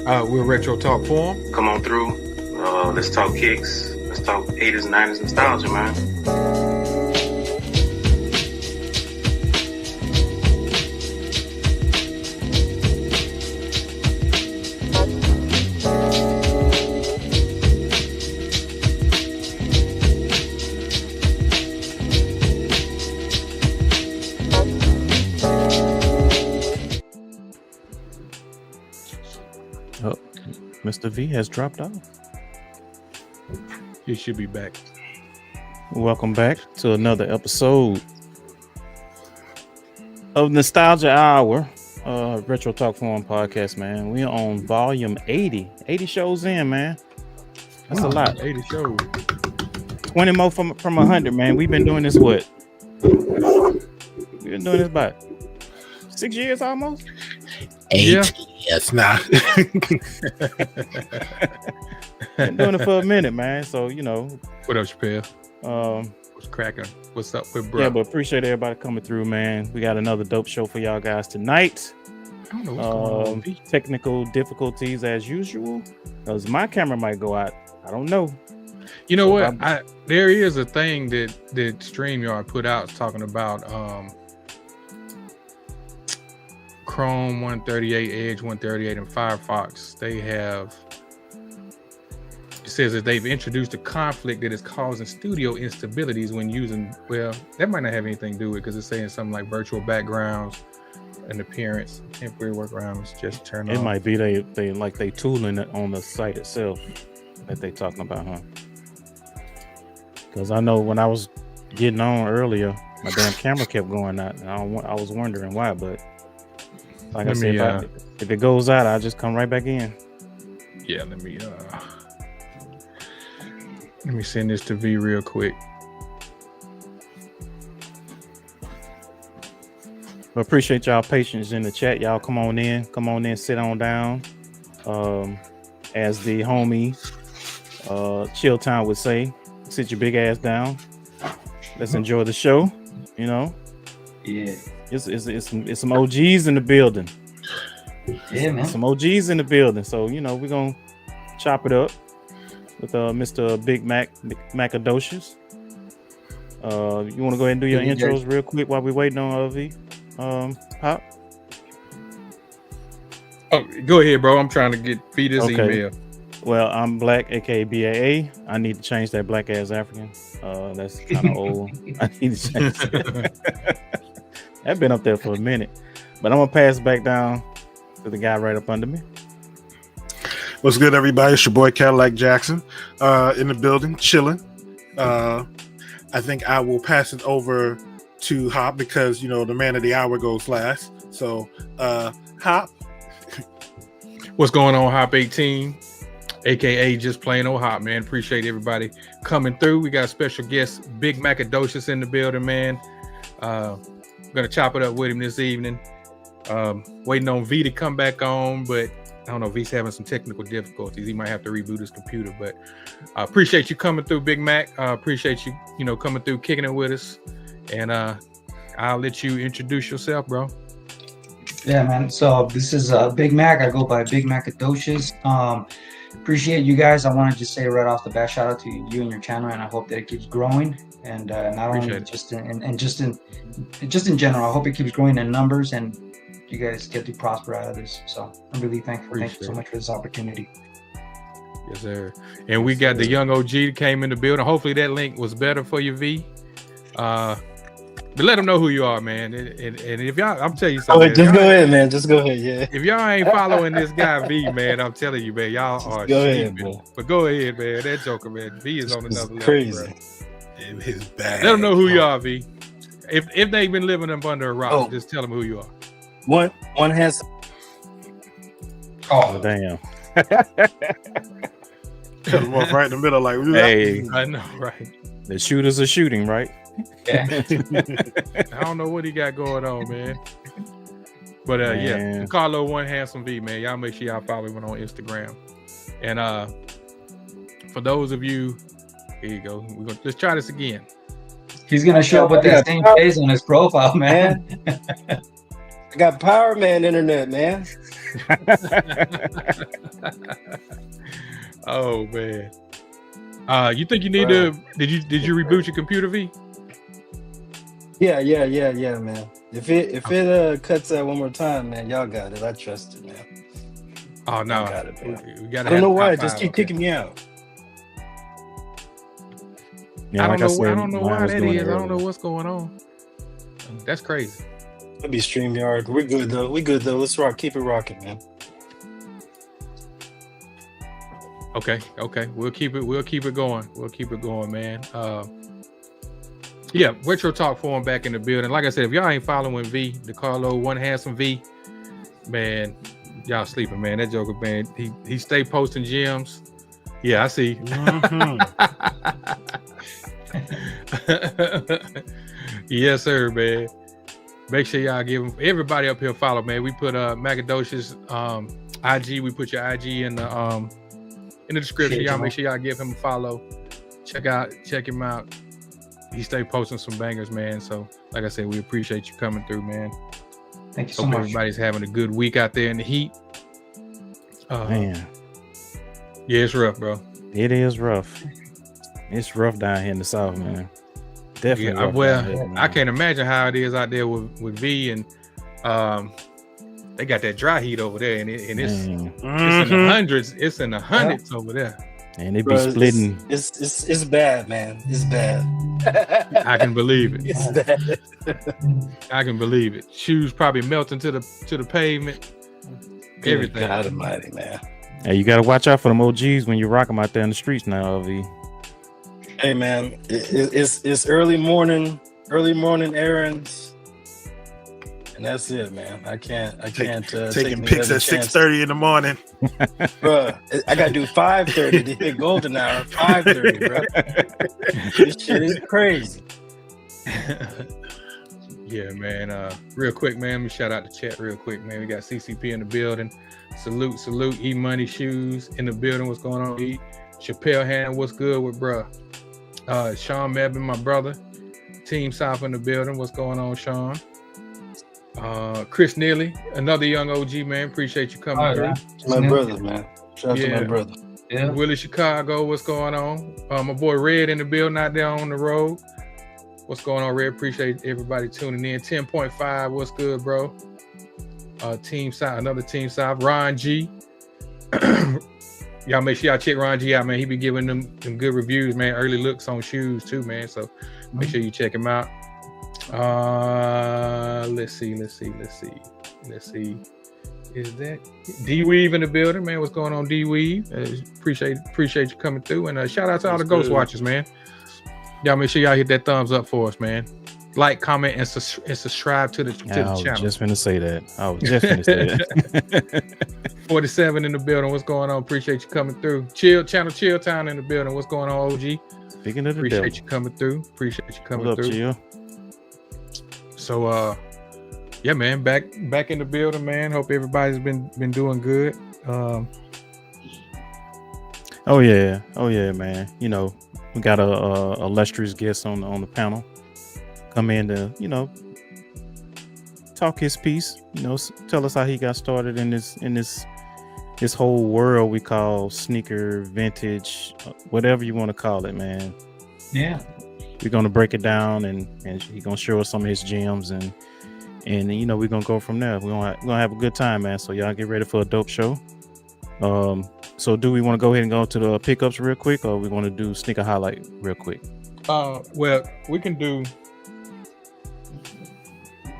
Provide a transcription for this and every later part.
We're Retro Talk Forum. Come on through. Let's talk kicks. Let's talk 80s and 90s nostalgia, man. Mr. V has dropped off. He should be back. Welcome back to another episode of Nostalgia Hour, Retro Talk Forum podcast, man. We are on volume 80. 80 shows in, man. That's a lot. 80 shows. 20 more from 100, man. We've been doing this, what? We've been doing this about 6 years almost? 8. Yeah. Yes, nah. Been doing it for a minute, man. So, you know. What up, Chappelle? What's cracking? What's up with bro? Yeah, but appreciate everybody coming through, man. We got another dope show for y'all guys tonight. I don't know what's going on. V. Technical difficulties as usual, because my camera might go out. I don't know. You know what? There is a thing that StreamYard put out talking about Chrome 138, Edge 138, and Firefox. They have, it says that they've introduced a conflict that is causing studio instabilities when using, well, that might not have anything to do with it because it's saying something like virtual backgrounds and appearance. Temporary workarounds just turn on. It might be they tooling it on the site itself that they talking about, huh? Because I know when I was getting on earlier, my damn camera kept going out. And I was wondering why, but like I said, if it goes out, I'll just come right back in. Yeah, let me send this to V real quick. But appreciate y'all patience in the chat. Y'all come on in, sit on down. As the homie Chill Town would say, sit your big ass down. Let's enjoy the show. You know. Yeah. It's some OGs in the building. Yeah, man. Some OGs in the building. So, you know, we're going to chop it up with Mr. Big Mac, Macadoshis. You want to go ahead and do your intros real quick while we're waiting on LV? Pop? Oh, go ahead, bro. I'm trying to feed this email. Well, I'm Black, aka BAA. I need to change that Black ass African. That's kind of old. I need to change that. I've been up there for a minute, but I'm gonna pass back down to the guy right up under me. What's good, everybody? It's your boy Cadillac Jackson in the building, chilling. I think I will pass it over to Hop because, you know, the man of the hour goes last. So, Hop. What's going on, Hop 18? AKA just plain old Hop, man. Appreciate everybody coming through. We got a special guest, Big Macadoshis, in the building, man. Gonna chop it up with him this evening. Waiting on V to come back on, but I don't know if he's having some technical difficulties. He might have to reboot his computer, but I appreciate you coming through, Big Mac. Appreciate you, coming through, kicking it with us. And I'll let you introduce yourself, bro. Yeah, man. So this is Big Mac. I go by Big Macadoshis. Appreciate you guys. I want to just say right off the bat, shout out to you and your channel, and I hope that it keeps growing. And not only just in general, I hope it keeps growing in numbers and you guys get to prosper out of this. So I'm really thankful. Thank you so much for this opportunity. Yes, sir. And we got the young OG that came in the building. Hopefully that link was better for you, V. But let them know who you are, man. And if y'all, I'm telling you something. Just go ahead, man. Just go ahead, yeah. If y'all ain't following this guy V, man, I'm telling you, man, y'all are go ahead, bro. But go ahead, man. That joker, man. V is on another level. Crazy. His bad. Let them know who you are, V. If they've been living up under a rock, just tell them who you are. One has. Oh damn! Cut him off right in the middle, like. Hey, I know, right? The shooters are shooting, right? Yeah. I don't know what he got going on, man. But yeah, Carlo One Handsome V, man. Y'all make sure y'all follow him on Instagram. And for those of you, here you go. Let's try this again. He's gonna show up with that same face on his profile, man. I got Power Man internet, man. Oh man. You think you need to? Did you reboot your computer, V? Yeah, man. If it cuts out one more time, man, y'all got it. I trust it, man. Oh no, I got it, man. we gotta I don't know have why. top Just five, keep okay. kicking me out. Yeah, I like don't know. said, I don't know mine why was that doing is. it I don't know earlier. what's going on. That's crazy. It'll be StreamYard. We're good though. Let's rock. Keep it rocking, man. Okay. We'll keep it going. We'll keep it going, man. Yeah, Retro Talk Forum back in the building. Like I said, if y'all ain't following V, DeCarlo, One Handsome V, man, y'all sleeping, man. That Joker, man, he stay posting gems. Yeah, I see. Yes, sir, man. Make sure y'all give them, everybody up here follow, man. We put Macadoshis IG. We put your IG in the description. Y'all make sure y'all give him a follow. Check him out. He stay posting some bangers, man. So, like I said, we appreciate you coming through, man. Thank you so Hope much. everybody's having a good week out there in the heat. Man, Yeah, it's rough, bro. it is rough. It's rough down here in the south, man. Definitely. Yeah, rough well, down here, man. I can't imagine how it is out there with V, and they got that dry heat over there, and it's Man. in the hundreds. It's in the hundreds over there. And they be Bro, splitting. It's bad, man. It's bad. I can believe it. It's bad. I can believe it. Shoes probably melting to the pavement. Everything. God Almighty, man. Hey, you gotta watch out for them OGs when you rock them out there in the streets now, LV. Hey, man. It's early morning errands, and that's it, man. I can't. Taking pics at 6:30 in the morning. Bro, I gotta do 5:30 to hit golden hour. 5:30, bro. This shit is crazy. Yeah, man. Real quick, man. Let me shout out the chat real quick, man. We got CCP in the building. Salute. E Money Shoes in the building. What's going on? E Chappelle Hand. What's good with bruh? Sean Mebin, my brother. Team South in the building. What's going on, Sean? Chris Neely, another young OG, man. Appreciate you coming through. My brother, man. Shout out to my brother. Yeah. Willie Chicago, what's going on? My boy Red in the building out there on the road. What's going on, Red? Appreciate everybody tuning in. 10.5, what's good, bro? Team South, another Team South. Ron G. Y'all make sure y'all check Ron G out, man. He be giving them good reviews, man. Early looks on shoes too, man. So make sure you check him out. Let's see. Is that D-Weave in the building, man? What's going on, D-Weave? Appreciate you coming through. And shout out to all the Ghost Watchers, man. Y'all make sure y'all hit that thumbs up for us, man. Like, comment, and subscribe to the channel. I was just finna say that. 47 in the building. What's going on? Appreciate you coming through. Chill Town in the building. What's going on, OG? Speaking of the Appreciate devil. you coming through. What up, Chill? So yeah, man, back in the building, man. Hope everybody's been doing good. Oh yeah, man. You know, we got a illustrious guest on the panel. Come in to, talk his piece, tell us how he got started in this whole world we call sneaker, vintage, whatever you want to call it, man. Yeah. We're gonna break it down and he's gonna show us some of his gems and we're gonna go from there. We're gonna have a good time, man. So y'all get ready for a dope show. So do we want to go ahead and go to the pickups real quick, or we want to do sneaker highlight real quick? Well, we can do.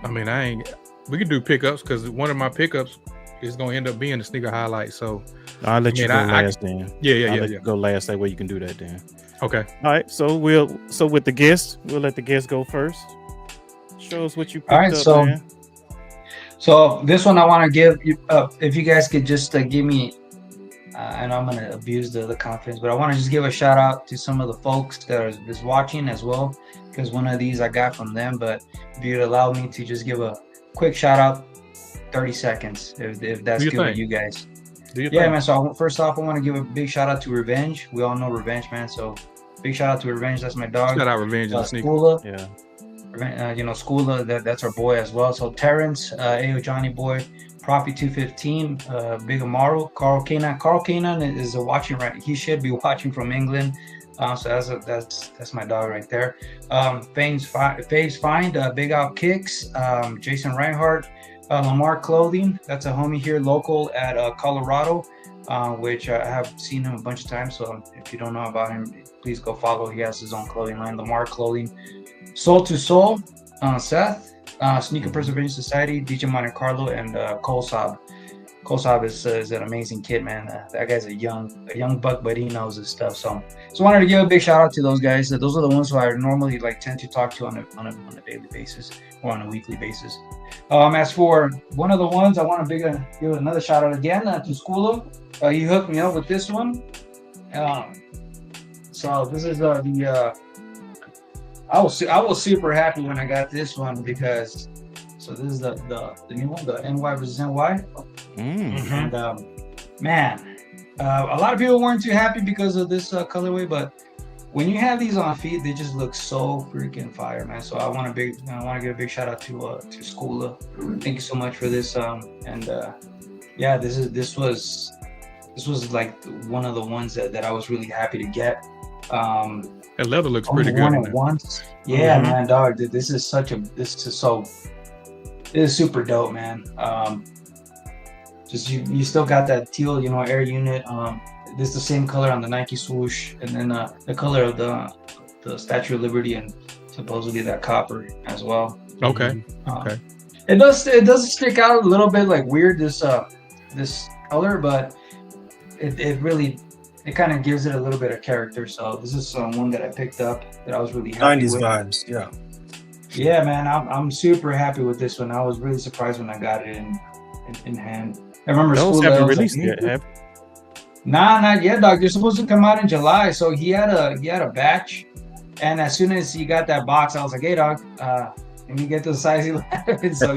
We can do pickups because one of my pickups is gonna end up being the sneaker highlight. So I'll let you go last then. Yeah. You go last. That way you can do that then. Okay. All right. So with the guest, we'll let the guest go first. Show us what you picked All right, up, man. So this one I want to give you. If you guys could just give me. I know I'm gonna abuse the confidence, but I want to just give a shout out to some of the folks that is watching as well, because one of these I got from them. But if you'd allow me to just give a quick shout out, 30 seconds, if that's good with you guys. Yeah, man. So first off, I want to give a big shout out to Revenge. We all know Revenge, man. So big shout out to Revenge. That's my dog. Shout out Revenge and sneaker. Skoola. Yeah. Skoola, that's our boy as well. So Terrence, Ayo Johnny boy, Profi 215, Big Amaro, Carl Kanan. Carl Kanan is watching right. He should be watching from England. So that's my dog right there. Faves Find, Big Out Kicks, Jason Reinhardt, Lamar Clothing. That's a homie here local at Colorado, which I have seen him a bunch of times. So if you don't know about him, please go follow. He has his own clothing line, Lamar Clothing. Soul to Soul, Seth, Sneaker Preservation Society, DJ Monte Carlo, and Cole Saab. Cole Saab is an amazing kid, man. That guy's a young buck, but he knows his stuff. So wanted to give a big shout out to those guys. Those are the ones who I normally tend to talk to on a daily basis or on a weekly basis. As for one of the ones, I want to give another shout out again to Skula. He hooked me up with this one. So this is I was super happy when I got this one because this is the new one, the NY versus NY. And man, a lot of people weren't too happy because of this colorway, but when you have these on feet, they just look so freaking fire, man. So I want to give a big shout out to Skula. Thank you so much for this. Yeah, this was like one of the ones that I was really happy to get. That leather looks pretty good. Yeah, man, dog. This is super dope, man. Just you still got that teal, air unit. This is the same color on the Nike swoosh, and then the color of the Statue of Liberty, and supposedly that copper as well. Okay. It does stick out a little bit like weird this color, but it kind of gives it a little bit of character. So this is one that I picked up that I was really happy 90s with. vibes, yeah. Yeah, man, I'm super happy with this one. I was really surprised when I got it in hand. I remember those school haven't released yet, have? Nah, not yet, dog. They're supposed to come out in July. So he had a batch, and as soon as he got that box, I was like, hey, dog, let me get the size 11. So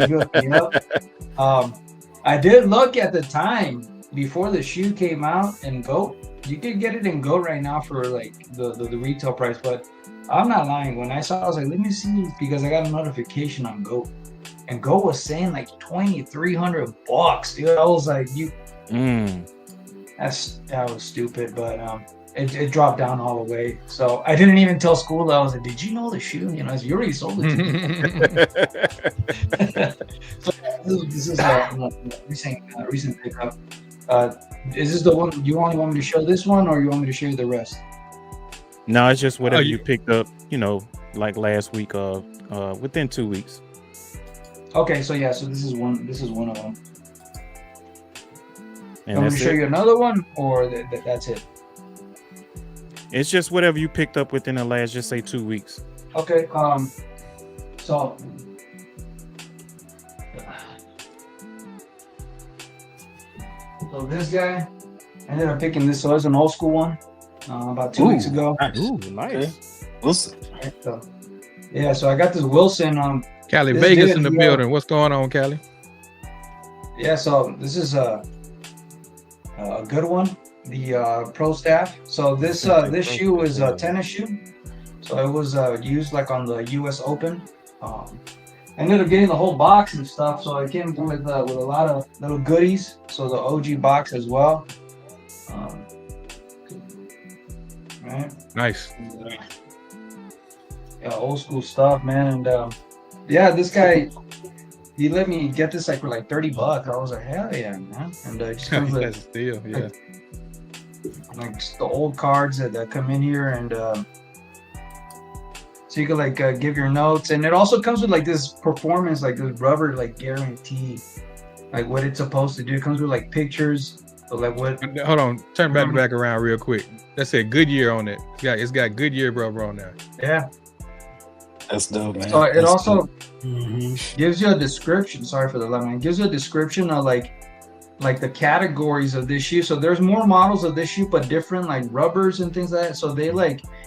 I did look at the time before the shoe came out in GOAT. You could get it in GOAT right now for like the retail price, but I'm not lying. When I saw it, I was like, let me see, because I got a notification on GOAT, and GOAT was saying like $2,300, dude. I was like, that was stupid, but it dropped down all the way. So I didn't even tell school. I was like, did you know the shoe? You already sold it to me. So this is a recent pickup. Is this the one you only want me to show this one, or you want me to show you the rest? No, it's just whatever you picked up, like last week within 2 weeks. Okay, so this is one of them. And I'm going to show you another one, or that's it? It's just whatever you picked up within the last, just say 2 weeks. Okay, so this guy, I ended up picking this. So it's an old school one, about 2 weeks ago. Nice. Ooh, nice. Wilson. So I got this Wilson. Cali Vegas in the building. What's going on, Cali? Yeah, so this is a good one. The Pro Staff. So this shoe is a tennis shoe. So it was used like on the U.S. Open. I ended up getting the whole box and stuff. So it came with a lot of little goodies. So the OG box as well. Right. Nice. Yeah, old school stuff, man. And this guy, he let me get this for like $30. I was like, hell yeah, man. And it just comes That's a steal, yeah. Like the old cards that come in here, and so you can give your notes, and it also comes with like this performance, like this rubber guarantee, like what it's supposed to do. It comes with like pictures. So like what? Hold on, turn back around real quick. That said Goodyear on it. It's got Goodyear rubber on there. Yeah. That's dope, man. So it also gives you a description. Sorry for the lemon. It gives you a description of like the categories of this shoe. So there's more models of this shoe, but different like rubbers and things like that. So they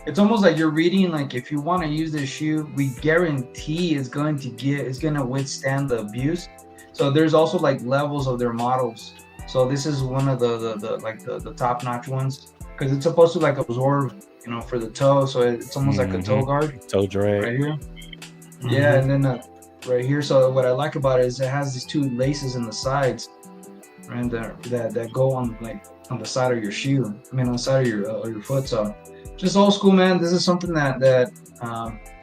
it's almost like you're reading, like, if you want to use this shoe, we guarantee it's going to withstand the abuse. So there's also like levels of their models. So this is one of the top notch ones, because it's supposed to like absorb, for the toe. So it's almost like a toe guard. Toe drag. Right here. Yeah, and then right here. So what I like about it is it has these two laces in the sides, and that go on like on the side of your shoe. I mean, on the side of your foot. So just old school, man. This is something that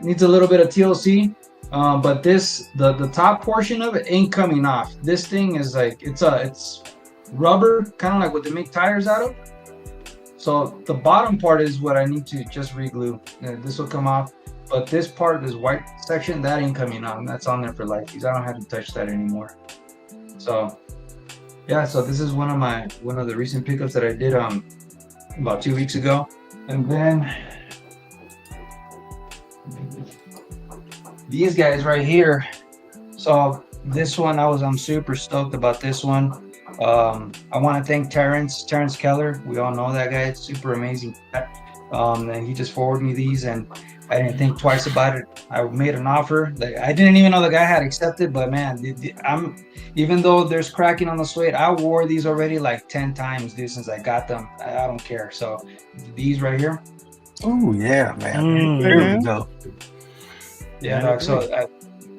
needs a little bit of TLC. But the top portion of it ain't coming off. This thing is like it's rubber, kind of like what they make tires out of. So the bottom part is what I need to just re-glue. This will come off, but this part, this white section, that ain't coming off. That's on there for life because I don't have to touch that anymore. So yeah, so this is one of the recent pickups that I did about 2 weeks ago, and then these guys right here. So this one, I'm super stoked about this one. I want to thank Terrence Keller. We all know that guy. It's super amazing. And he just forwarded me these, and I didn't think twice about it. I made an offer. I didn't even know the guy had accepted, but man, even though there's cracking on the suede, I wore these already like 10 times, dude, since I got them. I don't care. So these right here. Oh yeah, man. There we go. Yeah, dog. So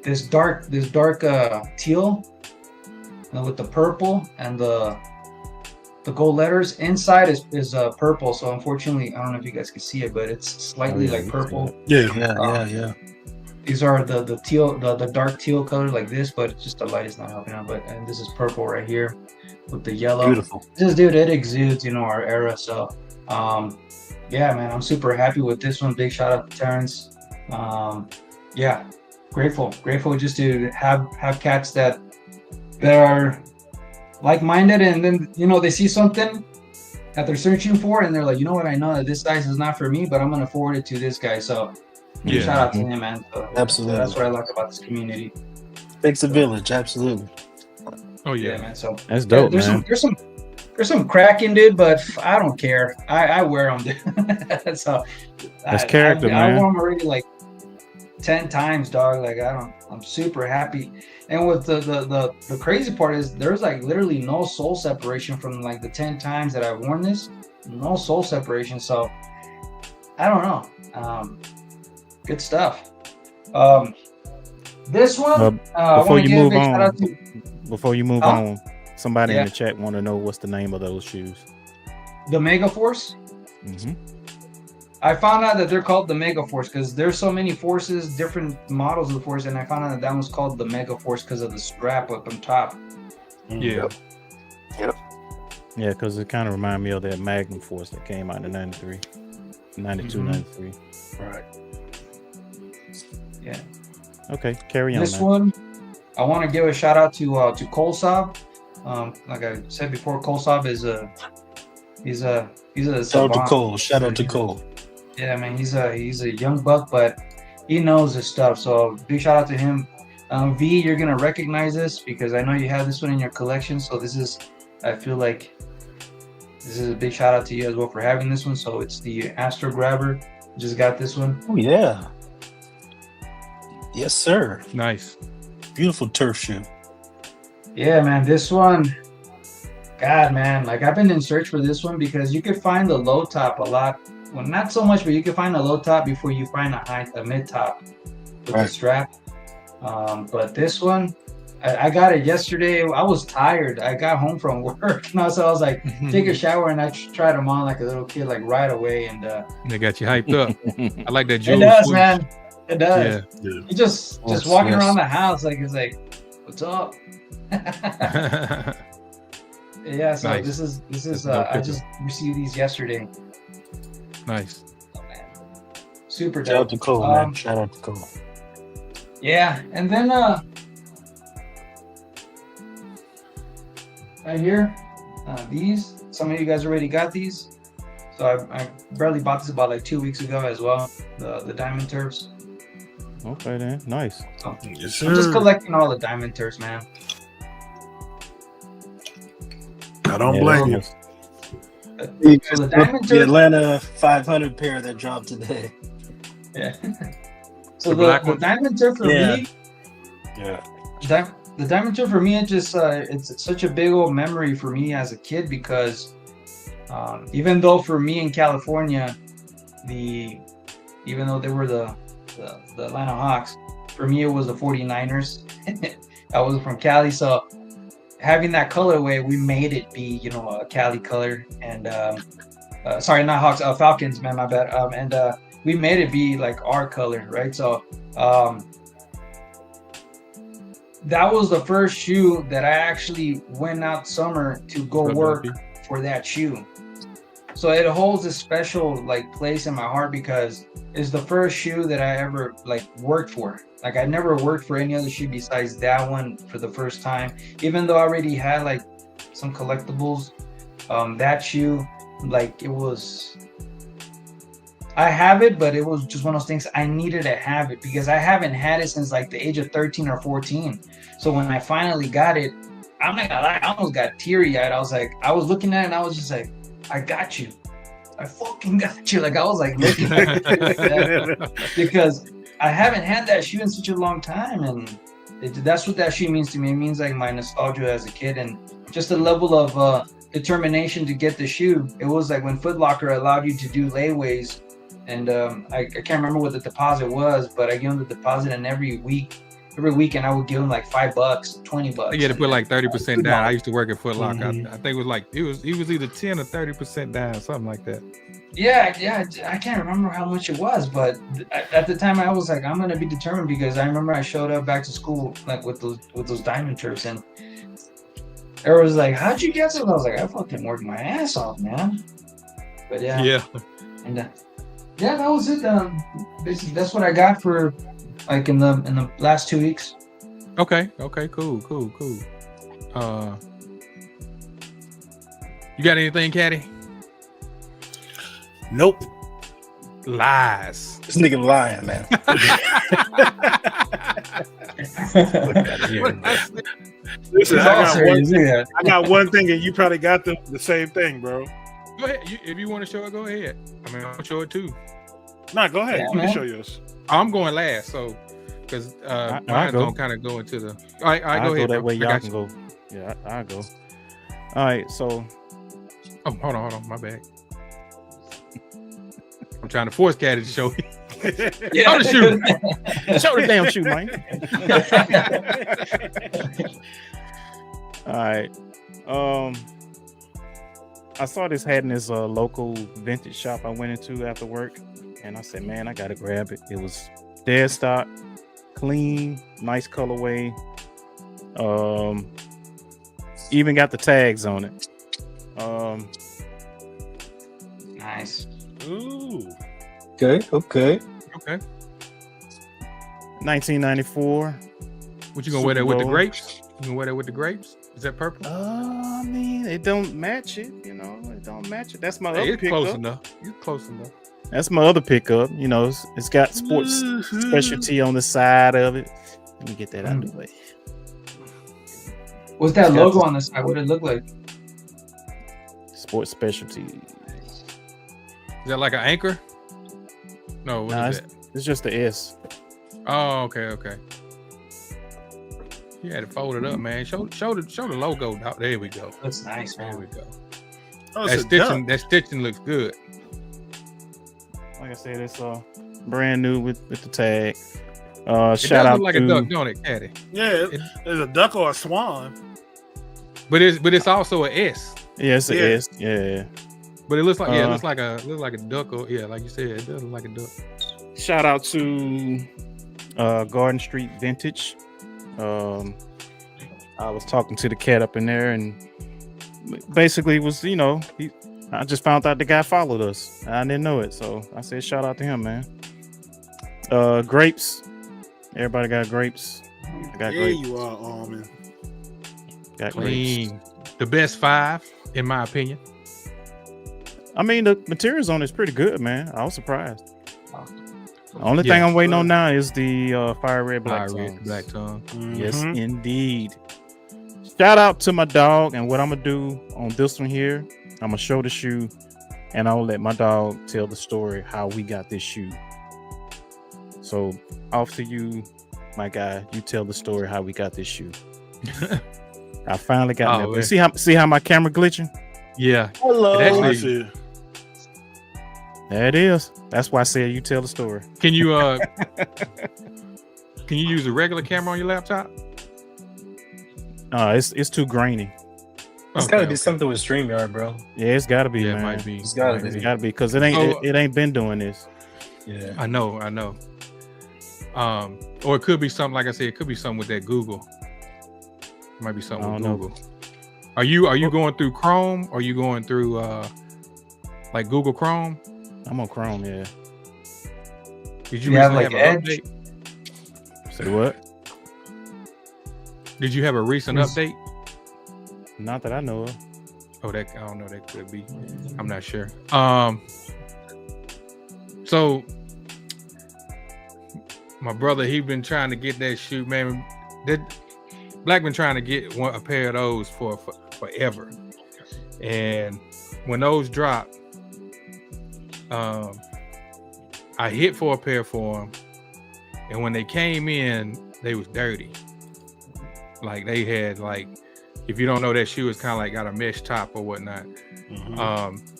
this dark teal with the purple and the gold letters inside is purple. So unfortunately, I don't know if you guys can see it, but it's slightly like purple. Yeah. These are the teal, the dark teal color like this, but it's just the light is not helping out. And this is purple right here with the yellow. Beautiful. This dude, it exudes, our era. So yeah, man, I'm super happy with this one. Big shout out to Terrence. Yeah, grateful just to have cats that are like-minded, and then they see something that they're searching for, and they're like, you know what, I know that this size is not for me, but I'm gonna forward it to this guy. So yeah, shout out to him, man. So absolutely, that's what I like about this community. Takes a village, absolutely. Oh yeah, man. So that's dope, there's man. There's some cracking, dude, but I don't care. I wear them, dude. So that's character, man. I wore them already like 10 times, dog. Like I'm super happy. And with the crazy part is there's like literally no sole separation from like the 10 times that I've worn this. No sole separation. So I don't know. Good stuff. This one before you move on, somebody in the chat want to know what's the name of those shoes. The Mega Force. Mm-hmm. I found out that they're called the Mega Force because there's so many forces, different models of the Force, and I found out that one's called the Mega Force because of the strap up on top. Yeah. Yep. Yeah, because it kind of reminded me of that Magnum Force that came out in 92, 93. Right. Yeah. Okay, carry on. This one, I want to give a shout out to Kolsov. Like I said before, Kolsov is he's a shout out to Cole. Shout out to Cole. Yeah, man, he's a young buck, but he knows his stuff. So big shout out to him. V, you're gonna recognize this because I know you have this one in your collection. So I feel like this is a big shout out to you as well for having this one. So it's the Astro Grabber. Just got this one. Oh yeah. Yes, sir. Nice. Beautiful turf shoe. Yeah, man, this one. God, man, like I've been in search for this one because you could find the low top a lot. Well, not so much, but you can find a low top before you find a mid top with the strap. But this one, I got it yesterday. I was tired. I got home from work, so I was like, take a shower, and I tried them on like a little kid, like right away, and they got you hyped up. I like that. It does, man. It does. Yeah. You just walking around the house, like it's like, what's up? Yeah. So nice. this is. I just received these yesterday. Nice. Oh, man. Super dope. Shout out to Cole, man. Shout out to Cole. Yeah, and then right here, these. Some of you guys already got these. So I barely bought this about like 2 weeks ago as well. The diamond turfs. Okay then, nice. So, Yes, sir. I'm just collecting all the diamond turfs, man. I don't blame you. So the diamond The turf, Atlanta 500 pair that dropped today. yeah. So The the diamond turf for me, Yeah. the diamond turf for me, it just it's such a big old memory for me as a kid because even though for me in California, even though they were the Atlanta Hawks, For me, it was the 49ers. I was from Cali, so having that colorway, we made it be, you know, a Cali color. And sorry, not Hawks, Falcons, man, my bad. And we made it be like our color, right? So that was the first shoe that I actually went out summer to go work for that shoe. So it holds a special like place in my heart because it's the first shoe that I ever like worked for. Like I never worked for any other shoe besides that one for the first time. Even though I already had like some collectibles, that shoe, like it was, I have it, but it was just one of those things I needed to have it because I haven't had it since like the age of 13 or 14. So when I finally got it, I'm not gonna lie, I almost got teary-eyed. I was like, I was looking at it and I was just like, I got you. I fucking got you. Like I was like looking at it like that because I haven't had that shoe in such a long time, and that's what that shoe means to me. It means like my nostalgia as a kid and just a level of determination to get the shoe. It was like when Foot Locker allowed you to do layaways, and I can't remember what the deposit was, but I gave them the deposit, and every weekend I would give them like $5, $20. You had to put like 30% down. I used to work at Foot Locker. I think it was like it was either 10 or 30% down, something like that. Yeah, I can't remember how much it was, but at the time I was like, I'm gonna be determined because I remember I showed up back to school like with those diamond turfs, and it was like, how'd you get it? I was like, I fucking worked my ass off, man. But yeah, and yeah, that was it. Basically, that's what I got for like in the last 2 weeks. Okay, cool. You got anything, Caddy? Nope. Lies. This nigga lying, man. Listen, I got one thing, and you probably got the same thing, bro. Go ahead. If you want to show it, go ahead. I mean, I'll show it too. Nah, go ahead. Yeah, You man. can show yours. I'm going last, so because mine's gonna kind of go into the. All right, I'll go ahead. that way I y'all got can you. go. Yeah, I'll go. All right, so Oh, hold on, my bad. I'm trying to force Caddy to show. Yeah. Show the shoe. show the damn shoe, man. All right. I saw this hat in this local vintage shop I went into after work, and I said, man, I gotta grab it. It was dead stock, clean, nice colorway. Even got the tags on it. Nice. Ooh. Okay. 1994. What you gonna wear that with the grapes? You gonna wear that with the grapes? Is that purple? I mean, it don't match it, you know. It don't match it. That's my Hey, other it's close pickup. enough. It's close enough. That's my other pickup. You know, it's got sports specialty on the side of it. Let me get that out of the way. What's that logo on the side? What did it look like? Sports specialty. Is that like an anchor? No, what Nah, is that? it's just the S. Oh, okay. You had to fold it up, man. Show the logo. There we go. That's nice, There man. we go. Oh, That it's a duck. stitching looks good. Like I said, it's brand new with the tag. It Shout does out look like to a duck, don't it, Caddy? Yeah, it's a duck or a swan. But it's also a S. Yeah, it's a Yeah. S. Yeah. But it looks like it looks like a duck, or like you said, it does look like a duck. Shout out to Garden Street Vintage. I was talking to the cat up in there, and basically it was, I just found out the guy followed us. I didn't know it, so I said shout out to him, man. Grapes. Everybody got grapes. I got There grapes. you are, Almond. Got grapes. Clean. The best 5, in my opinion. I mean, the materials on it's pretty good, man. I was surprised. The only Yeah. thing I'm waiting on now is the fire red black Fire red, tones. black tongue. Yes, Mhm. indeed. Shout out to my dog, and what I'm gonna do on this one here, I'm gonna show the shoe, and I'll let my dog tell the story how we got this shoe. So off to you, my guy. You tell the story how we got this shoe. I finally got Oh, that. man. See how my camera glitching? Yeah. Hello. It Oh, I actually- see. There it is. That's why I said you tell the story. Can you Can you use a regular camera on your laptop? It's too grainy. It's got to be something with StreamYard, bro. Yeah, it's got to be, Yeah, man. it might be. It's got to be. It's got to be because it ain't been doing this. Yeah, I know. Or it could be something, like I said, it could be something with that Google. It might be something with Google. Are you going through Chrome? Or are you going through like Google Chrome? I'm on Chrome, yeah. Did you have recently like have an Edge? update? Say what? Did you have a recent update? Not that I know of. Oh, that I don't know. That could be. I'm not sure. So my brother, he been trying to get that shoe, man. That Black been trying to get a pair of those for forever. And when those dropped, I hit for a pair for him, and when they came in, they was dirty. Like they had if you don't know, that shoe is kind of like got a mesh top or whatnot.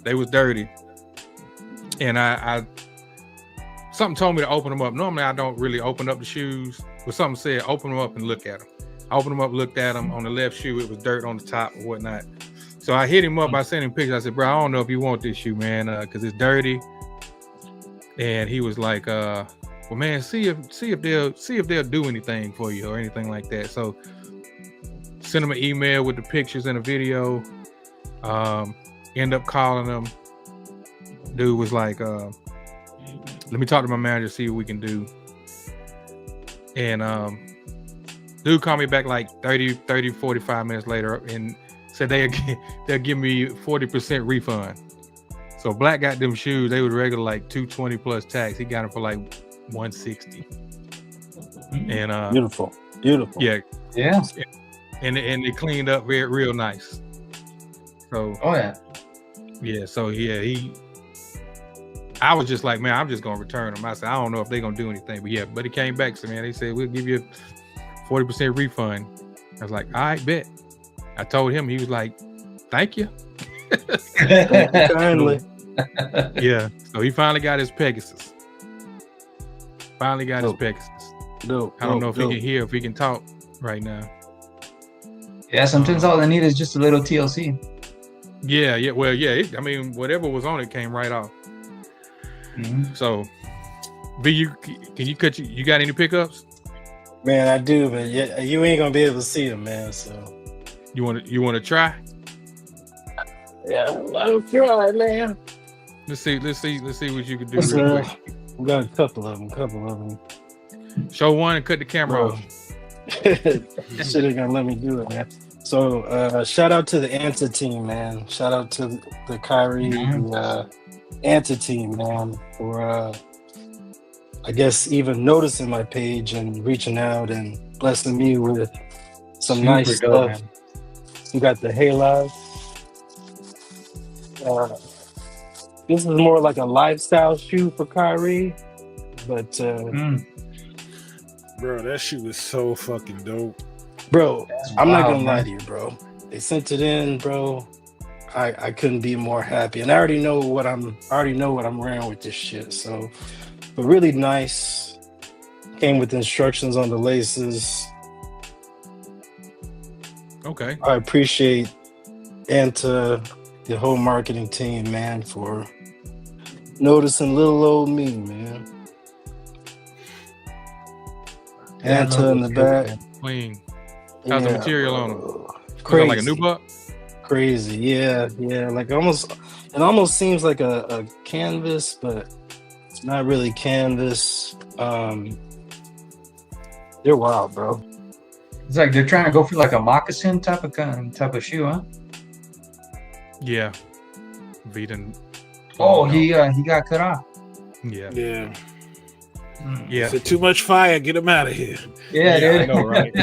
They was dirty, and I something told me to open them up. Normally I don't really open up the shoes, but something said open them up and look at them. I opened them up, looked at them. On the left shoe, it was dirt on the top or whatnot. So I hit him up. I sent him pictures. I said, bro, I don't know if you want this shoe, man, because it's dirty. And he was like, well, man, see if they'll do anything for you or anything like that. So send him an email with the pictures and a video. End up calling him. Dude was like, let me talk to my manager, see what we can do. And dude called me back like 30, 45 minutes later and said they'll give me 40% refund. So Black got them shoes. They were regular like $220 plus tax. He got them for like $160. And beautiful. Yeah. And they cleaned up real nice. So I was just like, man, I'm just gonna return them. I said, I don't know if they're gonna do anything, but he came back. So man, they said we'll give you a 40% refund. I was like, all right, bet. I told him. He was like, thank you. Kindly. Yeah. So he finally got his Pegasus. His Pegasus. No, I don't know if he can hear, if he can talk right now. Yeah, sometimes all they need is just a little TLC. Yeah. Well, yeah. I mean, whatever was on it came right off. So, B, you got any pickups? Man, I do, but you ain't gonna be able to see them, man. So you want to try? Yeah, I'll try, man. Let's see what you can do. Yes, real quick. We got a couple of them. Show one and cut the camera off. Shit ain't gonna let me do it, man. So shout out to the Anta team, man. Shout out to the Kyrie Anta team, man, for I guess even noticing my page and reaching out and blessing me with some nice stuff. Man. You got the Halo. This is more like a lifestyle shoe for Kyrie, but bro, that shoe is so fucking dope. Bro, I'm not gonna lie to you, bro. They sent it in, bro. I couldn't be more happy, and I already know what I'm wearing with this shit. So, but really nice. Came with instructions on the laces. Okay. I appreciate Anta, the whole marketing team, man, for noticing little old me, man. Anta in the back. Clean. How's the material on them? Crazy. Like a new buck? Crazy, yeah. Like it almost seems like a canvas, but it's not really canvas. They're wild, bro. It's like they're trying to go for like a moccasin type of shoe, huh? Yeah. Viden. Oh, he got cut off. Yeah. Yeah. Yeah. Said too much fire. Get him out of here. Yeah, dude. I know, right?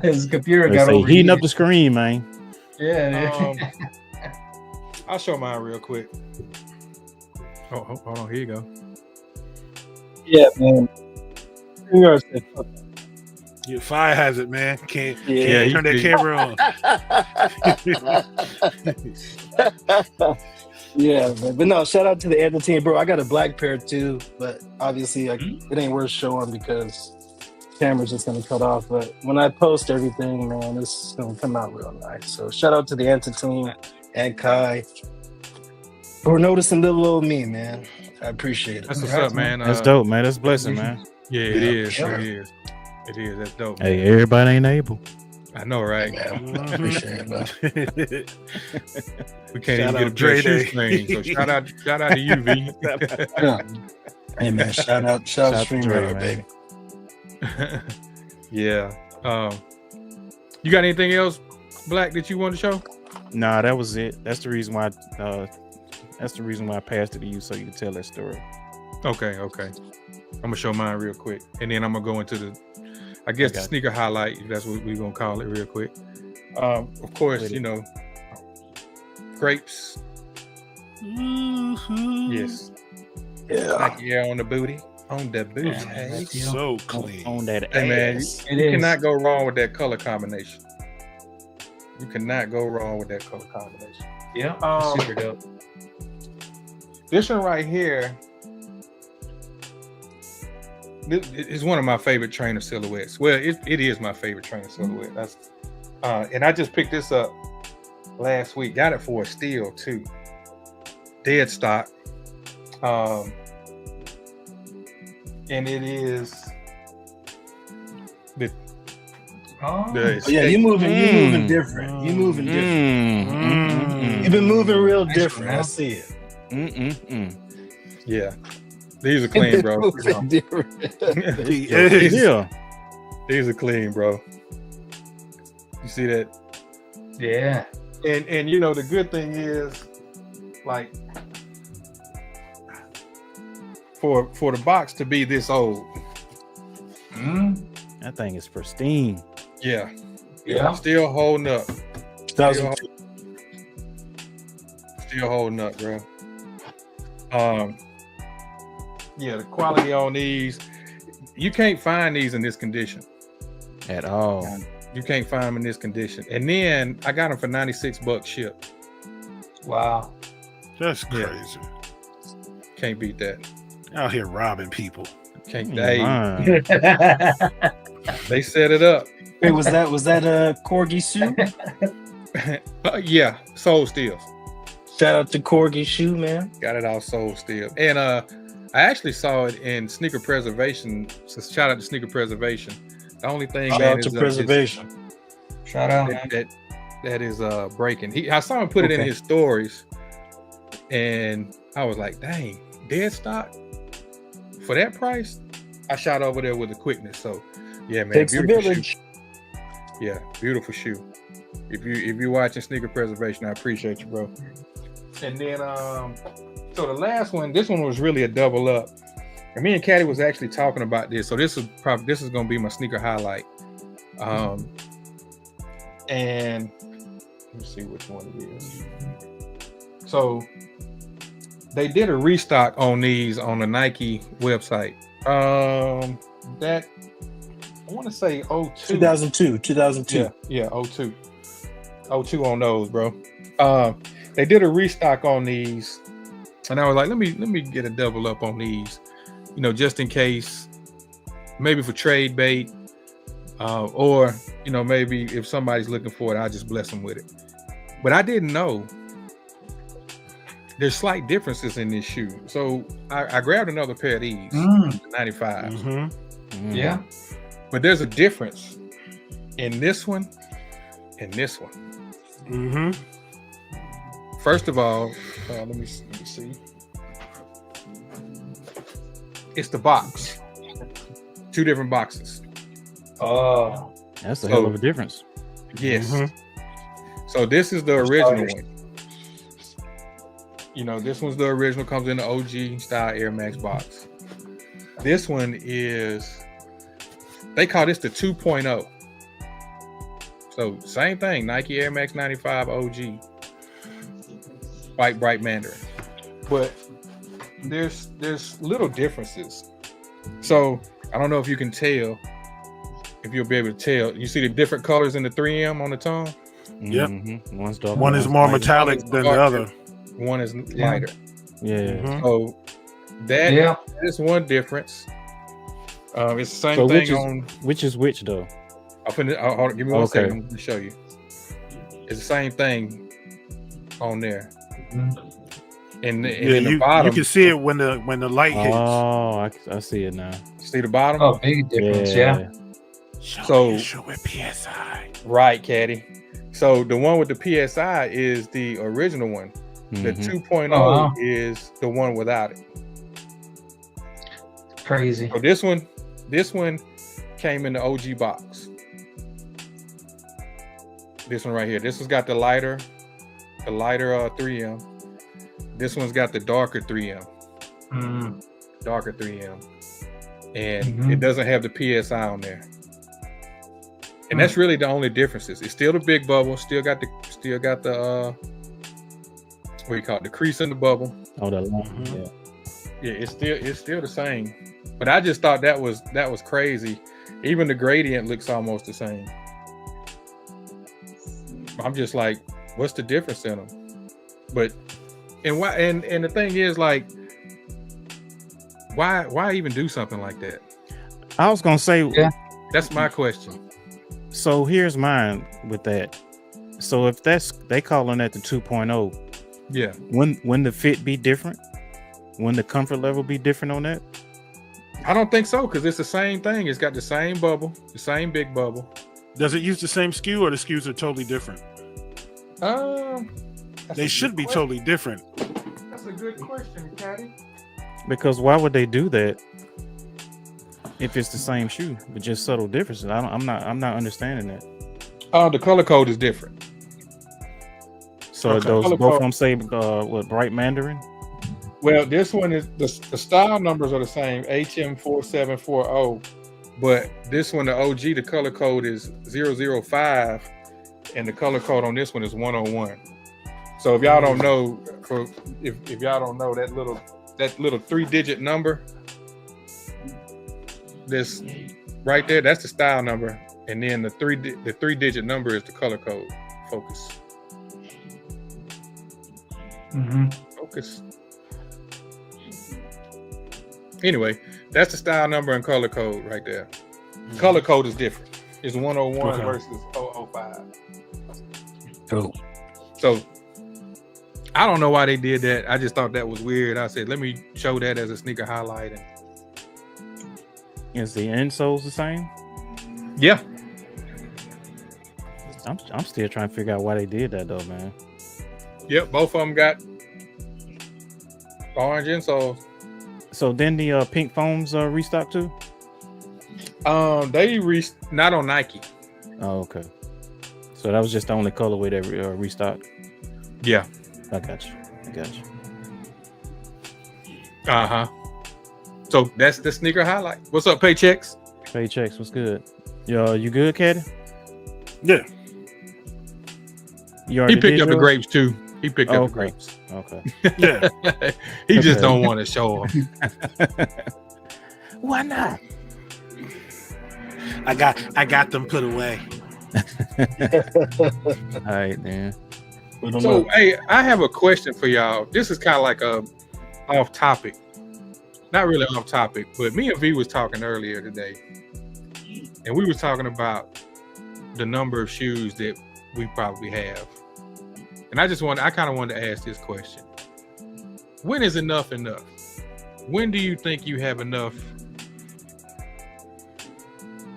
His computer They got say overheated. heating up the screen, man. Yeah, dude. I'll show mine real quick. Oh, hold on. Here you go. Yeah, man. Your fire hazard, man. Can't Yeah, turn that camera on. Yeah, man. But no, shout out to the Anthem team, bro. I got a black pair too, but obviously it ain't worth showing because camera's just gonna cut off. But when I post everything, man, it's gonna come out real nice. So shout out to the Anthem team and Kai for noticing little old me, man. I appreciate it. That's what's up, man. That's dope, man. That's a blessing, man. Yeah, it is. It is. It is. That's dope. Hey, everybody ain't able. I know, right? Yeah, I appreciate it, man. We can't even get a Dre shoe screen. So shout out to you, V. Yeah. Hey man, shout out Stream Dre, Radar, man. Yeah. You got anything else, Black, that you want to show? Nah, that was it. That's the reason why. That's the reason why I passed it to you, so you can tell that story. Okay. I'm gonna show mine real quick, and then I'm gonna go into the sneaker highlight. If that's what we're gonna call it, real quick. Of course, you know, grapes. Yes. Yeah. Yeah, on the booty. On the booty. Yeah, So clean. On that Hey man, ass. you cannot go wrong with that color combination. You cannot go wrong with that color combination. Yeah, super dope. This one right here, this is one of my favorite trainer silhouettes. Well, it is my favorite trainer silhouette. That's and I just picked this up last week. Got it for a steal too. Dead stock. And it is the Yeah, you moving different. You moving different. You've been moving real different. I see it. Yeah. These are clean, bro. Moving different. Yeah. These are clean, bro. You see that? Yeah. And you know the good thing is, like, for the box to be this old, That thing is pristine. yeah, Yeah. still holding up, 2002. still holding up, bro. Yeah, the quality on these, you can't find these in this condition. At all. You can't find them in this condition. And then I got them for $96 shipped. Wow. That's Yeah. crazy. Can't beat that. Out here robbing people. Can't. Man. They set it up. Wait, was that a Corgi shoe? Yeah, sold steals. Shout out to Corgi shoe, man. Got it all sold still. And I actually saw it in Sneaker Preservation. So shout out to Sneaker Preservation. The only thing, Shout man, out to is, Preservation. Shout out, man. that is breaking. I saw him put it in his stories, and I was like, dang, dead stock for that price. I shot over there with the quickness. So yeah, man, Takes the beautiful village. shoe. Yeah, beautiful shoe. If you're watching Sneaker Preservation, I appreciate you, bro. And then so the last one, this one was really a double up. And me and Caddy was actually talking about this. So this is gonna be my sneaker highlight. And let me see which one it is. So they did a restock on these on the Nike website. That I want to say 02. 2002. Yeah, 02 on those, bro. They did a restock on these, and I was like, let me get a double up on these, you know, just in case, maybe for trade bait, or you know, maybe if somebody's looking for it, I'll just bless them with it. But I didn't know there's slight differences in this shoe, so I grabbed another pair of these, 95s. Yeah. But there's a difference in this one and this one. First of all, let me see. It's the box. Two different boxes. Oh. That's a hell of a difference. Yes. So this is the original one. You know, this one's the original, comes in the OG style Air Max box. This one is, they call this the 2.0. So same thing, Nike Air Max 95 OG. White bright Mandarin. But there's little differences. So I don't know if you can tell, if you'll be able to tell. You see the different colors in the 3M on the tongue? Yep. One's darker. One is more lighter. metallic than the other. One is lighter. Yeah. Mhm. So that Yeah. is one difference. It's the same So thing which is which though? hold on, give me one Okay. second. I'm going to show you. It's the same thing on there. And Yeah, in the you bottom, can see it when the light hits. Oh, I see it now. see the bottom? Oh, big difference. Yeah. So- Show it PSI. Right, Caddy. So the one with the PSI is the original one. The 2.0 Oh, wow. is the one without it. Crazy. So this one came in the OG box. This one right here. This one's got the lighter 3M. This one's got the darker 3M. Darker 3M. And it doesn't have the PSI on there. And that's really the only differences. It's still the big bubble, still got the what do you call it? The crease in the bubble. Oh, that long. Yeah. Yeah, it's still the same. But I just thought that was crazy. Even the gradient looks almost the same. I'm just like, what's the difference in them? But why? And the thing is, like, why even do something like that? I was gonna say, Yeah. That's my question. So here's mine with that. So if they calling that the 2.0, Yeah. when the fit be different, when the comfort level be different on that? I don't think so, because it's the same thing. It's got the same bubble, the same big bubble. Does it use the same SKU or the SKUs are totally different? They should be totally different. That's a good question, Caddy. Because why would they do that if it's the same shoe with just subtle differences? I'm not understanding that. The color code is different. So Okay. those Color both code- of them say what, bright Mandarin? Well, this one is the style numbers are the same, HM4740, but this one, the OG, the color code is 005, and the color code on this one is 101. So if y'all don't know, if y'all don't know that little 3-digit number, this right there, that's the style number, and then the 3-digit number is the color code. Focus. Focus. Anyway, that's the style number and color code right there. Color code is different. It's 101 versus 005. Cool. So I don't know why they did that. I just thought that was weird. I said, let me show that as a sneaker highlight. And Is the insoles the same? yeah, I'm still trying to figure out why they did that though, man. yep, both of them got orange insoles. So then the pink foams restock too? Not on Nike. Oh, okay. So that was just the only colorway that restocked. Yeah. I got you. Uh-huh. So that's the sneaker highlight. What's up, Paychecks? Paychecks, what's good? Yo, you good, Caddy? Yeah. You already He picked did up the yours? grapes too. He picked up the Okay. grapes. Okay. Yeah. He just Okay. don't want to show them. Why not? I got them put away. All right, man. So, hey, I have a question for y'all. This is kind of like a off topic. Not really off topic, but me and V was talking earlier today. And we were talking about the number of shoes that we probably have. And I kind of wanted to ask this question. When is enough enough? When do you think you have enough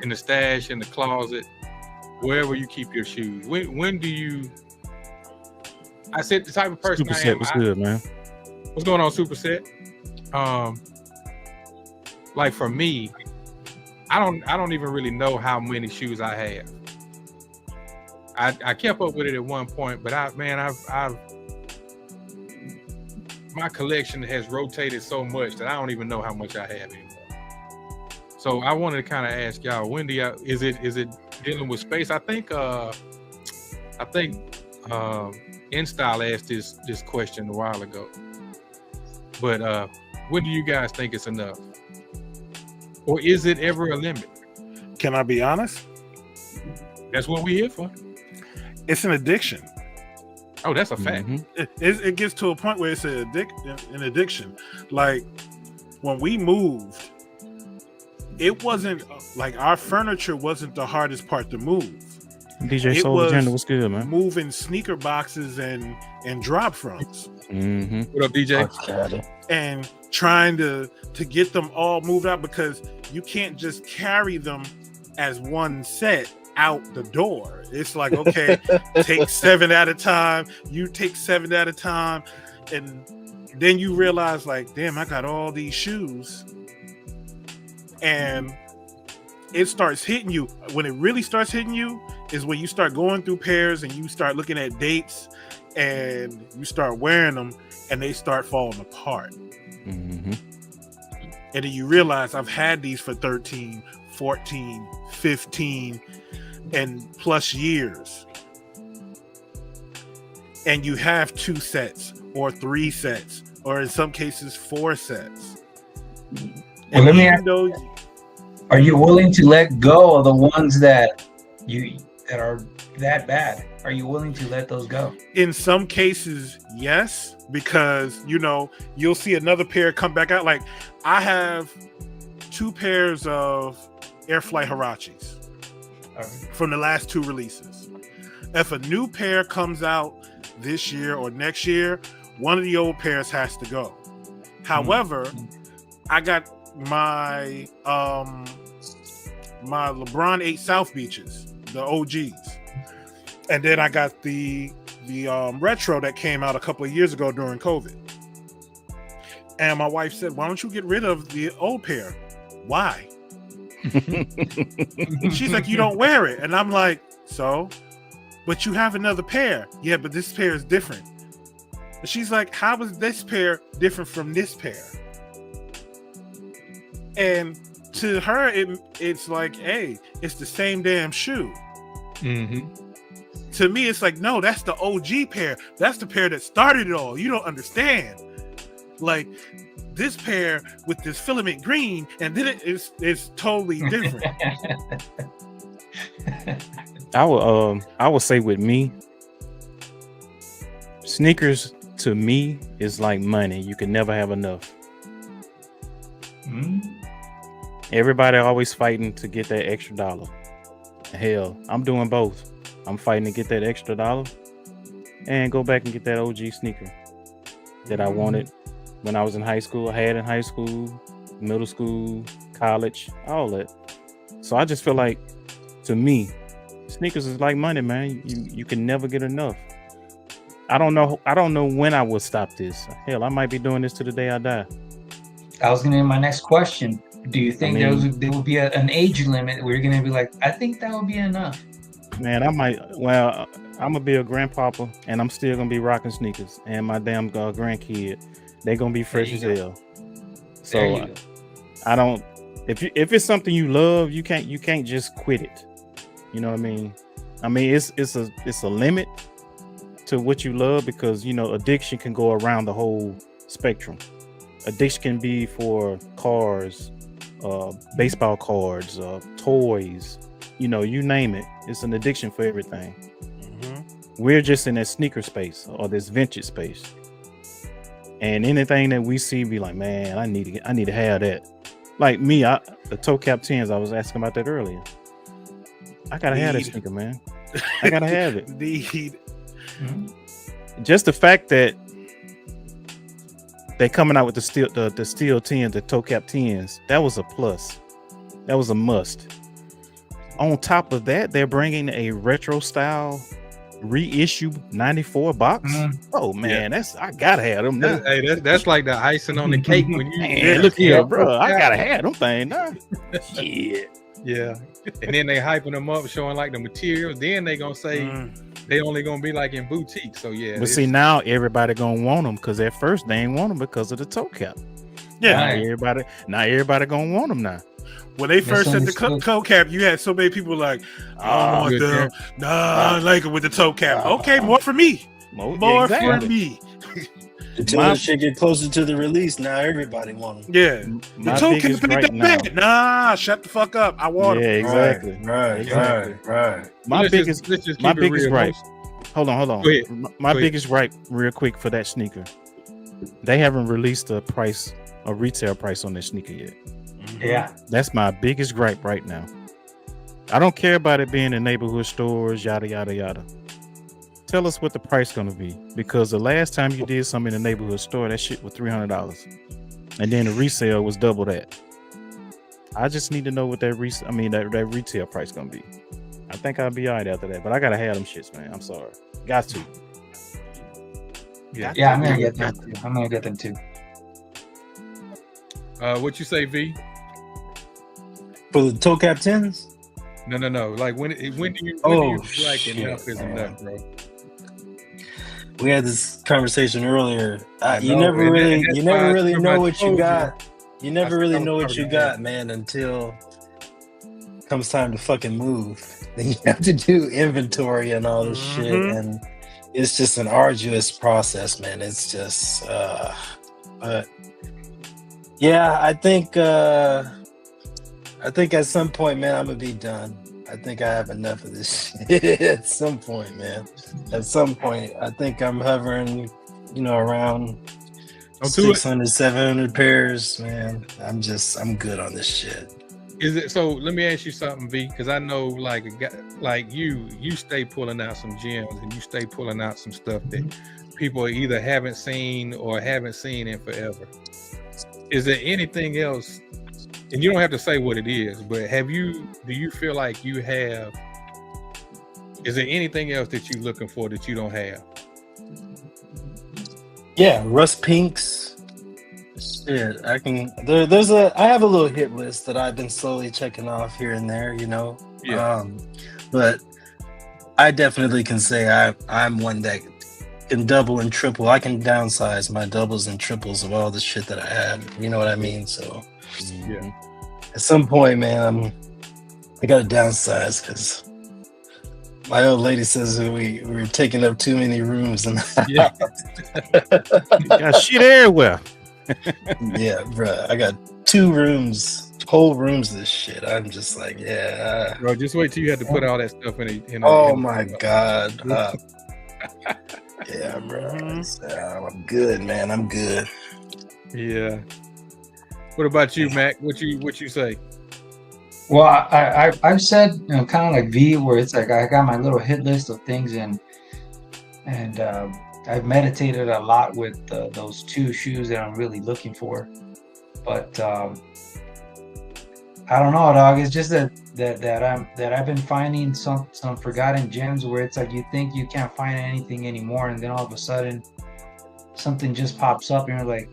in the stash, in the closet, wherever you keep your shoes? When do you... I said the type of person I Superset am. was good, man. What's going on, Superset? Like for me, I don't even really know how many shoes I have. I kept up with it at one point, but my collection has rotated so much that I don't even know how much I have anymore. So I wanted to kind of ask y'all, when do y'all, is it dealing with space? I think InStyle asked this question a while ago. But when do you guys think it's enough? Or is it ever a limit? Can I be honest? That's what we're here for. it's an addiction. Oh, that's a fact. It gets to a point where it's an addiction. Like when we moved, it wasn't like our furniture wasn't the hardest part to move. DJ It Soul Agenda was good, man. moving sneaker boxes and drop fronts. What up, DJ? And trying to get them all moved out, because you can't just carry them as one set out the door. It's like, okay, take 7 at a time. You take 7 at a time. And then you realize, like, damn, I got all these shoes. And it starts hitting you. When it really starts hitting you is when you start going through pairs and you start looking at dates and you start wearing them and they start falling apart. And then you realize I've had these for 13, 14, 15 and plus years. And you have 2 sets or 3 sets or in some cases 4 sets. Well, let me ask, are you willing to let go of the ones that are that bad? Are you willing to let those go? In some cases, yes, because you'll see another pair come back out. Like I have 2 pairs of Air Flight Huaraches from the last 2 releases. If a new pair comes out this year or next year, one of the old pairs has to go. However, I got my my LeBron 8 South Beaches, the OGs, and then I got the retro that came out a couple of years ago during COVID. And my wife said, "Why don't you get rid of the old pair?" Why? She's like, "You don't wear it," and I'm like, "So?" "But you have another pair." "Yeah, but this pair is different." And she's like, "How is this pair different from this pair?" And to her, it's like, hey, it's the same damn shoe. To me, it's like, no, that's the OG pair. That's the pair that started it all. You don't understand. Like this pair with this filament green, and then it's totally different. I would say with me, sneakers to me is like money. You can never have enough. Everybody always fighting to get that extra dollar. Hell, I'm doing both. I'm fighting to get that extra dollar and go back and get that OG sneaker that I wanted when I was in high school. I had in high school, middle school, college, all that. So I just feel like, to me, sneakers is like money, man. You can never get enough. I don't know when I will stop this. Hell, I might be doing this to the day I die. I was gonna be my next question. Do you think there will be an age limit where you're gonna be like, I think that would be enough? Man, I might. Well, I'm gonna be a grandpapa, and I'm still gonna be rocking sneakers. And my damn grandkid, they gonna be fresh as hell. So I don't. If it's something you love, you can't just quit it. You know what I mean? I mean, it's a limit to what you love, because addiction can go around the whole spectrum. Addiction can be for cars, baseball cards, toys, you name it. It's an addiction for everything. We're just in that sneaker space or this vintage space, and anything that we see, be like, man, I need to have that. Like me, the toe cap 10s, I was asking about that earlier. I gotta have that sneaker, man. I gotta have it. Just the fact that they coming out with the steel 10s, the toe cap 10s, that was a plus. That was a must. On top of that, they're bringing a retro style reissue 94 box. Oh man, I gotta have them now. That's like the icing on the cake when you look here, bro. I gotta have them things now. Yeah. And then they hyping them up, showing like the materials. Then they gonna say they only gonna be like in boutique. So yeah. But see, now everybody gonna want them, because at first they ain't want them because of the toe cap. Yeah. Now everybody gonna want them now. When they first set the toe cap, you had so many people like, I want them. Nah, I like it with the toe cap. Okay, more for me. More for me. Until the shit get closer to the release, now everybody want them. Yeah. The toe cap ain't that bad. Nah, shut the fuck up. I want them. Yeah, exactly. Right. My biggest gripe. Hold on. Go ahead. My Go ahead. biggest gripe, real quick, for that sneaker, they haven't released a retail price on this sneaker yet. Yeah. That's my biggest gripe right now. I don't care about it being in neighborhood stores, yada yada yada. Tell us what the price gonna be, because the last time you did something in the neighborhood store, that shit was $300, and then the resale was double that. I just need to know what that retail price gonna be. I think I'll be alright after that, but I gotta have them shits, man. I'm sorry, got to. Yeah, I'm gonna get them too. I'm gonna get them too. What you say, V? For the toe cap 10s? No. Like when do you feel like shit, enough is man. enough, bro? We had this conversation earlier. You know, never and really, that's you why never I really told know you. what you got. You never I really still know what covered you it. got, man, until comes time to fucking move. Then you have to do inventory and all this shit, and it's just an arduous process, man. It's just, but yeah, I think at some point, man, I'm gonna be done. I think I have enough of this shit at some point, man. At some point, I think I'm hovering, around 600, 700 pairs, man. I'm good on this shit. Is it so? Let me ask you something, V, because I know, like a guy like you stay pulling out some gems, and you stay pulling out some stuff that people either haven't seen or haven't seen in forever. Is there anything else? And you don't have to say what it is, but do you feel like you have? Is there anything else that you're looking for that you don't have? Yeah, rust pinks. Shit, I have a little hit list that I've been slowly checking off here and there, Yeah. But I definitely can say I'm one that can double and triple. I can downsize my doubles and triples of all the shit that I have. You know what I mean? So Yeah. at some point, man, I gotta downsize because my old lady says that we're taking up too many rooms and Yeah. You got shit everywhere. yeah, bro. I got 2 rooms, whole rooms of this shit. I'm just like, yeah. Bro, just wait till you have to put all that stuff in. Oh my god. Yeah, bro. I'm good, man. I'm good. Yeah. What about you, Mac? What you say? Well, I've said, kind of like V, where it's like I got my little hit list of things, and I've meditated a lot with those 2 shoes that I'm really looking for, but I don't know, dog. It's just that I've been finding some forgotten gems where it's like you think you can't find anything anymore, and then all of a sudden something just pops up, and you're like,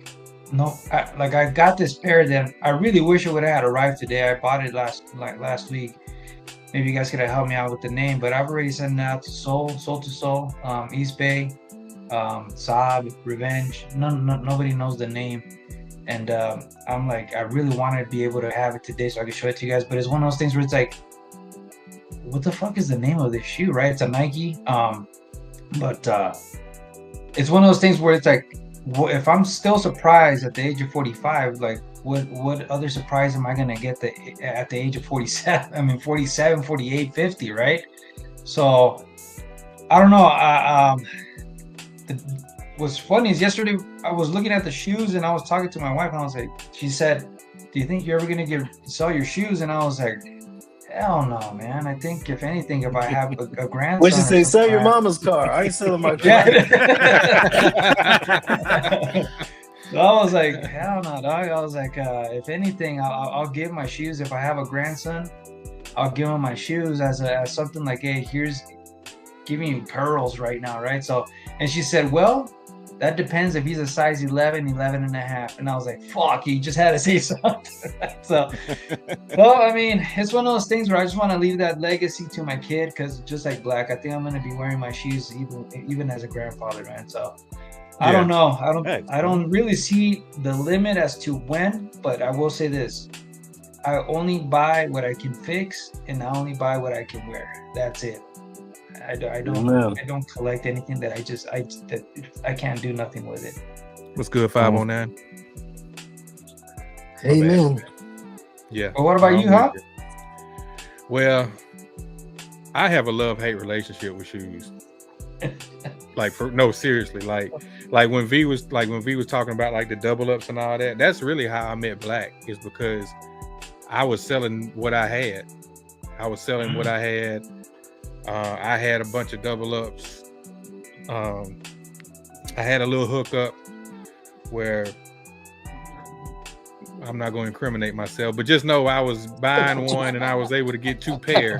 no. I got this pair that I really wish it would have had arrived today. I bought it last week. Maybe you guys could have helped me out with the name, but I've already sent it out to Soul to Soul, East Bay, Saab, Revenge. Nobody knows the name, and I'm like, I really want to be able to have it today so I can show it to you guys. But it's one of those things where it's like, what the fuck is the name of this shoe, right? It's a Nike, but it's one of those things where it's like, if I'm still surprised at the age of 45, like what other surprise am I gonna get at the age of 47? I mean, 47, 48, 50, right? So I don't know. What's funny is yesterday I was looking at the shoes and I was talking to my wife, and I was like, she said, do you think you're ever gonna sell your shoes? And I was like, hell no, man. I think if anything, if I have a grandson, What'd you say? Sell your mama's car. I ain't selling my car. So I was like, hell no, dog. I was like, if anything, I'll give my shoes. If I have a grandson, I'll give him my shoes as something like, hey, here's giving you pearls right now, right? So, and she said, well, that depends if he's a size 11 and a half. And I was like, fuck, you just had to say something. So, well, I mean, it's one of those things where I just want to leave that legacy to my kid, because just like Black, I think I'm going to be wearing my shoes even as a grandfather, man. So I don't know. I don't really see the limit as to when, but I will say this. I only buy what I can fix, and I only buy what I can wear. That's it. I don't collect anything that I can't do nothing with it. What's good, 509? Amen. Yeah. But what about you, huh? Well, I have a love-hate relationship with shoes. Like seriously, like when V was talking about like the double ups and all that. That's really how I met Black, is because I was selling what I had. I had a bunch of double ups. I had a little hookup where I'm not going to incriminate myself, but just know I was buying one and I was able to get 2 pair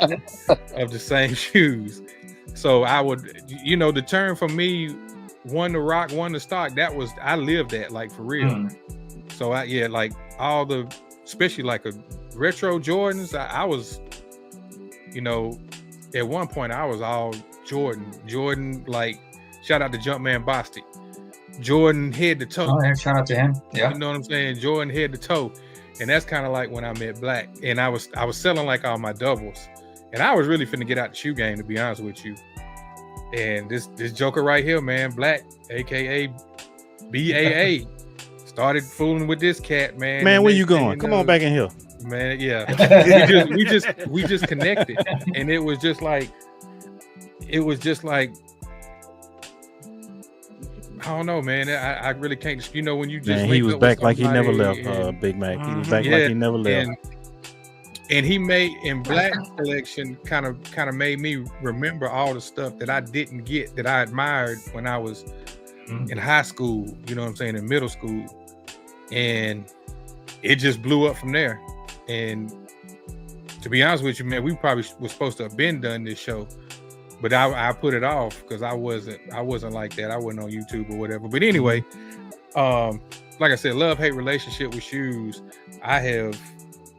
of the same shoes. So I would, the term for me, one to rock, one to stock, I lived that, like, for real. So like all the, especially like a retro Jordans, I was, at one point I was all Jordan, like, shout out to Jumpman Bostic. Jordan head to toe. Oh, yeah, shout out to him. Yeah. You know what I'm saying? Jordan head to toe. And that's kind of like when I met Black. And I was selling like all my doubles. And I was really finna get out the shoe game, to be honest with you. And this joker right here, man, Black, aka BAA, started fooling with this cat, man. Man, where you going? Come on back in here. Man, yeah. we just connected. And it was just like I don't know, man. I really can't. When you just, man, he was back like he never left. Big Mac. He was back like he never left. And he made, in Black's collection, kind of made me remember all the stuff that I didn't get, that I admired when I was in high school. You know what I'm saying? In middle school, and it just blew up from there. And to be honest with you, man, we probably was supposed to have been done this show. But I put it off because I wasn't like that. I wasn't on YouTube or whatever. But anyway, like I said, love-hate relationship with shoes. I have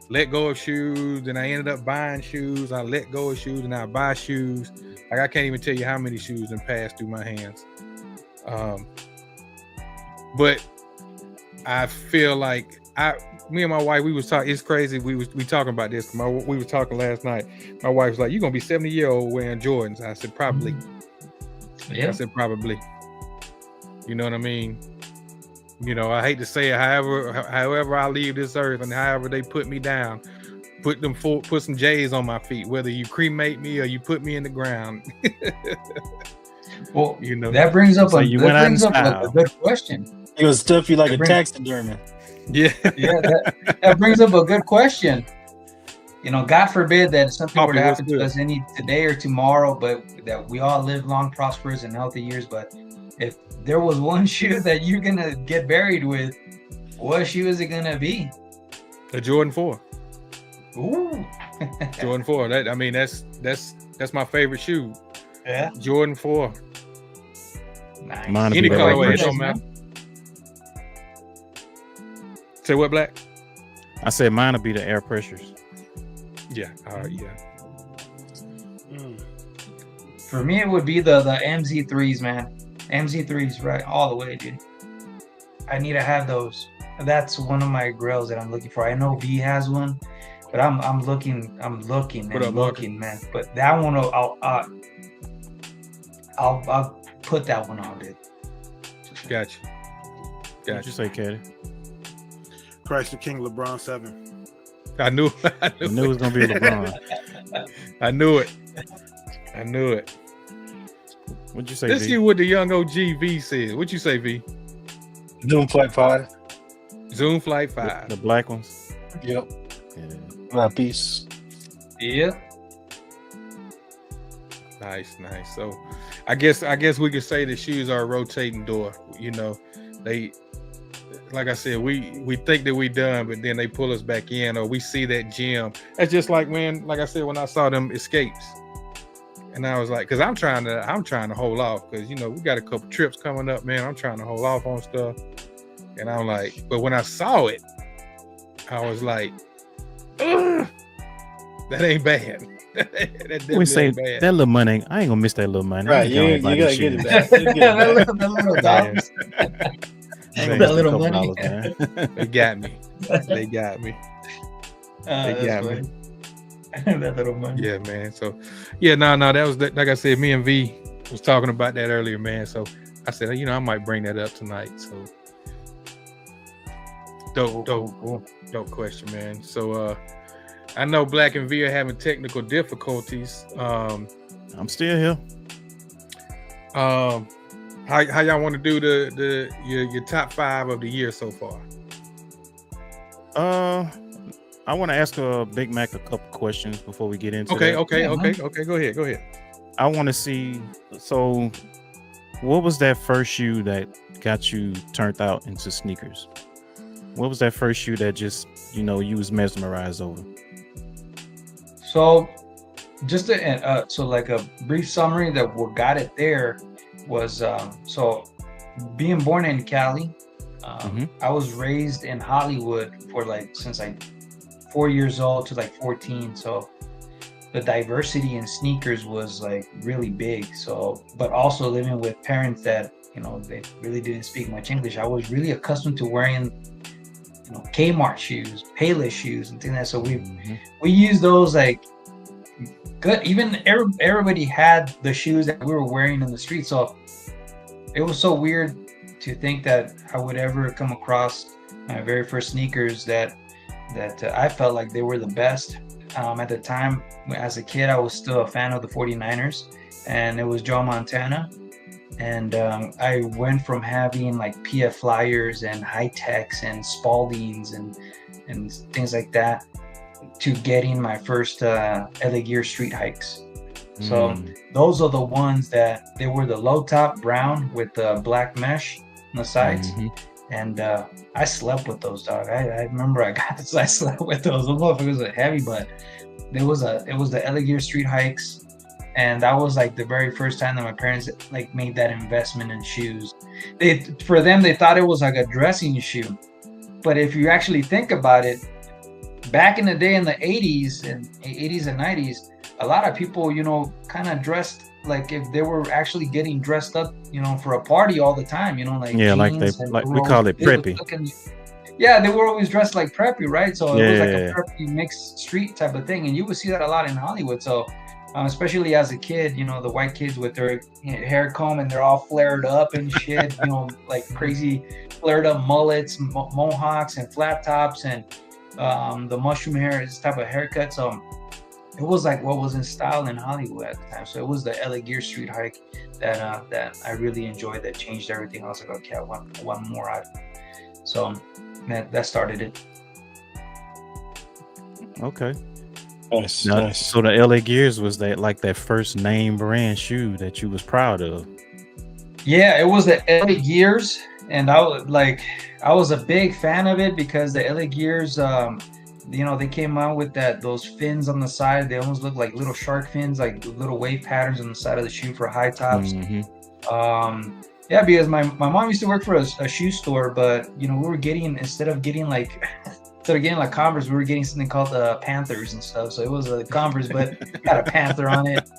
let go of shoes, and I ended up buying shoes. I let go of shoes, and I buy shoes. Like, I can't even tell you how many shoes have passed through my hands. But I feel like me and my wife, we was talking. It's crazy. We talking about this. We were talking last night. My wife was like, "You're gonna be 70-year-old wearing Jordans." I said, "Probably." Yeah. I said, "Probably." You know what I mean? I hate to say it. However I leave this earth, and however they put me down, put some J's on my feet. Whether you cremate me or you put me in the ground. Well, that brings up a good question. It was stuff you like a taxidermy. Yeah, that brings up a good question. God forbid that something were to happen to us today or tomorrow, but that we all live long, prosperous, and healthy years. But if there was one shoe that you're gonna get buried with, what shoe is it gonna be? A Jordan 4. Ooh, Jordan 4. That's my favorite shoe. Yeah, Jordan 4. Nice. Any colorway, it don't matter. Say what, Black? I said mine will be the air pressures. Yeah. Yeah. For me, it would be the MZ3s, man. MZ3s, right, all the way, dude. I need to have those. That's one of my grails that I'm looking for. I know V has one, but I'm looking, man. But that one, I'll put that one on, dude. Gotcha. What'd you say, Caddy? Christ the King, LeBron 7. I knew it was gonna be LeBron. I knew it. What'd you say? Let's see what the young OG V said. What'd you say, V? Zoom Flight 5. Zoom Flight 5. The black ones. Yep. Yeah. My piece. Yeah. Nice. So, I guess we could say the shoes are a rotating door. They. Like I said, we think that we done, but then they pull us back in, or we see that gym. That's just like like I said, when I saw them escapes, and I was like, because I'm trying to hold off, because we got a couple trips coming up, man. I'm trying to hold off on stuff, and I'm like, but when I saw it, I was like, ugh, that ain't bad. That we say bad. That little money, I ain't gonna miss that little money. Right, you gotta get it back. That little dollars. That little money. They got me. They got me. That little money. Yeah, man. So, yeah, no. That was like I said. Me and V was talking about that earlier, man. So I said, I might bring that up tonight. So, dope question, man. So, I know Black and V are having technical difficulties. I'm still here. How y'all want to do your top 5 of the year so far? I want to ask Big Mac a couple questions before we get into Okay, that. okay, Yeah, okay, man. okay. Go ahead. I want to see. So, what was that first shoe that got you turned out into sneakers? What was that first shoe that just you was mesmerized over? So, just so like a brief summary that what got it there was so being born in Cali. I was raised in Hollywood for like since like 4 years old to like 14. So the diversity in sneakers was like really big. So, but also living with parents that they really didn't speak much English. I was really accustomed to wearing Kmart shoes, Payless shoes, and things like that. So we used those like good. Even everybody had the shoes that we were wearing in the street. So it was so weird to think that I would ever come across my very first sneakers that I felt like they were the best. At the time, as a kid, I was still a fan of the 49ers, and it was Joe Montana. And I went from having like PF Flyers and High Techs and Spaldings and things like that to getting my first LA Gear street hikes. So those are the ones that they were the low top brown with the black mesh on the sides. And I slept with those, dog. I remember I slept with those. Those motherfuckers were heavy, but it was the LA Gear street hikes. And that was like the very first time that my parents like made that investment in shoes. For them, they thought it was like a dressing shoe. But if you actually think about it, back in the day in the 80s and 90s, a lot of people, kind of dressed like if they were actually getting dressed up, for a party all the time, like jeans like we call it preppy. Yeah, they were always dressed like preppy, right? So it was like Yeah. a preppy mixed street type of thing, and you would see that a lot in Hollywood. So especially as a kid, the white kids with their hair comb and they're all flared up and shit, like crazy flared up mullets, mohawks, and flat tops, and the mushroom hair, this type of haircut. So it was like what was in style in Hollywood at the time. So it was the LA Gear street hike that I really enjoyed. That changed everything. I was like, okay, I want more out of it. So that started it. Okay. Nice. So the LA Gears was that first name brand shoe that you was proud of? Yeah, it was the LA Gears, and I was a big fan of it because the LA Gears, they came out with those fins on the side. They almost look like little shark fins, like little wave patterns on the side of the shoe for high tops. Yeah, because my mom used to work for a shoe store, but we were getting instead of getting like Converse, we were getting something called Panthers and stuff. So it was a Converse, but got a Panther on it.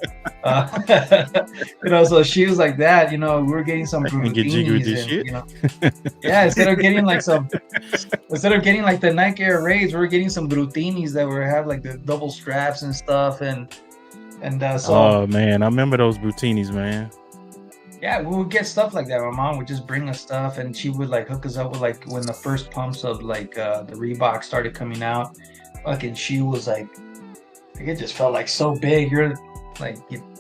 So shoes like that. We were getting some Brutinis. Yeah, instead of getting like the Nike Air Raids, we were getting some Brutinis that have like the double straps and stuff. And so. Oh man, I remember those Brutinis, man. Yeah, we would get stuff like that. My mom would just bring us stuff, and she would like hook us up with like when the first pumps of like the Reebok started coming out. Fucking shoe was like it just felt like so big. You're like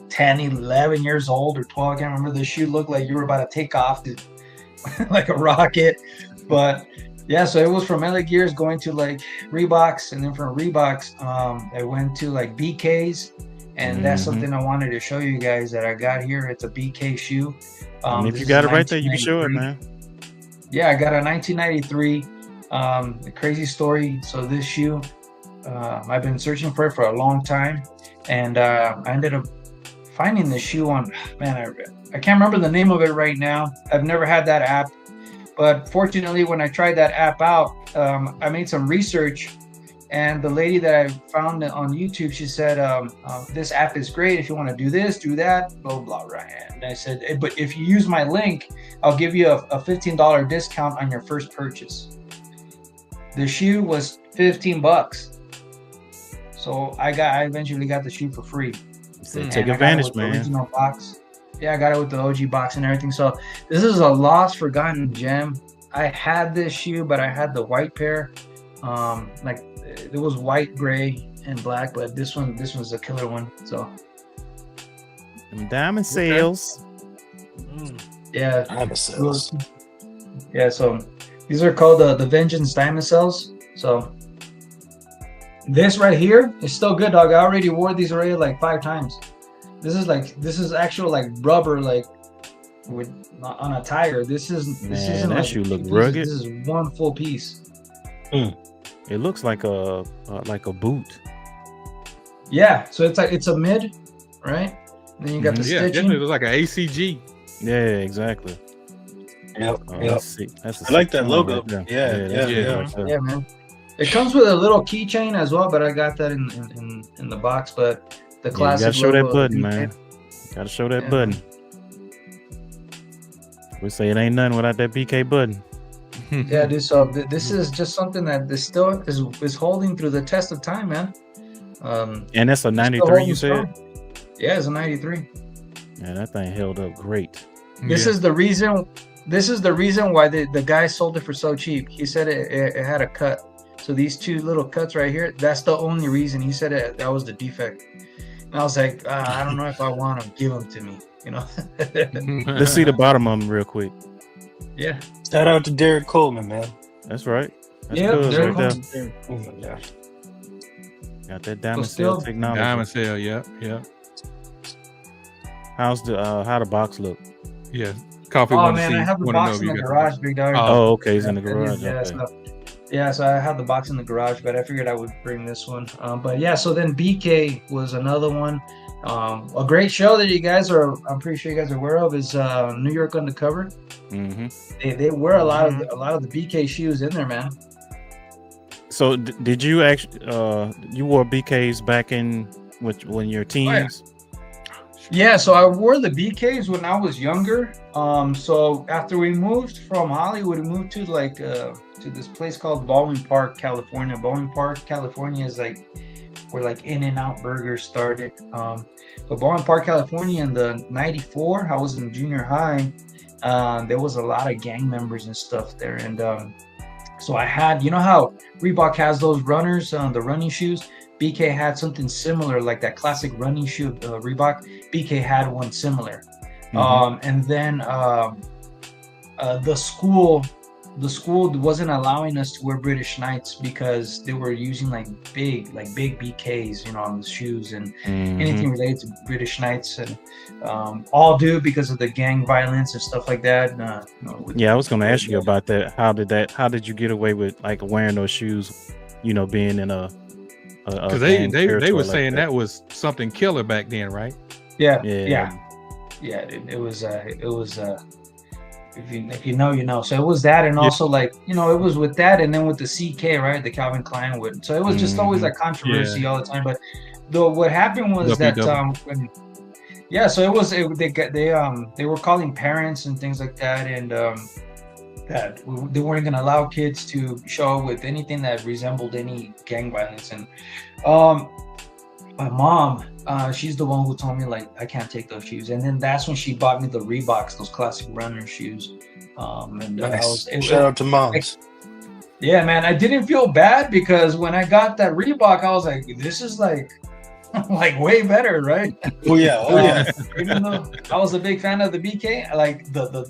10, 11 years old or 12. I can't remember. The shoe looked like you were about to take off like a rocket. But yeah, so it was from LA Gears going to like Reeboks, and then from Reeboks, I went to like BKs. And that's something I wanted to show you guys that I got here. It's a BK shoe. If you got it right there, you can show it, man. Yeah, I got a 1993. A crazy story. So this shoe, I've been searching for it for a long time. And I ended up finding this shoe on, man, I can't remember the name of it right now. I've never had that app. But fortunately, when I tried that app out, I made some research. And the lady that I found on YouTube, she said, this app is great. If you want to do this, do that, blah, blah, right. And I said, but if you use my link, I'll give you a $15 discount on your first purchase. The shoe was $15. So I eventually got the shoe for free. So take advantage, man. Original box. Yeah, I got it with the OG box and everything. So this is a lost, forgotten gem. I had this shoe, but I had the white pair. It was white, gray, and black, but this was a killer one. So diamond sales. Yeah. Diamond cells. Yeah, so these are called the Vengeance Diamond Cells. So this right here is still good, dog. I already wore these already like 5 times. This is actual like rubber, like with on a tire. This isn't that like shoe look pieces. rugged. This is one full piece. It looks like a boot. Yeah, so it's a mid, right? And then you got the Yeah, stitching. definitely looks like an ACG. Yeah, exactly. Yep. Oh, Yep. that's sick. That's a I like sick that one logo. right there. Yeah, that's yeah. right there. Yeah, man. It comes with a little keychain as well, but I got that in the box. But the Yeah, you classic gotta show that logo, button, the man. Gotta show that Yeah. button. We say it ain't nothing without that BK button. Yeah, dude. So this is just something that this still is holding through the test of time, man. And that's a It's still 93, holding you said? strong. Yeah, it's a 93. Yeah, that thing held up great. This is the reason. This is the reason why the guy sold it for so cheap. He said it had a cut. So these 2 little cuts right here, that's the only reason. He said that was the defect. And I was like, I don't know if I want them. Give them to me, you know. Let's see the bottom of them real quick. Yeah. Shout out to Derek Coleman, man. That's right. That's Yeah, good Derek right Coleman. there. Derek Coleman, yeah. Got that diamond still- cell technology. Diamond cell, yeah. How's the how the box look? Yeah. Coffee Oh wanna man, see, I have the wanna know box if in you the got garage, big dog. Oh, okay, it's in the Yeah, garage. yeah, Okay. so I have the box in the garage, but I figured I would bring this one. But yeah, so then BK was another one. A great show that you guys I'm pretty sure you guys are aware of is New York Undercover. Mm-hmm. They wear a lot of the BK shoes in there, man. So did you actually you wore BKs back in when you're teens? Yeah, so I wore the BKs when I was younger. So after we moved from Hollywood, we moved to to this place called Baldwin Park, California. Baldwin Park, California is like where like In-N-Out Burgers started. But Baldwin Park, California in the '94, I was in junior high. There was a lot of gang members and stuff there, and so I had, you know how Reebok has those runners, the running shoes. BK had something similar, like that classic running shoe of Reebok. BK had one similar. And then the school wasn't allowing us to wear British Knights because they were using like big BKs, you know, on the shoes and anything related to British Knights, and all due because of the gang violence and stuff like that. Yeah, I was going to ask you about that. How did you get away with like wearing those shoes? You know, being in a because they were saying that was something killer back then, right? Yeah. It was if you know, you know. So it was that, and also like, you know, it was with that, and then with the CK, right, the Calvin Klein wood. So it was just always like controversy all the time. But what happened was that so it was they were calling parents and things like that, and that they weren't going to allow kids to show up with anything that resembled any gang violence. And my mom, she's the one who told me like I can't take those shoes, and then that's when she bought me the Reeboks, those classic runner shoes. And nice. Shout out to moms. Yeah, man, I didn't feel bad because when I got that Reebok, I was like, this is like way better, right? Oh yeah. Even though I was a big fan of the BK, like the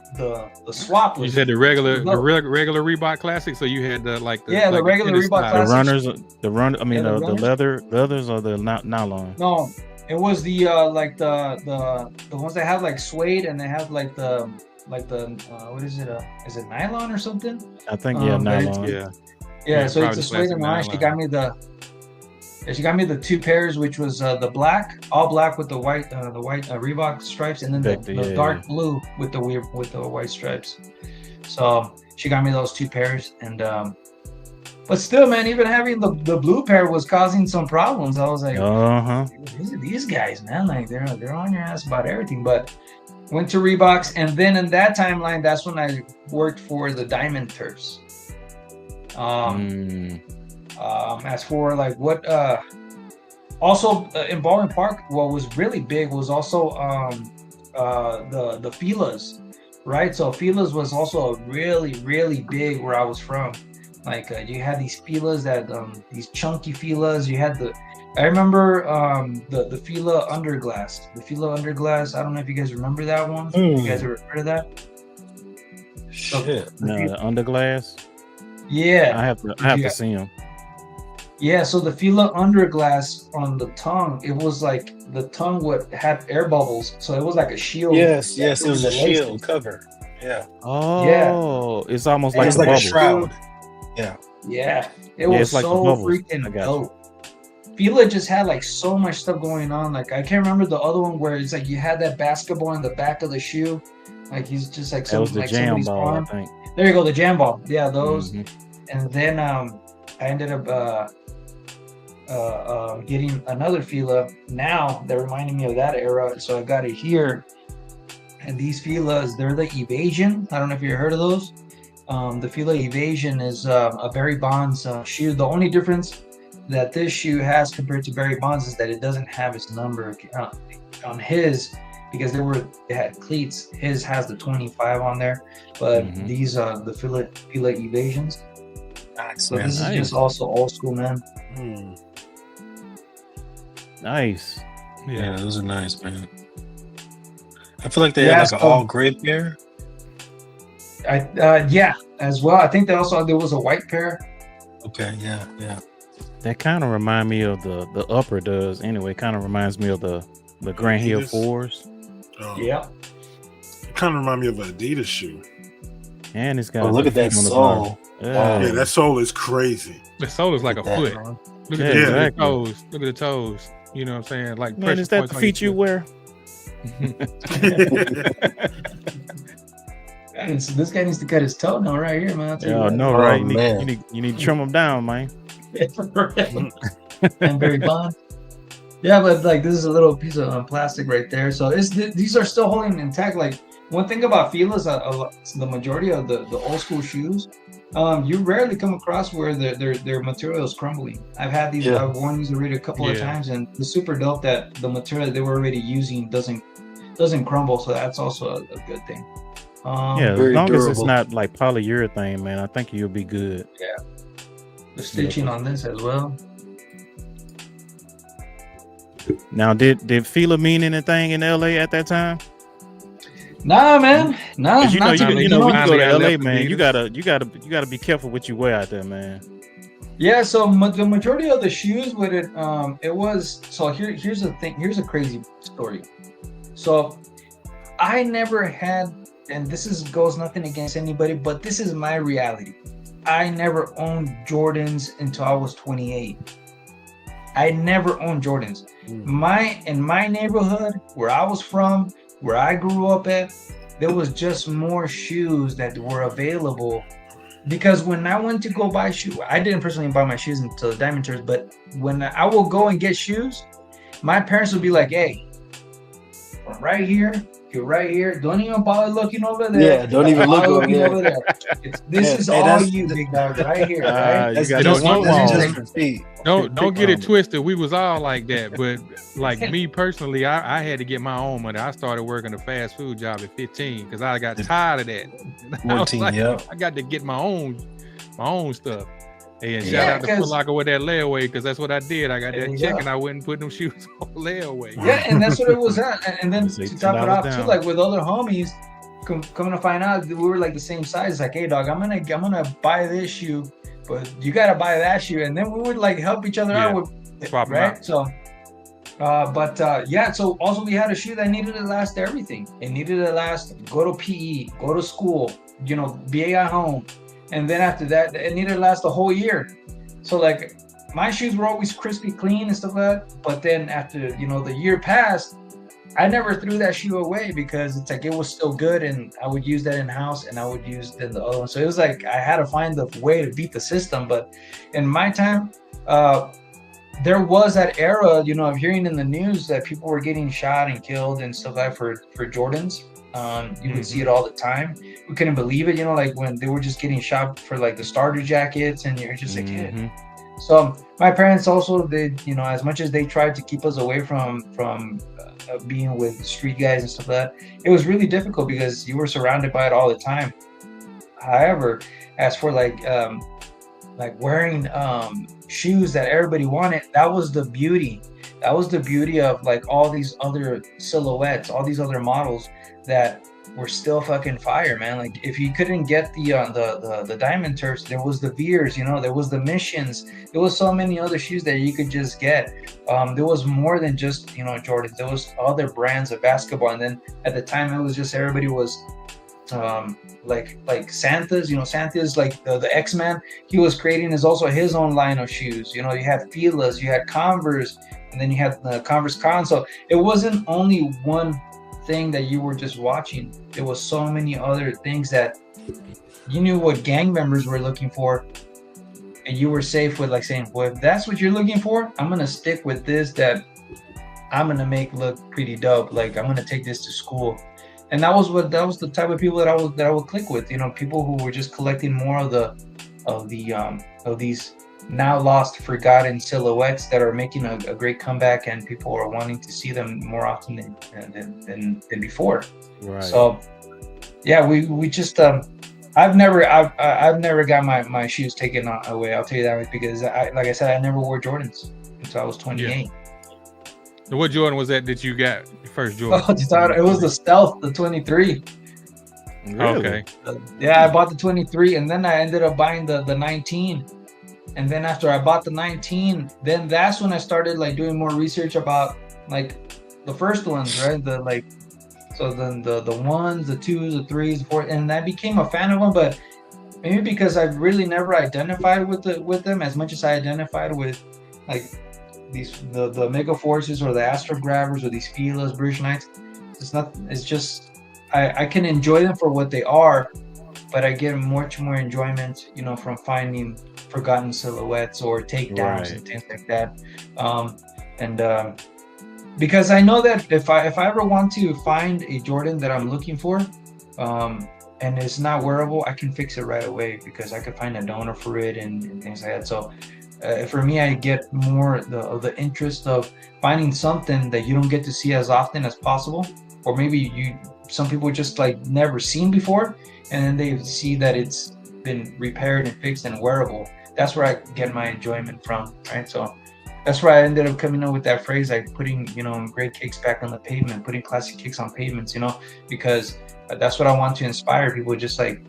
swap was. You said the regular Reebok Classic, so you had the the regular Reebok Classic. The leathers or the nylon. No, it was the the ones that have like suede, and they have like the what is it? Is it nylon or something? I think nylon. Yeah. So it's a suede and nylon. She got me the 2 pairs, which was the all black with the white Reebok stripes, and then the dark blue with the white stripes. So she got me those 2 pairs, and but still, man, even having the blue pair was causing some problems. I was like, these guys, man, like they're on your ass about everything. But went to Reeboks, and then in that timeline, that's when I worked for the Diamond Turfs. As for like what also in Baldwin Park, what was really big was also the Fila's, right? So Fila's was also really big where I was from. Like you had these Fila's that these chunky Fila's. You had I remember the Fila Underglass. The Fila Underglass. I don't know if you guys remember that one. You guys ever heard of that? Shit. No, the underglass. Yeah. I have to see them. Yeah, so the Fila Underglass on the tongue, it was like the tongue would have air bubbles, so it was like a shield. Yes, it was a the shield laces. cover. Yeah. Oh, it's almost And like It's a like a bubble. shroud. Yeah. Yeah, it was it's like the so bubbles. freaking I got you. dope. Fila just had like so much stuff going on. Like I can't remember the other one where it's like you had that basketball in the back of the shoe, like he's just like That was the like jam somebody's ball, arm. I think. There you go, the jam ball. Yeah, those. Mhm. And then I ended up getting another Fila now that reminded me of that era. So I got it here. And these Filas, they're the Evasion. I don't know if you heard of those. The Fila Evasion is a Barry Bonds shoe. The only difference that this shoe has compared to Barry Bonds is that it doesn't have its number on his, because they had cleats. His has the 25 on there, but these are the Fila Evasions. Nice, So man. this is just also old school, man. Nice. Yeah, those are nice, man. I feel like they had like an all gray pair. Yeah, as well. I think there was a white pair. Okay, yeah. That kind of remind me of the upper does anyway. Kind of reminds me of the Grand Hill Adidas? 4s. Oh, Yeah. it kind of remind me of an Adidas shoe. And it's got Oh, look the at that feet on the sole. bottom. Wow. Yeah, that sole is crazy. The sole is like a foot. Look at Yeah, the exactly. toes. Look at the toes. You know what I'm saying? Like Man, is that the feet you wear? This guy needs to cut his toenail right here, man. Yeah, no, Oh, right? man. You need to trim them down, man. And Barry Bond. Yeah, but like this is a little piece of plastic right there. So these are still holding intact. Like one thing about Fila's, the majority of the old school shoes, you rarely come across where their material is crumbling. I've had these. Yeah. I've worn these already a couple of times, and it's super dope that the material they were already using doesn't crumble. So that's also a good thing. Yeah, as very long as it's durable. not like polyurethane, man, I think you'll be good. The stitching on this as well. Now, did Fila mean anything in LA at that time? Nah, man. Nah, 'Cause you know, not to- when you go to finally I LA, left man, Adidas. you gotta be careful what you wear out there, man. Yeah, so the majority of the shoes with it, it was, so here's the thing, here's a crazy story. So I never had, and goes nothing against anybody, but this is my reality. I never owned Jordans until I was 28. I never owned Jordans. In my neighborhood, where I was from, where I grew up at, there was just more shoes that were available. Because when I went to go buy shoes, I didn't personally buy my shoes until the Diamond Tours, but when I will go and get shoes, my parents would be like, hey, from right here to right here, don't even bother looking over there. Yeah, don't even look over there. This is all you, big dog, right here, right? You got Don't- no don't- walls. just for feet. Don't get it twisted. We was all like that, but like me personally, I had to get my own money. I started working a fast food job at 15 because I got tired of that. I was 14, like, yeah. I got to get my own stuff. And Yeah, shout out to 'cause- Foot Locker with that layaway because that's what I did. I got There that you check go. and I wouldn't put them shoes on layaway. Yeah, and that's what it was at. And then Say to top it $10 off, too, down. like with other homies, coming to find out we were like the same size. Like, hey, dog, I'm gonna buy this shoe, but you gotta buy that shoe, and then we would like help each other out with Swap 'em right. out. So, yeah. So also we had a shoe that needed to last everything. It needed to last. Go to PE, go to school, be at home, and then after that, it needed to last the whole year. So like my shoes were always crispy clean and stuff like that. But then after the year passed, I never threw that shoe away because it's like it was still good, and I would use that in house, and I would use then the other one. So it was like I had to find the way to beat the system. But in my time, there was that era, of hearing in the news that people were getting shot and killed and stuff like that for Jordans. You would see it all the time. We couldn't believe it, like when they were just getting shot for like the starter jackets, and you're just like, yeah. So my parents also, they, as much as they tried to keep us away from being with street guys and stuff like that, it was really difficult because you were surrounded by it all the time. However, as for like like wearing shoes that everybody wanted. That was the beauty. That was the beauty of like all these other silhouettes, all these other models that were still fucking fire, man. Like if you couldn't get the Diamond Turfs, there was the Veers, you know, there was the Missions, there was so many other shoes that you could just get. There was more than just, you know, Jordans. There was other brands of basketball, and then at the time it was just everybody was like Santa's, you know, Santa's like the X-Man. He was creating his own line of shoes. You know, you had Fila's, you had Converse, and then you had the Converse Con. So it wasn't only one thing that you were just watching. There was so many other things that you knew what gang members were looking for, and you were safe with like saying, well, if that's what you're looking for, I'm gonna stick with this that I'm gonna make look pretty dope. Like I'm gonna take this to school. And that was the type of people that I would click with, you know, people who were just collecting more of these now lost, forgotten silhouettes that are making a great comeback, and people are wanting to see them more often than before. Right. So yeah, we just I've never got my shoes taken away. I'll tell you that, because like I said, I never wore Jordans until I was 28. Yeah. What Jordan was that you got? Your first Jordan? Oh, it was the Stealth, the 23. Really? Okay. Yeah, I bought the 23, and then I ended up buying the 19. And then after I bought the 19, then that's when I started like doing more research about like the first ones, right? The like, so then the ones, the twos, the threes, the fours, and I became a fan of them. But maybe because I really never identified with them as much as I identified with like the Mega Forces or the Astro Grabbers or these Fila's, British Knights. It's just I can enjoy them for what they are, but I get much more enjoyment, you know, from finding forgotten silhouettes or takedowns and things like that. Because I know that if I ever want to find a Jordan that I'm looking for, and it's not wearable, I can fix it right away because I could find a donor for it and things like that. So for me, I get more of the interest of finding something that you don't get to see as often as possible, or maybe some people just like never seen before, and then they see that it's been repaired and fixed and wearable. That's where I get my enjoyment from, right? So that's where I ended up coming up with that phrase, like putting, you know, great kicks back on the pavement, putting classic kicks on pavements, you know, because that's what I want to inspire people. Just like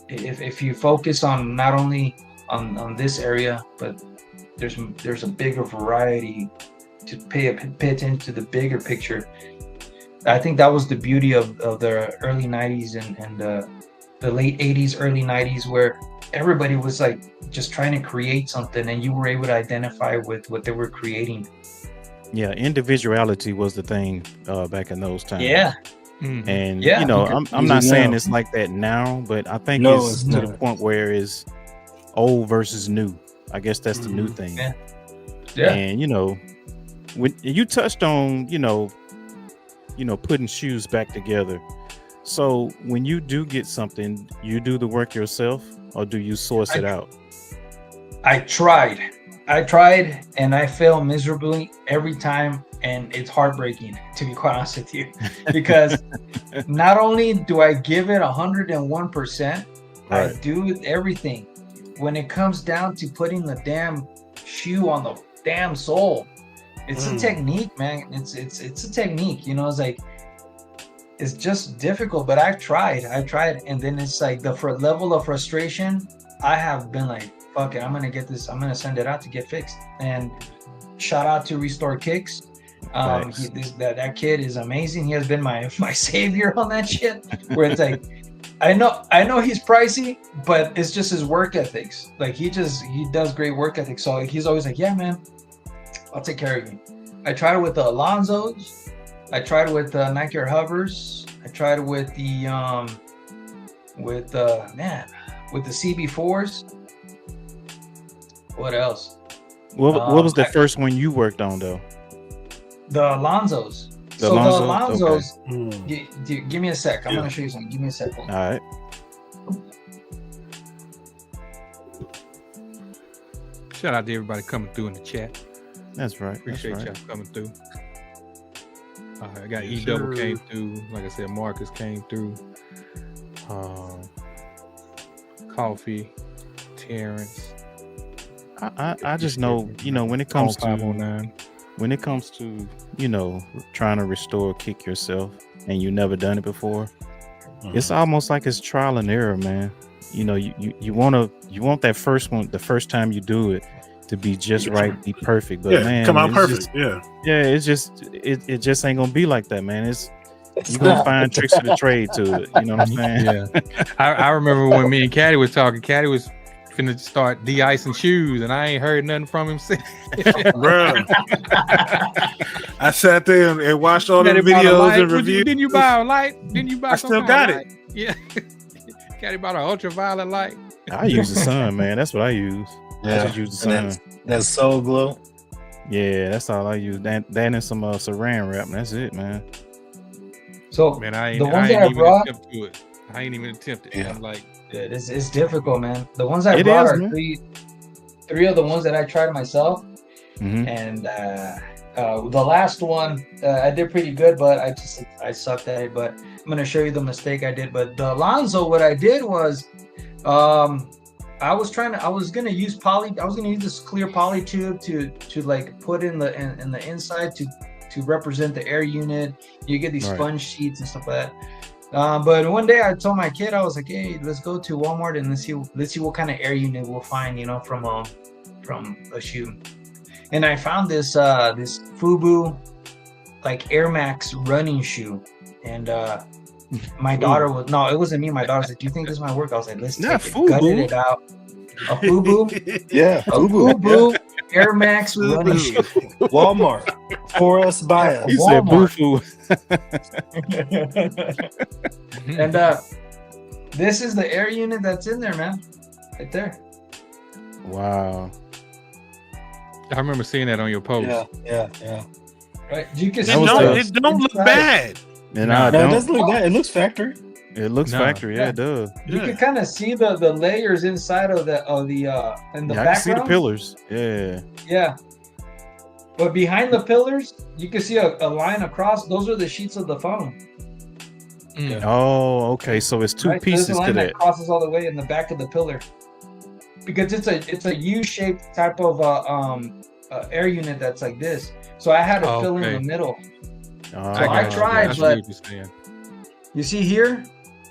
if you focus on not only on this area, but there's a bigger variety to pay attention to the bigger picture. I think that was the beauty of the early 90s and the late 80s, early 90s, where everybody was like just trying to create something, and you were able to identify with what they were creating. Yeah, individuality was the thing back in those times. Yeah. Mm-hmm. And you know, I'm not saying it's like that now, but I think it's to the point where it's old versus new. I guess that's the new thing. Yeah. And you know, when you touched on, you know, putting shoes back together. So when you do get something, you do the work yourself, or do you source it out? I tried, and I fail miserably every time, and it's heartbreaking, to be quite honest with you, because not only do I give it 101%, I do everything. When it comes down to putting the damn shoe on the damn sole, it's a technique, man. It's a technique, you know. It's like, it's just difficult, but I've tried, and then it's like the level of frustration. I have been like, fuck it, I'm gonna get this. I'm gonna send it out to get fixed. And shout out to Restore Kicks. That kid is amazing. He has been my savior on that shit. Where it's like, I know he's pricey, but it's just his work ethics. Like he does great work ethics. So he's always like, yeah, man, I'll take care of you. I tried it with the Alonzos. I tried it with Nike Air Hovers. I tried it with the CB4s. What else? What was the first one you worked on though? The Alonzos. The Alonzos. Okay. Give me a sec. I'm gonna show you something. Give me a sec. All right. Shout out to everybody coming through in the chat. That's right. Appreciate y'all coming through. I got E-Double came through. Like I said, Marcus came through. Coffee, Terrence. I just know, you know, when it comes to you know, trying to restore kick yourself and you never done it before, it's almost like it's trial and error, man. You know, you want that first one, the first time you do it, to be just right, be perfect. But man, come out perfect. Just, it's just it just ain't gonna be like that, man. You're gonna find tricks of the trade to it. You know what I'm saying? Yeah. I remember when me and Caddy was talking. Caddy was finna start de-icing shoes, and I ain't heard nothing from him since. Bro, I sat there and watched all the videos and reviews. Didn't you buy a light? Didn't you buy? I still got it. Yeah. Caddy bought an ultraviolet light. I use the sun, man. That's what I use. Yeah, I just use the sun. That's Soul Glow. Yeah, that's all I use. That and some saran wrap. And that's it, man. So Man, I ain't brought, attempt to it. I ain't even attempted. Yeah. I'm like, it's difficult, man. The ones I brought are three of the ones that I tried myself, and the last one I did pretty good, but I sucked at it. But I'm gonna show you the mistake I did. But the Alonzo, what I did was, I was gonna use this clear poly tube to like put in the inside to represent the air unit. You get these sponge sheets and stuff like that. But one day I told my kid, I was like, hey, let's go to Walmart and let's see what kind of air unit we'll find, you know, from a shoe. And I found this FUBU like Air Max running shoe. And my daughter it wasn't me. My daughter said, do you think this might work? I was like, let's take it, gutted it out. A FUBU? Yeah, a FUBU Air Max running shoe. Walmart. For us, buy us. You said boo-foo. And this is the air unit that's in there, man. Right there. Wow. I remember seeing that on your post. Yeah. Right. You can see it don't look bad. And it doesn't look bad. It looks factory. It looks factory. Yeah, it does. You can kind of see the layers inside of the in the background. I can see the pillars. Yeah. Yeah. But behind the pillars, you can see a line across. Those are the sheets of the foam. Mm. Oh, okay. So it's two pieces There's a line to that crosses all the way in the back of the pillar. Because it's a U-shaped type of air unit that's like this. So I had to fill in the middle. So I tried, but you see here,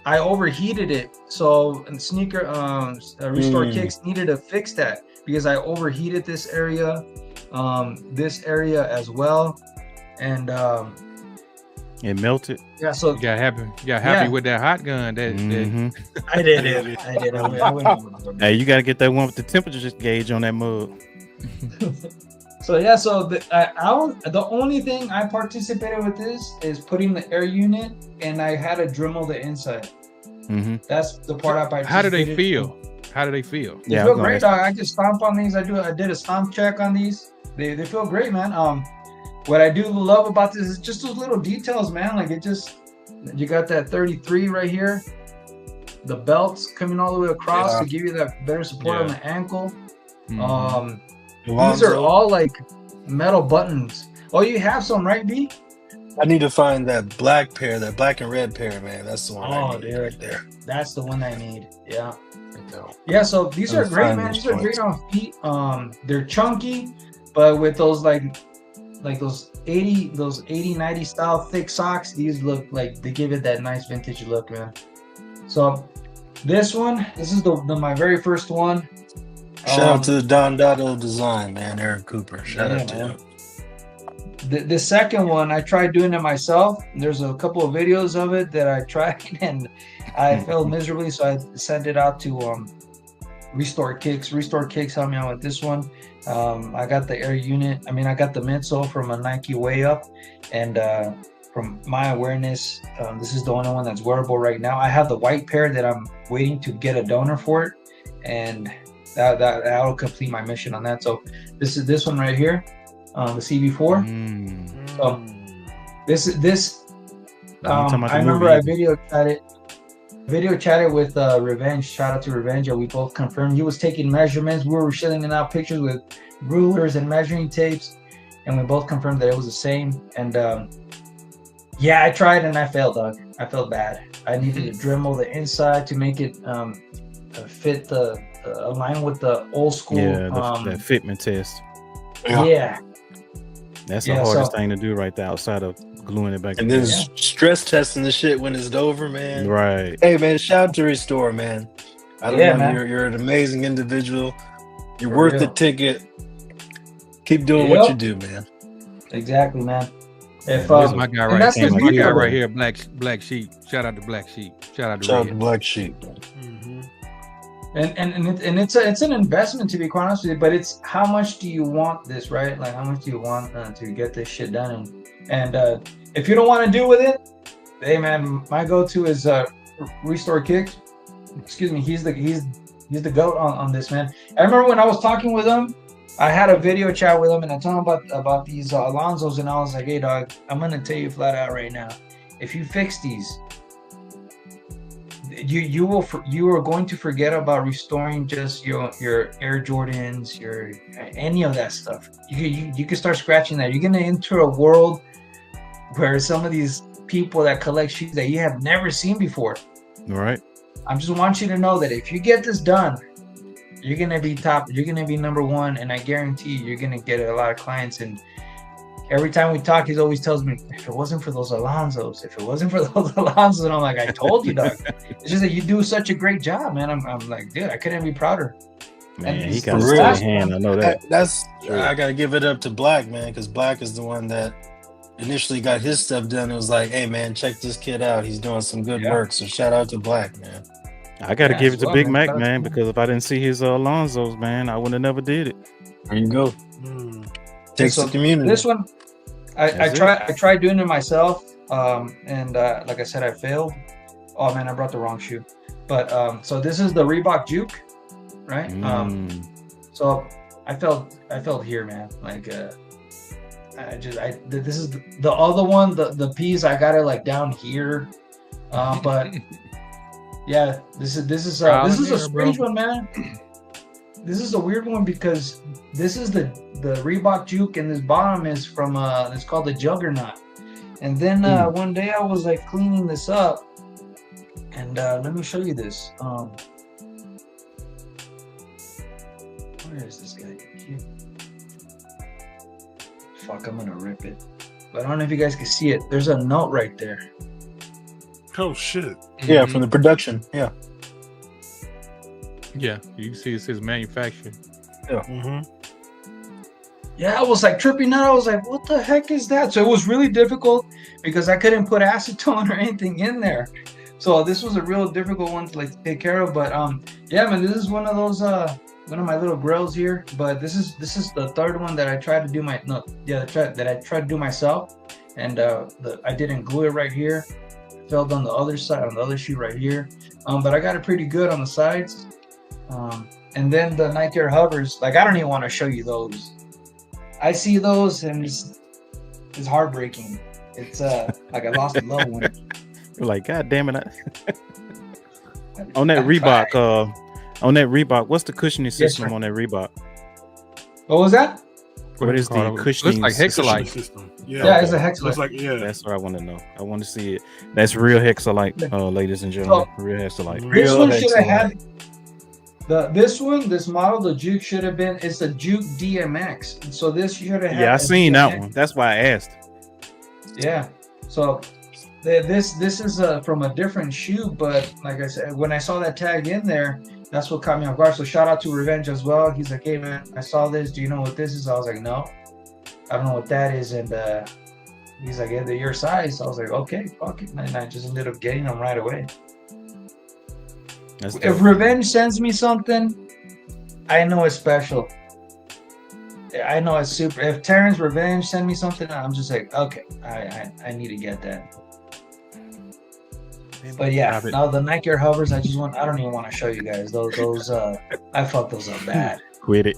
I overheated it. So Restore Kicks needed to fix that because I overheated this area as well, and it melted. Yeah, so you got happy with that hot gun. I did. I went hey, you got to get that one with the temperature gauge on that mug. So yeah, the only thing I participated with this is putting the air unit, and I had to Dremel the inside. That's the part I participated. How do they feel? They feel great, dog. I just stomp on these. I did a stomp check on these. They feel great, man. What I do love about this is just those little details, man. Like you got that 33 right here, the belts coming all the way across to give you that better support on the ankle. These are all like metal buttons. Oh, you have some, right, B? I need to find that black pair, that black and red pair, man. That's the one I need right there. That's the one I need. Yeah. Yeah, so these are great, man. These are great on feet. They're chunky, but with those like those 80, 90 style thick socks, these look like they give it that nice vintage look, man. So this is my very first one. Shout out to the Don Dotto design, man. Eric Cooper. Shout out to him. The second one, I tried doing it myself. There's a couple of videos of it that I tried and I failed miserably, so I sent it out to Restore Kicks. Restore Kicks helped me out with this one. I got the air unit. I got the midsole from a Nike Way Up, and from my awareness, this is the only one that's wearable right now. I have the white pair that I'm waiting to get a donor for it, and that'll complete my mission on that. So this one right here, the CB4. So this I remember I video chatted with Revenge. Shout out to Revenge. We both confirmed he was taking measurements. We were shelling out pictures with rulers and measuring tapes, and we both confirmed that it was the same. And I tried and I failed, dog. I felt bad. I needed to Dremel the inside to make it fit the align with the old school. Yeah, that fitment test. Yeah. That's the hardest thing to do right there, outside of gluing it back. And then stress testing the shit when it's over, man. Right. Hey, man, shout out to Restore, man. I don't know, man. You're an amazing individual. You're worth the ticket. Keep doing what you do, man. Exactly, man. If That's my guy right that's here. the My guy beauty right of it. here, Black Sheep. Shout out to Black Sheep. Shout out to Shout out Red. to Black Sheep. And it's an investment, to be quite honest with you, but it's how much do you want this, right? Like, how much do you want to get this shit done? And if you don't want to do with it, hey man, my go-to is Restore Kicks. Excuse me, he's the goat on this, man. I remember when I was talking with him, I had a video chat with him, and I told him about these Alonsos, and I was like, hey dog, I'm gonna tell you flat out right now, if you fix these, you are going to forget about restoring just your Air Jordans, your any of that stuff. You can start scratching that. You're gonna enter a world where some of these people that collect shoes that you have never seen before. All right. I just want you to know that if you get this done, you're gonna be top. You're gonna be number one, and I guarantee you're gonna get a lot of clients. And every time we talk, he always tells me, if it wasn't for those Alonsos, and I'm like, I told you, dog. It's just that you do such a great job, man. I'm like, dude, I couldn't be prouder. Man, And he it's got a the steady last hand. one. I know that. I gotta give it up to Black, man, because Black is the one that initially got his stuff done. It was like, hey man, check this kid out. He's doing some good work. So shout out to Black, man. I got to give it to Big Mac, man. man, because if I didn't see his Alonsos, man, I would have never did it. There you go. Takes the community. This one, I tried doing it myself, and like I said, I failed. Oh man, I brought the wrong shoe. But so this is the Reebok Juke, right? So I felt here, man. Like this is the other one, the P's. I got it like down here, but. Yeah, this is a strange one, man. This is a weird one because this is the Reebok Juke, and this bottom is from it's called the Juggernaut. And then one day I was like cleaning this up, and let me show you this. Where is this guy? Fuck, I'm gonna rip it. But I don't know if you guys can see it. There's a note right there. Oh shit! Yeah, from the production. Yeah. Yeah, you can see it says manufacturing. Yeah. Yeah, I was like tripping out. I was like, what the heck is that? So it was really difficult because I couldn't put acetone or anything in there. So this was a real difficult one to like take care of. But yeah, man, this is one of those one of my little grills here. But this is the third one that I tried to do that I tried to do myself, and I didn't glue it right here. Fell on the other side, on the other shoe right here, but I got it pretty good on the sides. And then the Nike Air hovers, like I don't even want to show you those. I see those and it's heartbreaking. It's like I lost a loved one. You're like, God damn it! On that Reebok, what's the cushioning system on that Reebok? What was that? What is the cushioning? Looks like Hexalite. System. Yeah, it's a Hexalite. Looks like That's what I want to know. I want to see it. That's real Hexalite, ladies and gentlemen. Real Hexalite. This one should have had this model, the Juke should have been. It's a Juke DMX. So this should have had. Yeah, I seen that one. That's why I asked. Yeah. So this is from a different shoe, but like I said, when I saw that tag in there, that's what caught me off guard. So shout out to Revenge as well. He's like, hey man, I saw this. Do you know what this is? I was like, no, I don't know what that is. And he's like, yeah, they're your size. So I was like, okay, fuck it. And I just ended up getting them right away. If Revenge sends me something, I know it's special. I know it's super. If Terrence Revenge send me something, I'm just like, okay, I need to get that. But yeah, now the Nike Air hovers, I don't even want to show you guys those. I fucked those up bad. Quit it.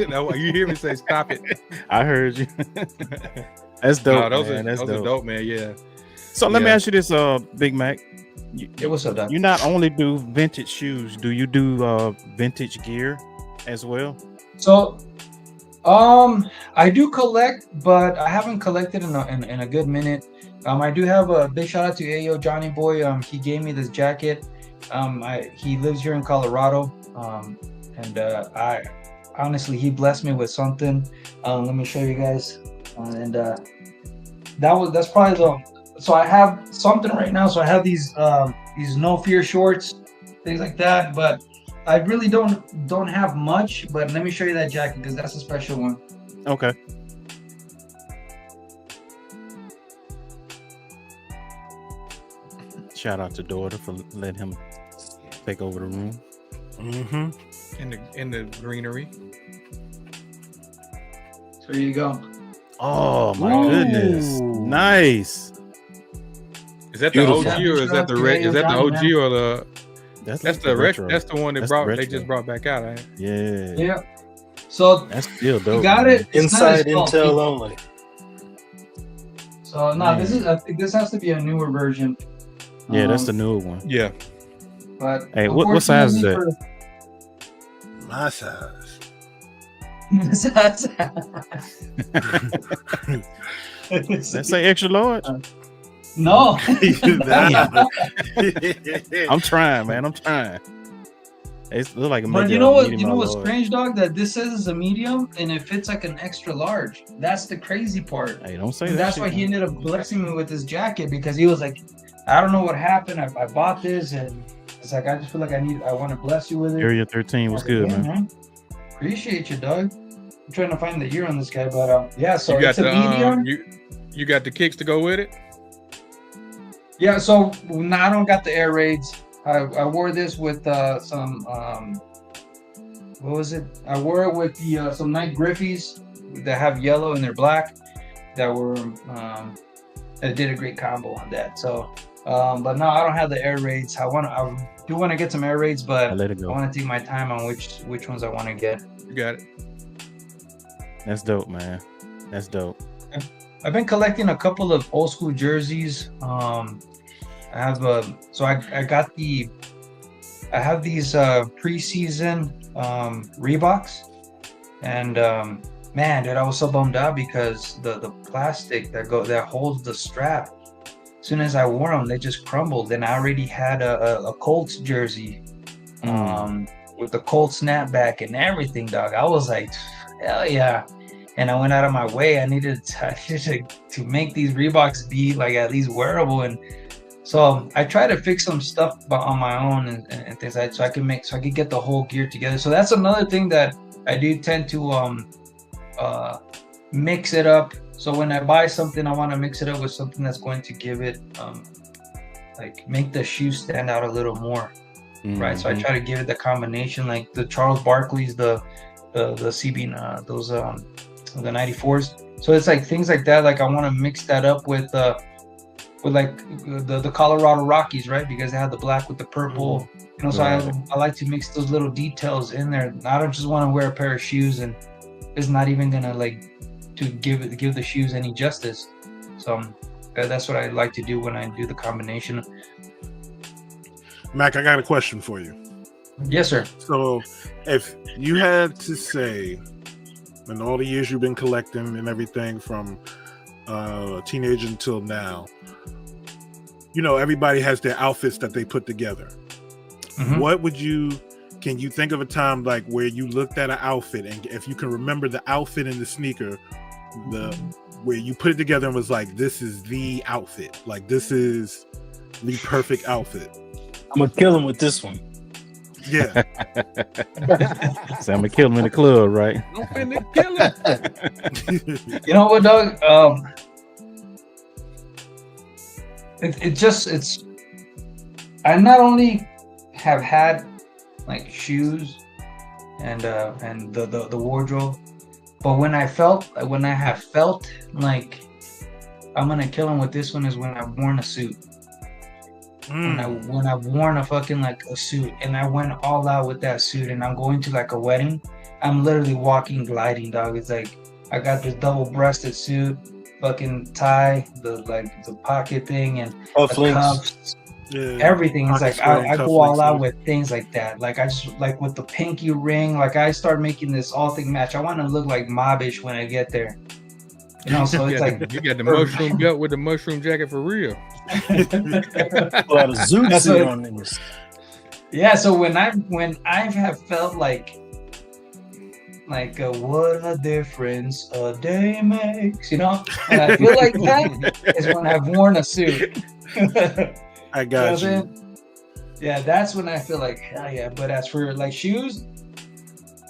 No, you hear me say stop it. I heard you. That's dope. No, those man. are dope, man. Yeah. So let me ask you this, Big Mac. What's up, Doc? You not only do vintage shoes, do you do vintage gear as well? So, I do collect, but I haven't collected in a good minute. I do have a big shout out to Ayo Johnny Boy. He gave me this jacket. He lives here in Colorado. And I honestly, he blessed me with something. Let me show you guys. And that's probably the. So I have something right now. So I have these no fear shorts, things like that. But I really don't have much. But let me show you that jacket because that's a special one. Okay. Shout out to Daughter for letting him take over the room. Mm-hmm. In the greenery. So here you go. Oh my Ooh. goodness! Nice. Is that the Beautiful. OG or is that the red? Is that the OG or the? That's That's like the retro. That's the one they That's brought. the They just retro. brought back out. Right? Yeah. Yeah. So That's still dope. you got man. it. It's not Inside as bulky. Intel only. So no, Man. this is. I think this has to be a newer version. Yeah, that's the newer one. Yeah. But Hey, what size is that? My size. Let's say extra large. No. I'm trying, man. I'm trying. It look like a But medium. you know what? medium You know or what's large. strange, dog? That this says is a medium and it fits like an extra large. That's the crazy part. Hey, don't say And that. that's shit, why he man. ended up blessing me with this jacket because he was like, I don't know what happened. I bought this and it's like I just feel like I want to bless you with it. Area 13 was I was like, good, yeah, man. Appreciate you, Doug. I'm trying to find the year on this guy, but yeah. So You got it's a the medium. you got the kicks to go with it. Yeah, so no, I don't got the air raids. I wore this with some what was it? I wore it with the some Night Griffies that have yellow and they're black that were that did a great combo on that. So but no, I don't have the air raids. I do want to get some air raids, but I let it I go. want to take my time on which ones I want to get. You got it. That's dope, man. That's dope. I've been collecting a couple of old school jerseys. I have I have these preseason Reeboks, and man, dude, I was so bummed out because the plastic that holds the strap. As soon as I wore them, they just crumbled, and I already had a Colts jersey, with the Colts snapback and everything, dog. I was like, hell yeah. And I went out of my way. I needed to make these Reeboks be like at least wearable, and so I try to fix some stuff on my own and things like that, so I could get the whole gear together. So that's another thing that I do tend to mix it up. So when I buy something, I want to mix it up with something that's going to give it like make the shoe stand out a little more, right? So I try to give it the combination, like the Charles Barkley's, the CB, those the 94s. So it's like things like that. Like I want to mix that up with like the Colorado Rockies, right? Because they have the black with the purple. You know, so Right. I like to mix those little details in there. I don't just want to wear a pair of shoes and it's not even gonna like to give the shoes any justice. So that's what I like to do when I do the combination. Mac, I got a question for you. Yes, sir. So, if you had to say, in all the years you've been collecting and everything from a teenager until now, you know, everybody has their outfits that they put together. Mhm. What would can you think of a time like where you looked at an outfit and if you can remember the outfit and the sneaker, where you put it together and was like, this is the outfit, like this is the perfect outfit? I'm gonna kill him with this one. Yeah. So I'm gonna kill him in the club, right? I'm finna kill him. You know what, Doug? It's I not only have had like shoes and the wardrobe, but when I have felt like I'm gonna kill him with this one is when I've worn a suit. When I've worn a fucking like a suit and I went all out with that suit and I'm going to like a wedding, I'm literally walking, gliding, dog. It's like I got this double-breasted suit, fucking tie, the pocket thing and the cuffs, everything. It's like I go all out with things like that. Like I just like with the pinky ring, like I start making this all thing match. I want to look like mobbish when I get there. You know, so it's like you got the mushroom belt with the mushroom jacket for real. A lot of zoot suit on this. Yeah, so when I have felt like what a difference a day makes, you know, when I feel like that is when I've worn a suit. I You know what got I'm you. saying? Yeah, that's when I feel like hell yeah. But as for like shoes,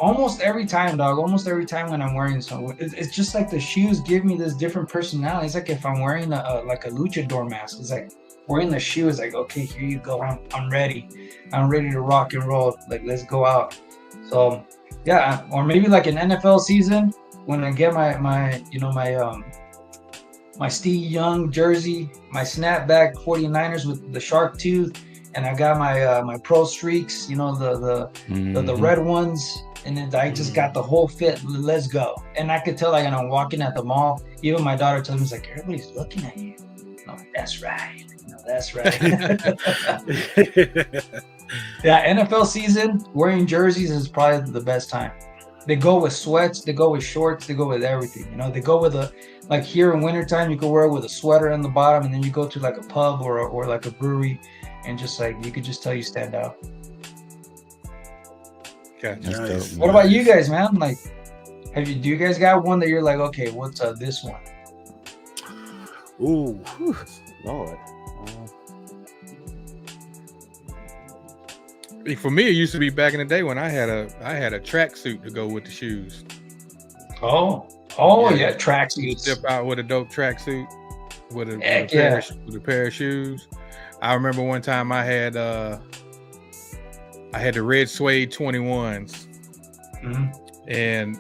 almost every time, dog. Almost every time when I'm wearing some, it's just like the shoes give me this different personality. It's like if I'm wearing like a luchador mask, it's like wearing the shoe is like, okay, here you go. I'm ready. I'm ready to rock and roll. Like let's go out. So yeah, or maybe like an NFL season when I get my my Steve Young jersey, my snapback 49ers with the shark tooth, and I got my pro streaks, you know, the red ones, and then I just got the whole fit. Let's go. And I could tell like when I'm walking at the mall, even my daughter tells me, it's like, everybody's looking at you. No, that's right. No, that's right. Yeah, NFL season, wearing jerseys is probably the best time. They go with sweats, they go with shorts, they go with everything. You know, they go with like here in wintertime, you could wear it with a sweater on the bottom, and then you go to like a pub or like a brewery, and just like you could just tell you stand out. Gotcha. Nice. What about you guys, man? Like, do you guys got one that you're like, okay, what's this one? Ooh, Lord. For me, it used to be back in the day when I had a tracksuit to go with the shoes. Oh, yeah, tracksuits. Step out with a dope tracksuit with a pair of shoes. I remember one time I had the red suede 21s, and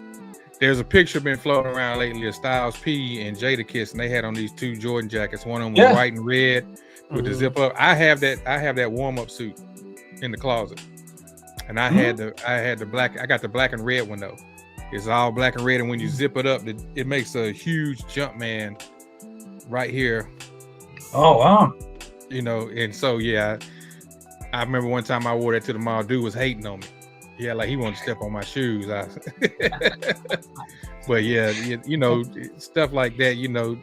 there's a picture been floating around lately of Styles P and Jadakiss, and they had on these two Jordan jackets. One of them was white and red with the zip up. I have that warm up suit in the closet, and I had the black. I got the black and red one though. It's all black and red, and when you zip it up, it makes a huge jump man right here. Oh wow! You know, and so yeah, I remember one time I wore that to the mall. Dude was hating on me. Yeah, like he wanted to step on my shoes. But yeah, you know, stuff like that. You know,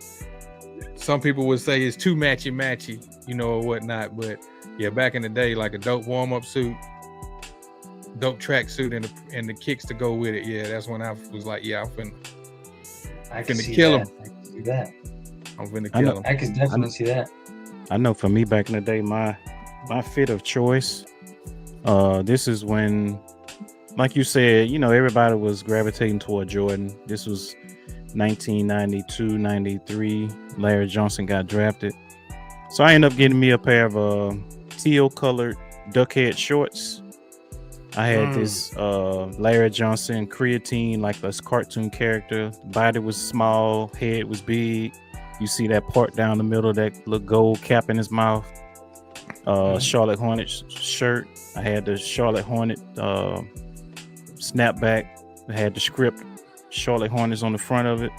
some people would say it's too matchy, you know, or whatnot. But yeah, back in the day, like a dope warm-up suit, dope track suit, and the kicks to go with it. Yeah, that's when I was like, yeah, I'm finna kill him. I can see that. I'm finna kill him. I can definitely see that. I know for me back in the day, my fit of choice, this is when, like you said, you know, everybody was gravitating toward Jordan. This was 1992, 93. Larry Johnson got drafted. So I ended up getting me a pair of teal colored duckhead shorts. I had this Larry Johnson creatine, like this cartoon character. Body was small, head was big. You see that part down the middle, that little gold cap in his mouth. Charlotte Hornets shirt. I had the Charlotte Hornet snapback. I had the script Charlotte Hornets on the front of it,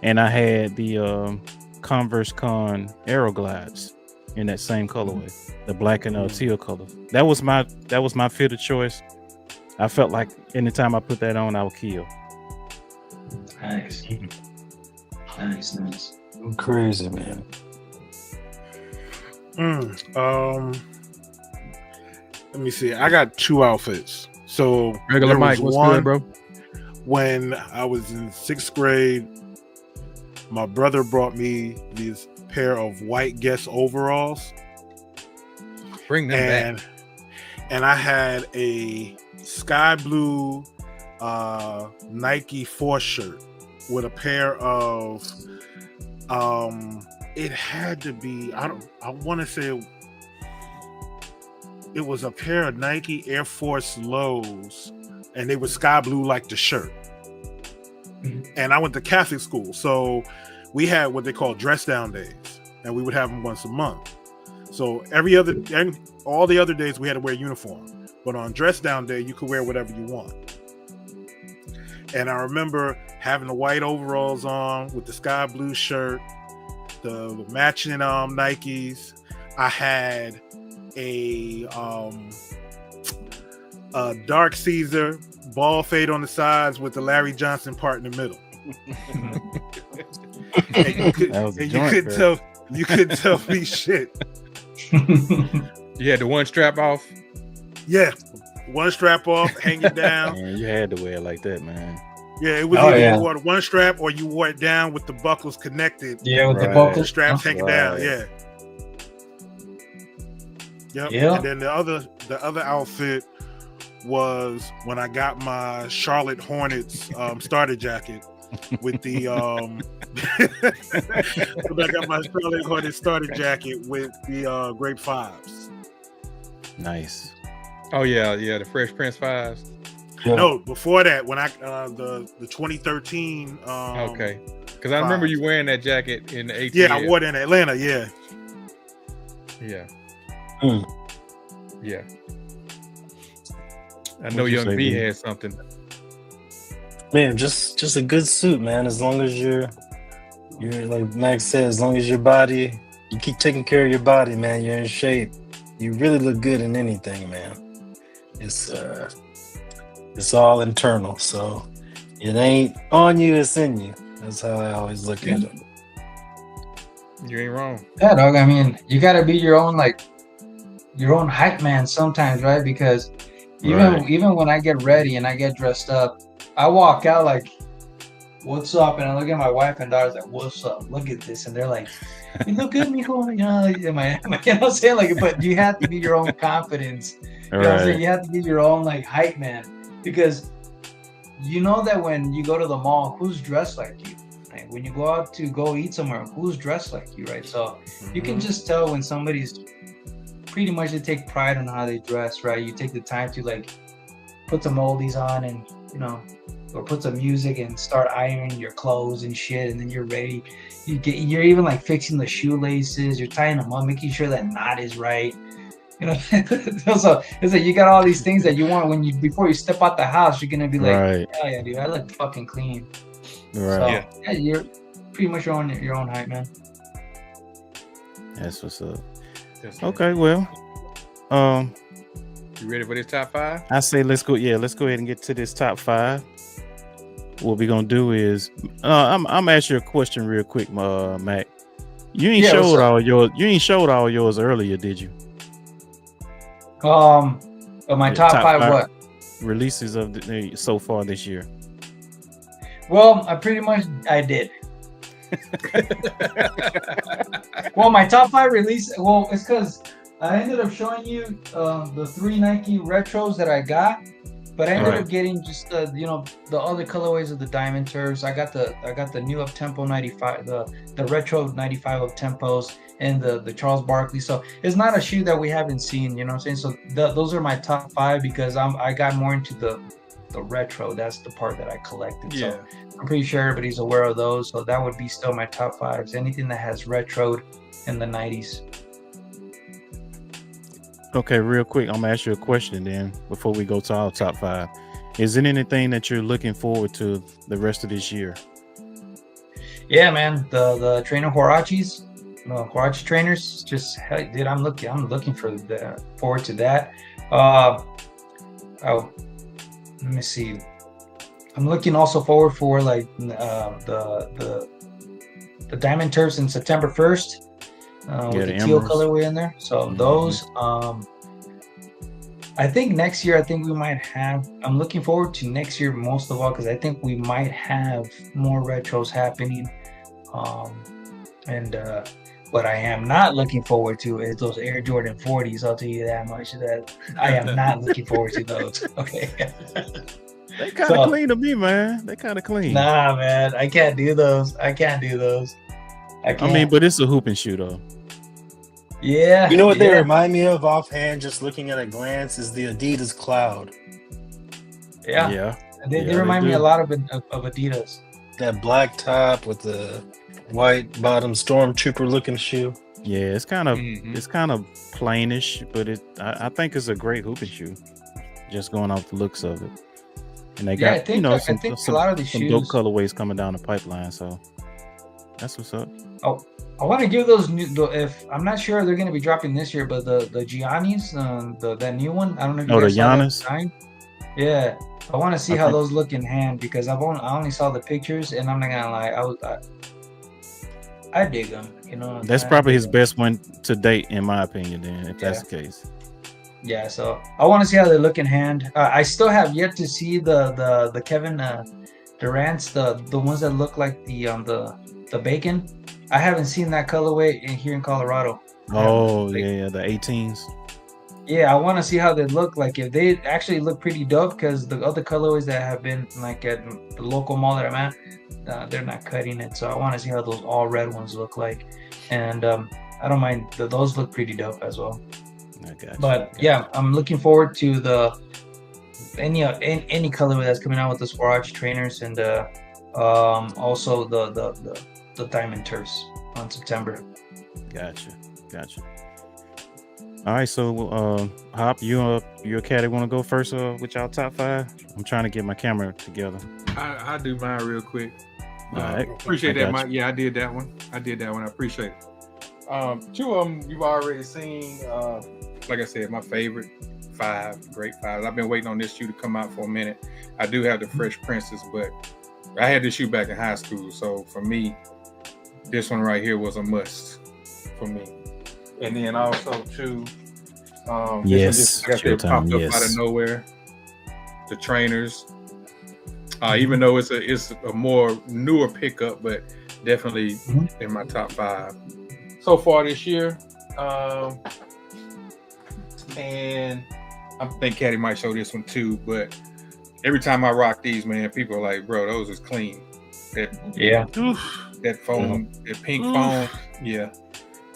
and I had the Converse Con Aeroglides in that same colorway, the black and teal color. That was my fit of choice. I felt like anytime I put that on, I would kill. Nice. Nice. I'm crazy, man. Let me see. I got two outfits. So Regular Mike, what's good, bro? When I was in 6th grade, my brother brought me this pair of white Guess overalls. Bring them back. And I had a sky blue Nike Force shirt with a pair of it had to be, I want to say it was a pair of Nike Air Force Lows, and they were sky blue like the shirt. And I went to Catholic school, so we had what they call dress down days, and we would have them once a month. So all the other days we had to wear uniform, but on dress down day you could wear whatever you want. And I remember having the white overalls on with the sky blue shirt, the matching Nikes. I had a dark Caesar ball fade on the sides with the Larry Johnson part in the middle. You couldn't tell me shit. You had the one strap off. Yeah, one strap off, hang it down. Man, you had to wear it like that, man. Yeah, it was Oh, either yeah. you wore one strap or you wore it down with the buckles connected. Yeah, with the Right. The buckles. straps hanging down. Right. Yeah. Yep. Yeah. And then the other outfit was when I got my Charlotte Hornets starter jacket with the when I got my Charlotte Hornets starter jacket with the Grape Fives. Nice. Oh yeah, the Fresh Prince 5s. Yeah. No, before that, when I the 2013 Okay, because I remember you wearing that jacket in the ATL. yeah, I wore it in Atlanta, yeah. Yeah. Mm. Yeah. I know What'd you Young say, V B? had something. Man, just a good suit, man. As long as you're like Max said, as long as your body, you keep taking care of your body, man. You're in shape. You really look good in anything, man. It's all internal, so it ain't on you, it's in you. That's how I always look at it. You ain't wrong. Yeah, dog. I mean, you gotta be your own hype man sometimes, right? Because even when I get ready and I get dressed up, I walk out like, "What's up?" And I look at my wife and daughter's like, "What's up? Look at this," and they're like, "You look good, mijo." You know, like, you know what I'm saying? Like, but you have to be your own confidence. You know what I'm saying? You have to be your own like hype man, because you know that when you go to the mall, who's dressed like you? Right? When you go out to go eat somewhere, who's dressed like you, right? So you can just tell when somebody's pretty much, they take pride in how they dress, right? You take the time to like put some oldies on and, you know, or put some music and start ironing your clothes and shit, and then you're ready. You're even like fixing the shoelaces, you're tying them up, making sure that knot is right. You know, so it's like you got all these things that you want before you step out the house. You're gonna be like, Right. "Hell yeah, dude, I look fucking clean." Right. So yeah, you're pretty much your own hype, man. That's what's up. Yes, sir. Okay, well, You ready for this top 5? I say let's go. Yeah, let's go ahead and get to this top 5. What we're gonna do is, I'm gonna ask you a question real quick, Mac. You ain't Yeah, what's showed up? all yours. You ain't showed all yours earlier, did you? Of my Yeah, top top five, five. what? Releases of so far this year. Well, I did. Well, my top 5 release. Well, it's because I ended up showing you the 3 Nike retros that I got, but I ended up getting just the other colorways of the Diamond Turfs. I got the new Up Tempo 95, the retro 95 Up Tempos, and the Charles Barkley. So it's not a shoe that we haven't seen. You know what I'm saying? So those are my top 5 because I got more into the retro. That's the part that I collected. Yeah. So I'm pretty sure everybody's aware of those. So that would be still my top 5s. Anything that has retroed in the 90s. Okay, real quick, I'm gonna ask you a question then before we go to our top 5. Is there anything that you're looking forward to the rest of this year? Yeah, man. The trainer Huaraches, Huarache trainers. Just hell, dude, I'm looking forward to that. Let me see. I'm looking also forward for like the Diamond Turfs in September 1st. With the teal Emeralds. colorway in there. So those, I think next year, we might have, I'm looking forward to next year most of all, because I think we might have more retros happening. And what I am not looking forward to is those Air Jordan 40s. I'll tell you that much, that I am not looking forward to those. Okay. They kind of clean to me, man. They kind of clean. Nah, man, I can't do those. I mean, but it's a hooping shoe though. Yeah. You know what they remind me of offhand, just looking at a glance, is the Adidas Cloud. Yeah. They remind me a lot of Adidas. That black top with the white bottom stormtrooper looking shoe. Yeah, it's kind of plainish, but I think it's a great hooping shoe. Just going off the looks of it, and they got some a lot of the shoes, dope colorways coming down the pipeline. So that's what's up. Oh, I want to give those new. If I'm not sure they're going to be dropping this year, but the Giannis, that new one. I don't know if you guys saw that design. Yeah, I want to see how those look in hand because I only saw the pictures, and I'm not gonna lie, I dig them. You know, That's probably his best one to date, in my opinion. Then, if that's the case. Yeah, so I want to see how they look in hand. I still have yet to see the Kevin Durant's, the ones that look like the bacon. I haven't seen that colorway here in Colorado. Oh yeah, the 18s. Yeah, I want to see how they look. Like if they actually look pretty dope, because the other colorways that have been like at the local mall that I'm at, they're not cutting it. So I want to see how those all red ones look like, and I don't mind. Those look pretty dope as well. But yeah, I'm looking forward to any colorway that's coming out with the Swaraj trainers, and also the diamond turfs on September. Gotcha. All right, so Hop, you a caddy want to go first with y'all top 5? I'm trying to get my camera together. I do mine real quick. All right. Appreciate that, Mike. Yeah, I did that one. I appreciate it. 2 of them you've already seen. Like I said, my favorite 5, great 5s. I've been waiting on this shoe to come out for a minute. I do have the Fresh Princess, but I had this shoe back in high school. So for me, this one right here was a must for me. And then also too, yes, popped up out of nowhere. The trainers, even though it's a more newer pickup, but definitely in my top 5 so far this year. And I think Caddy might show this one too, but every time I rock these, man, people are like, bro, those is clean. That foam, that pink foam, yeah,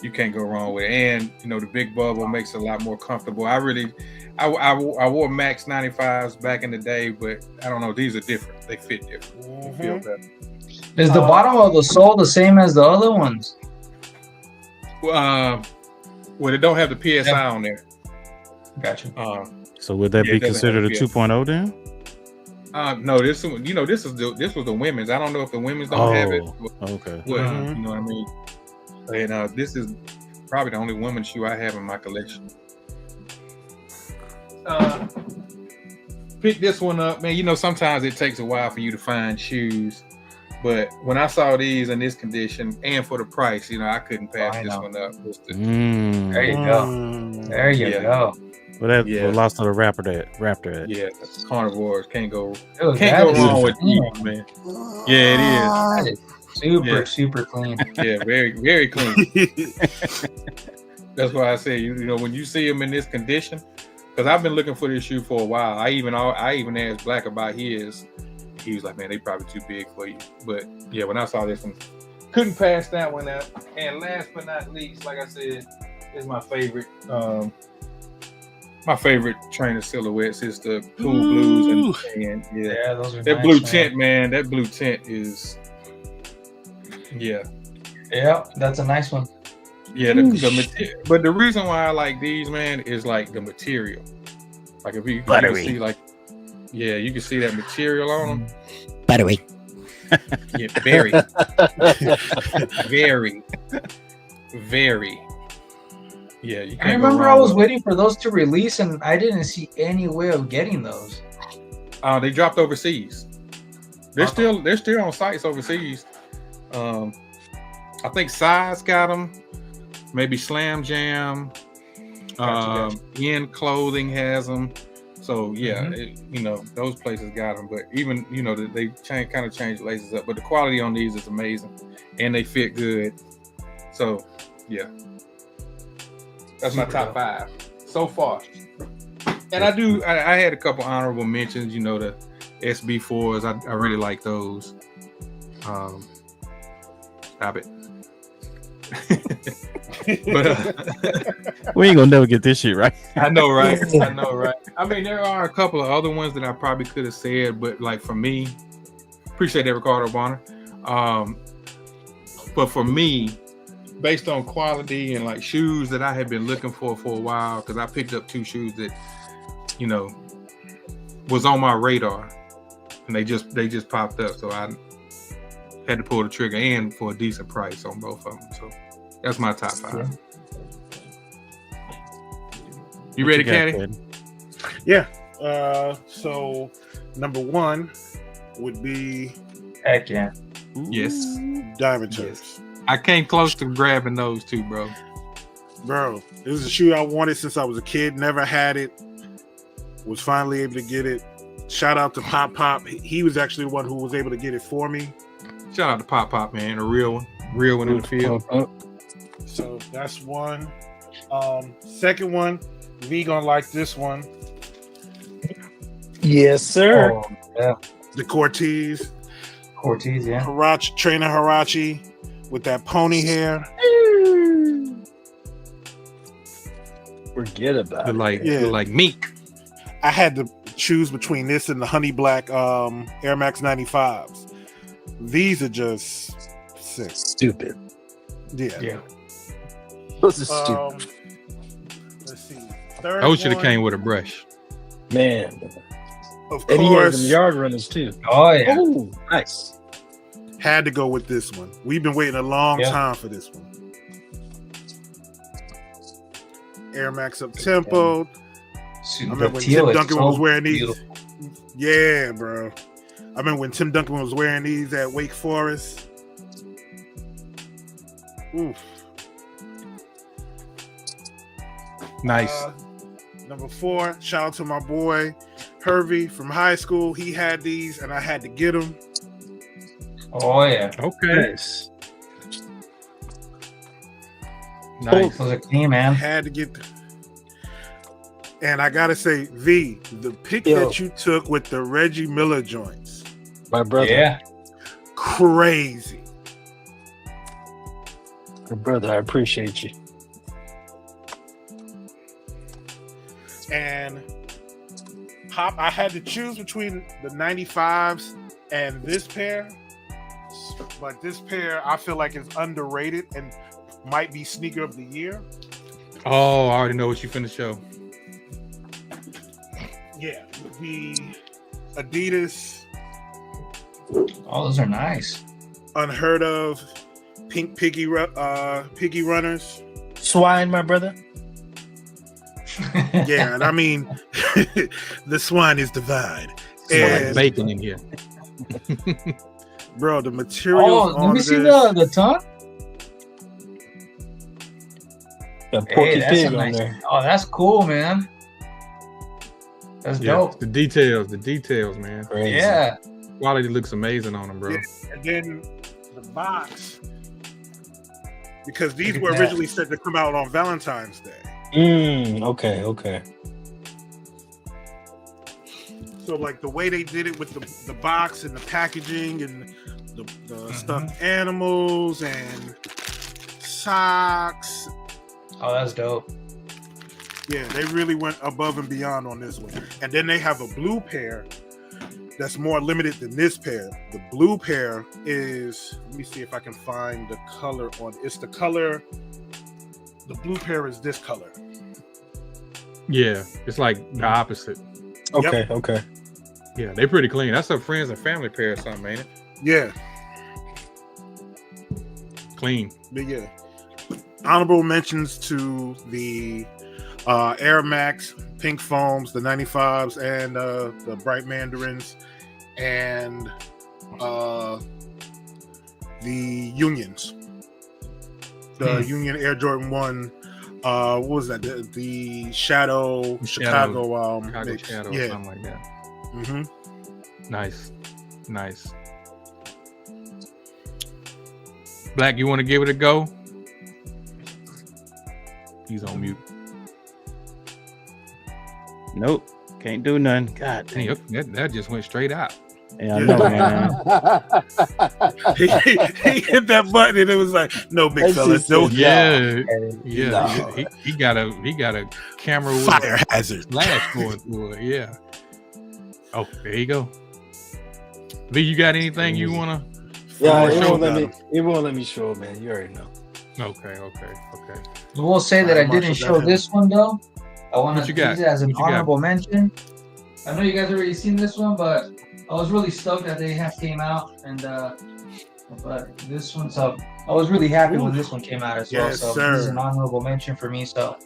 you can't go wrong with it. And the big bubble makes it a lot more comfortable. I wore Max 95s back in the day, but I don't know, these are different. They fit different. They feel better. Is the bottom of the sole the same as the other ones? Well, it don't have the PSI on there. Gotcha. So would that be considered a 2.0 then? No, this one, this was the women's. I don't know if the women's don't have it. Okay. But, you know what I mean? And this is probably the only women's shoe I have in my collection. Pick this one up, man. Sometimes it takes a while for you to find shoes. But when I saw these in this condition and for the price, I couldn't pass this one up. There you go. There you go. Well, that lost to the Raptor. Yeah, carnivores can't go wrong wrong with these, man. Yeah, it is. That is super clean. Yeah, very, very clean. That's why I say, when you see them in this condition, because I've been looking for this shoe for a while. I even asked Black about his. He was like, man, they probably too big for you. But yeah, when I saw this one, couldn't pass that one up. And last but not least, like I said, is my favorite. My favorite trainer silhouettes is the Cool Blues and those are that nice, blue tint, man. That blue tint is, yeah, that's a nice one. Yeah, but the reason why I like these, man, is like the material. Like if you can see, like, you can see that material on them. Buttery. Yeah, very, very, very. Yeah, you can't. I remember I was waiting for those to release, and I didn't see any way of getting those. They dropped overseas. They're still on sites overseas. I think Size got them. Maybe Slam Jam. Gotcha. In Clothing has them. So yeah, those places got them. But even they kind of changed the laces up. But the quality on these is amazing, and they fit good. So yeah. That's my top 5 so far. And I had a couple honorable mentions, the SB4s. I really like those. Stop it. But we ain't gonna never get this shit right. I know, right? I mean, there are a couple of other ones that I probably could have said, but like for me, appreciate that, Ricardo Bonner. But for me, based on quality and like shoes that I had been looking for a while, because I picked up 2 shoes that, was on my radar, and they just popped up, so I had to pull the trigger, and for a decent price on both of them. So that's my top 5. You ready, Caddy? Yeah. So number 1 would be Heck yeah. Yes. Diamond Turfs. I came close to grabbing those 2, bro. Bro, it was a shoe I wanted since I was a kid. Never had it. Was finally able to get it. Shout out to Pop Pop. He was actually the one who was able to get it for me. Shout out to Pop Pop, man. A real one in the field. So that's one. Second one, V gonna like this one. Yes, sir. Oh, yeah. The Cortez. Yeah. Hirachi, trainer Hirachi with that pony hair. Forget about They're it. like, Yeah. they're like meek. I had to choose between this and the honey black Air Max 95s. These are just sick. Stupid. Yeah. Those are stupid. Let's see. Third I should have one, came with a brush. Man. of And he has some course, yard runners too. Oh yeah. Oh, nice. had to go with this one. We've been waiting a long Yeah. time for this one. Air Max Up Tempo. I remember when Tim Duncan was wearing these. beautiful. Yeah, bro. I remember when Tim Duncan was wearing these at Wake Forest. Oof. Nice. Number 4, shout out to my boy Hervey from high school. He had these, and I had to get them. Oh yeah. Okay. Nice. Nice. Those are clean, man. Had to get them. And I gotta say, V, the pic Yo. that you took with the Reggie Miller joints, My brother. Yeah. crazy. My brother, I appreciate you. And Pop, I had to choose between the 95s and this pair. But this pair I feel like is underrated and might be sneaker of the year. Oh, I already know what you finna show. Yeah, the Adidas Oh, those are nice. Unheard Of Pink Piggy Runners. Swine, my brother. Yeah, and I mean the swine is divine. Smell like And bacon in here. bro, the materials Oh, let on me this. see the tongue. Got Porky Hey, that's a Pig on nice. there. Oh, that's cool, man. That's Yeah, dope. the details, man. Crazy. Yeah. Quality looks amazing on them, bro. Yeah, and then the box, because these Look were at that. originally set to come out on Valentine's Day. Okay. So like the way they did it with the box and the packaging and the stuffed animals and socks. Oh, that's dope. Yeah, they really went above and beyond on this one. And then they have a blue pair that's more limited than this pair. The blue pair is, let me see if I can find the color on it's the color. The blue pair is this color. Yeah, it's like the opposite. Okay. Yeah, they pretty clean. That's a friends and family pair or something, ain't it? Yeah, Clean. but yeah. Honorable mentions to the Air Max Pink Foams, the 95s, and the Bright Mandarins, and the Unions. The Union Air Jordan 1, what was that? The Shadow Chicago Chicago mix. Shadow or Yeah. something like that. Mm-hmm. Nice. Black, you want to give it a go? He's on mute. Nope, can't do nothing. God damn. Hey, that just went straight out. Yeah, I know, man. he hit that button and it was like, no, big That's fella, just no it. Yeah. No. He got a camera with fire hazard. flash going through it. Yeah. Oh, there you go. V, you got anything you wanna? Yeah, For it sure, won't let me show it, man. You already know. Okay. I will say that I didn't show this one though. I want What to you got? use it as an What you got? honorable mention. I know you guys already seen this one, but I was really stoked that they came out, and but this one's up. I was really happy when this one came out as well. Yes, So sir. this is an honorable mention for me. So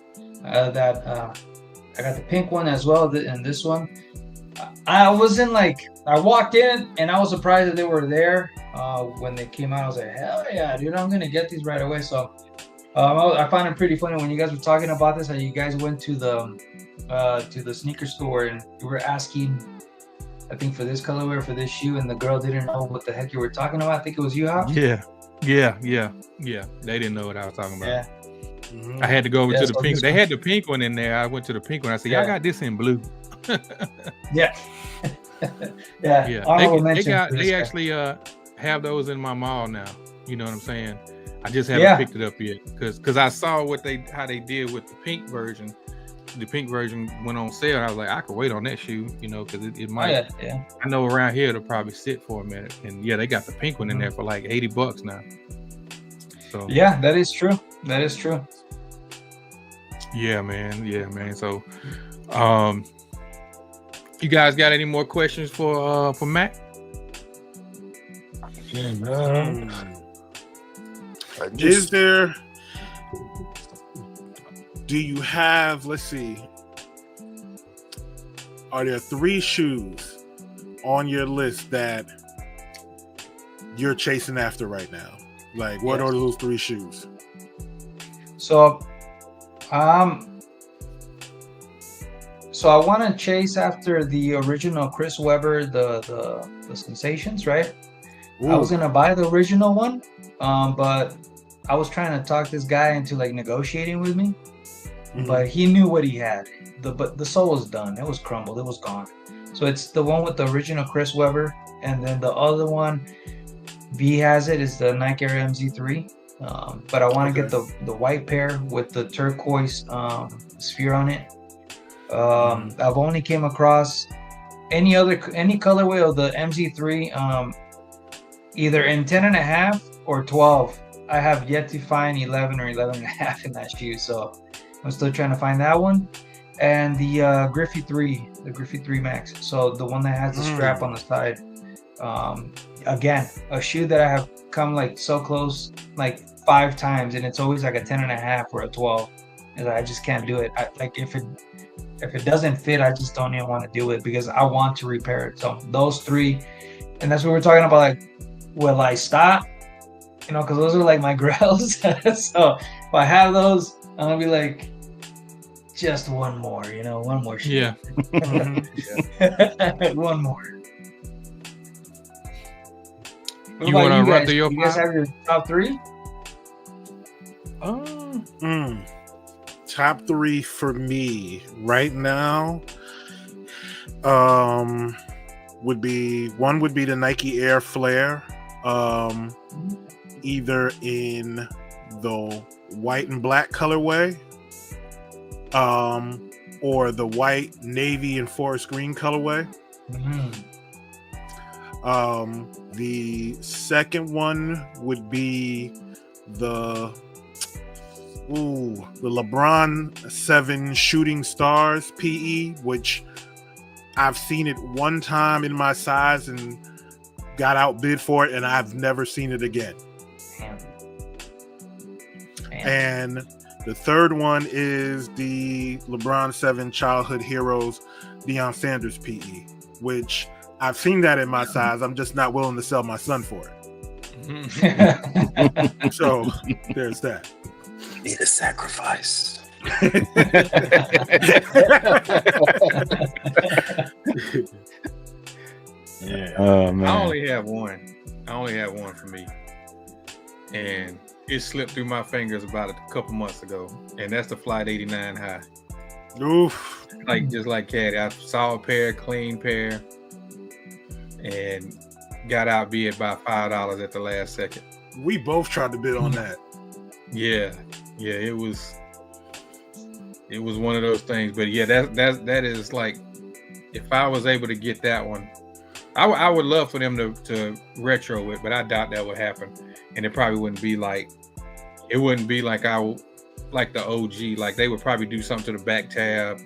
I got the pink one as well, and this one. I wasn't like, I walked in and I was surprised that they were there when they came out. I was like, hell yeah, dude, I'm gonna get these right away. So I find it pretty funny when you guys were talking about this. How you guys went to the sneaker store and you were asking, I think for this colorway or for this shoe, and the girl didn't know what the heck you were talking about. I think it was you, Hop. Yeah. They didn't know what I was talking about. Yeah. Mhm. I had to go over to the so pink. this They one- had the pink one in there. I went to the pink one. I said, "Y'all got this in blue." Yeah. Yeah. Yeah, Honorable mention for this they guy. actually have those in my mall now. You know what I'm saying? I just haven't Yeah. picked it up yet because I saw how they did with the pink version. The pink version went on sale. And I was like, I could wait on that shoe, you know, because it Oh, might. yeah. I know around here it'll probably sit for a minute. And yeah, they got the pink one in there for like $80 now. So Yeah, that is true. That is true. yeah, man. So, you guys got any more questions for Mac? Is there? Do you have? Let's see. Are there 3 shoes on your list that you're chasing after right now? Like, what Yes. are those 3 shoes? So I want to chase after the original Chris Webber, the Sensations, right? I was gonna buy the original one, but I was trying to talk this guy into like negotiating with me, but he knew what he had. But the sole was done. It was crumbled. It was gone. So it's the one with the original Chris Webber, and then the other one, V has it, is the Nike Air MZ3. But I want to get the white pair with the turquoise sphere on it. I've only came across any colorway of the MZ3, either in 10.5 or 12. I have yet to find 11 or 11.5 in that shoe, so I'm still trying to find that one. And the Griffey 3, the Griffey 3 Max. So the one that has the strap on the side. Again, a shoe that I have come like so close like 5 times, and it's always like a 10.5 or a 12. And I just can't do it. Like if it doesn't fit, I just don't even want to do it because I want to repair it. So those 3, and that's what we're talking about. Like, will I stop? You know, because those are like my grails. So if I have those, I'm gonna be like, just one more. You know, one more shoe. Yeah. One more. What You about want to run guys? through your You guys 5? have your top 3? Top 3 for me right now would be the Nike Air Flare, either in the white and black colorway, or the white, navy, and forest green colorway. The second one would be the LeBron 7 Shooting Stars PE, which I've seen it one time in my size and got outbid for it, and I've never seen it again. And the third one is the LeBron 7 Childhood Heroes Deion Sanders PE, which I've seen that in my size. I'm just not willing to sell my son for it. So there's that. Need a sacrifice. Yeah. Oh man. I only have one for me, and it slipped through my fingers about a couple months ago, and that's the Flight 89 High. Oof. Like just like Caddy, I saw a pair, clean pair, and got outbid by $5 at the last second. We both tried to bid on that. Yeah, it was one of those things. But yeah, that is like, if I was able to get that one, I would love for them to retro it, but I doubt that would happen, and it probably wouldn't be like like the OG. Like they would probably do something to the back tab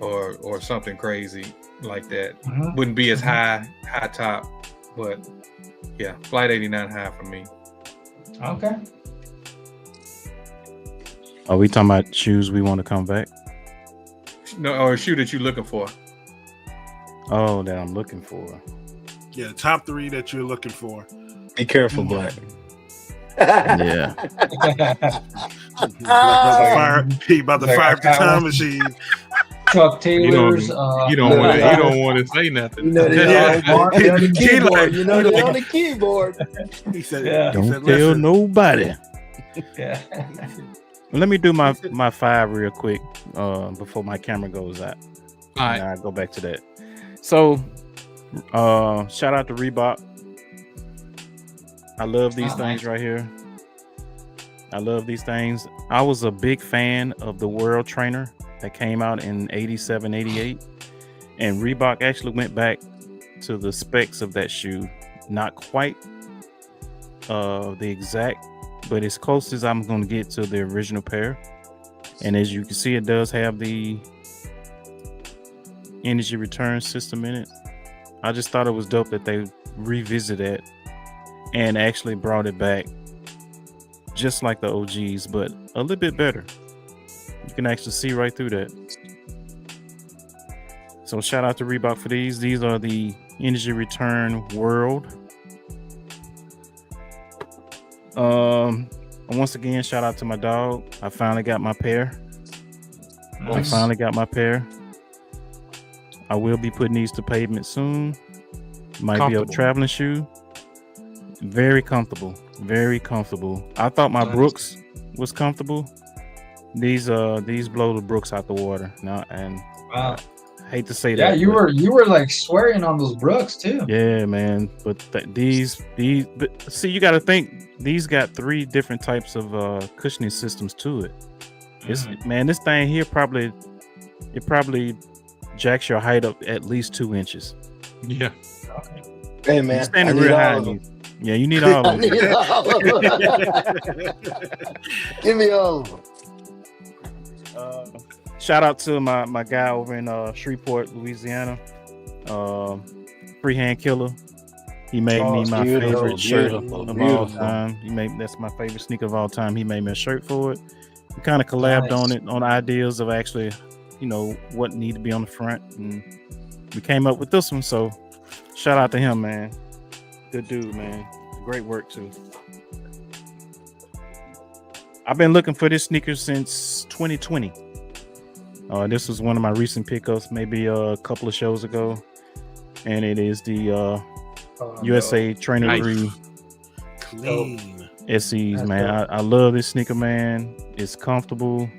or something crazy like that. Wouldn't be as high top, but yeah, Flight 89 High for me. Okay. Are we talking about shoes we want to come back? No, or a shoe that you're looking for. Oh, that I'm looking for. Yeah, top 3 that you're looking for. Be careful, Black. Yeah. He about to fire up the time machine. Chuck Taylor's. You don't want to say nothing. You know they're on the keyboard. He You know they're on the keyboard. He said, Yeah. Don't said, tell "Listen." nobody. Yeah. Let me do my 5 real quick before my camera goes out. All right. And I'll go back to that. So, shout out to Reebok. I love these things right here. I love these things. I was a big fan of the World Trainer that came out in 87, 88. And Reebok actually went back to the specs of that shoe. Not quite the exact, but as close as I'm going to get to the original pair. And as you can see, it does have the energy return system in it. I just thought it was dope that they revisited it and actually brought it back just like the OGs, but a little bit better. You can actually see right through that. So shout out to Reebok for these. These are the Energy Return World. Once again, shout out to my dog. I finally got my pair. Nice. I will be putting these to pavement soon. Might be a traveling shoe. Very comfortable. Very comfortable. I thought my Brooks was comfortable. These blow the Brooks out the water now, and Wow. I hate to say Yeah, that. you were like swearing on those Brooks too. Yeah, man. But these, but see, you got to think these got 3 different types of cushioning systems to it. It's man, this thing here probably jacks your height up at least 2 inches. Yeah. Hey You're man, standing real high. Yeah, you need all of them. Give me all of them. Shout out to my guy over in Shreveport, Louisiana, Freehand Killer. He made me my favorite shirt of all time. That's my favorite sneaker of all time. He made me a shirt for it. We kind of collabed on it, on ideas of actually, what need to be on the front, and we came up with this one. So shout out to him, man. Good dude, man. Great work too. I've been looking for this sneaker since 2020. This was one of my recent pickups, maybe a couple of shows ago, and it is the USA Trainer 3 Clean. SEs, man. I love this sneaker, man. It's comfortable.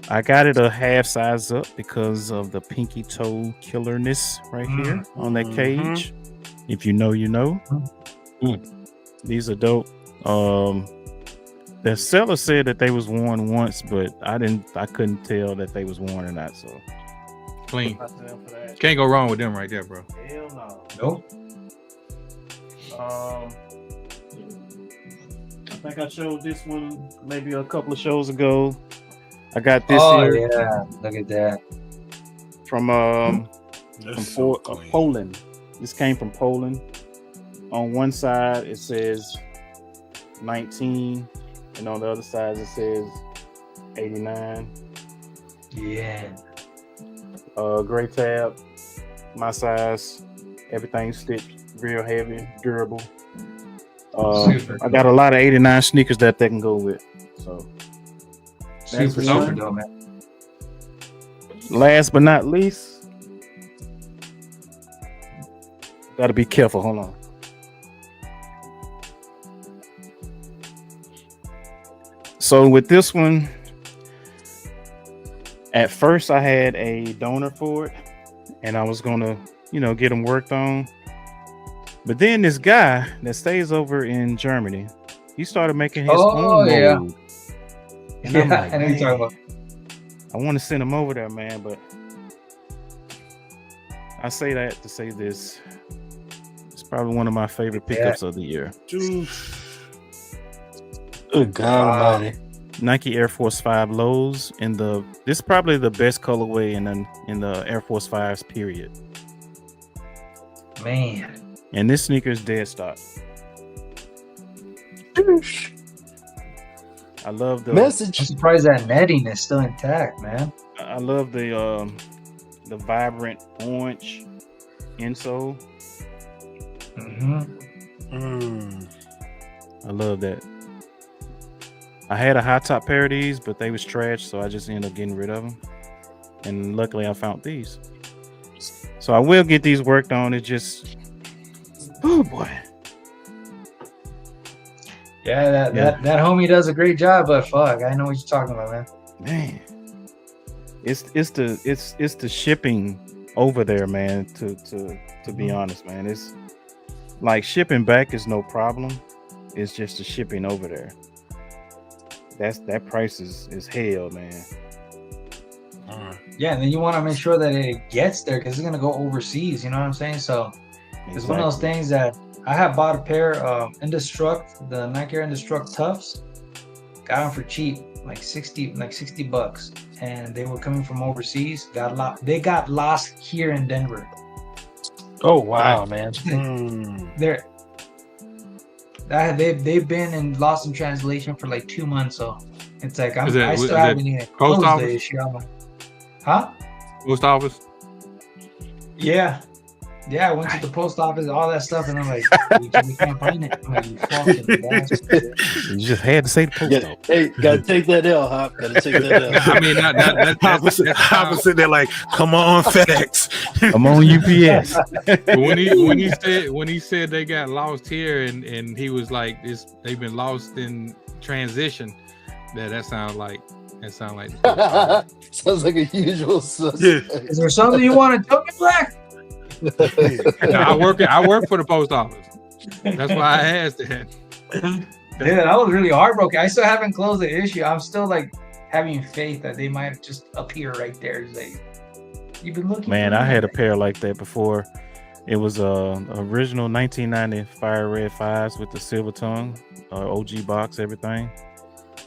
I got it a half size up because of the pinky toe killerness right here on that cage. If you know, you know. These are dope. The seller said that they was worn once, but I couldn't tell that they was worn or not. So Clean. Can't go wrong with them right there, bro. hell no. Nope. I think I showed this one maybe a couple of shows ago. I got this Oh here yeah, look at that. from Poland. This came from Poland. On one side it says 19, and on the other side it says 89. Yeah. Gray tab, my size, everything stitched, real heavy, durable. I got a lot of 89 sneakers that they can go with. So Super dope, man. last but not least, gotta be careful. Hold on. So with this one, at first I had a donor for it, and I was gonna, get them worked on. But then this guy that stays over in Germany, he started making his own mold. Yeah. And I'm like, I know you're talking about. I want to send him over there, man, but I say that to say this. It's probably one of my favorite pickups of the year. Good God Almighty. Nike Air Force 5 lows this is probably the best colorway in the Air Force 5s period. Man. And this sneaker is dead stock. I love the Message. I'm surprised that netting is still intact, man. I love the vibrant orange insole. Mm-hmm. I love that. I had a high top pair of these, but they was trash, so I just ended up getting rid of them. And luckily, I found these. So I will get these worked on. It just, oh boy. Yeah, that homie does a great job, but fuck, I know what you're talking about, man. Man, it's the shipping over there, man. To be honest, man, it's like shipping back is no problem. It's just the shipping over there. That price is hell, man. Yeah, and then you want to make sure that it gets there because it's gonna go overseas. You know what I'm saying? So it's one of those things that I have bought a pair of Indestruct, the Nike Air Indestruct Tufts. Got them for cheap, like $60, and they were coming from overseas. They got lost here in Denver. Oh wow, man! They've been lost in translation for like 2 months, so it's like I still haven't even post closed office? the issue. I'm like, huh? Post office. Yeah, I went to the post office, all that stuff, and I'm like, we can't find it. I'm like, you fucking bastard. You just had to say the post office. Hey, gotta take that L, Hop. Gotta take that L. I mean, I was sitting there like, come on, FedEx. I'm on UPS. when he said they got lost here and he was like, they've been lost in transition. That sounds like Sounds like a usual suspect. Yeah. Is there something you want to tell me, Black? No, I work for the post office. That's why I asked that. Dude, I was really heartbroken. I still haven't closed the issue. I'm still like having faith that they might just appear right there. It's like, you've been looking. Man, I had a pair like that before. It was original 1990 Fire Red 5s with the silver tongue, OG box, everything.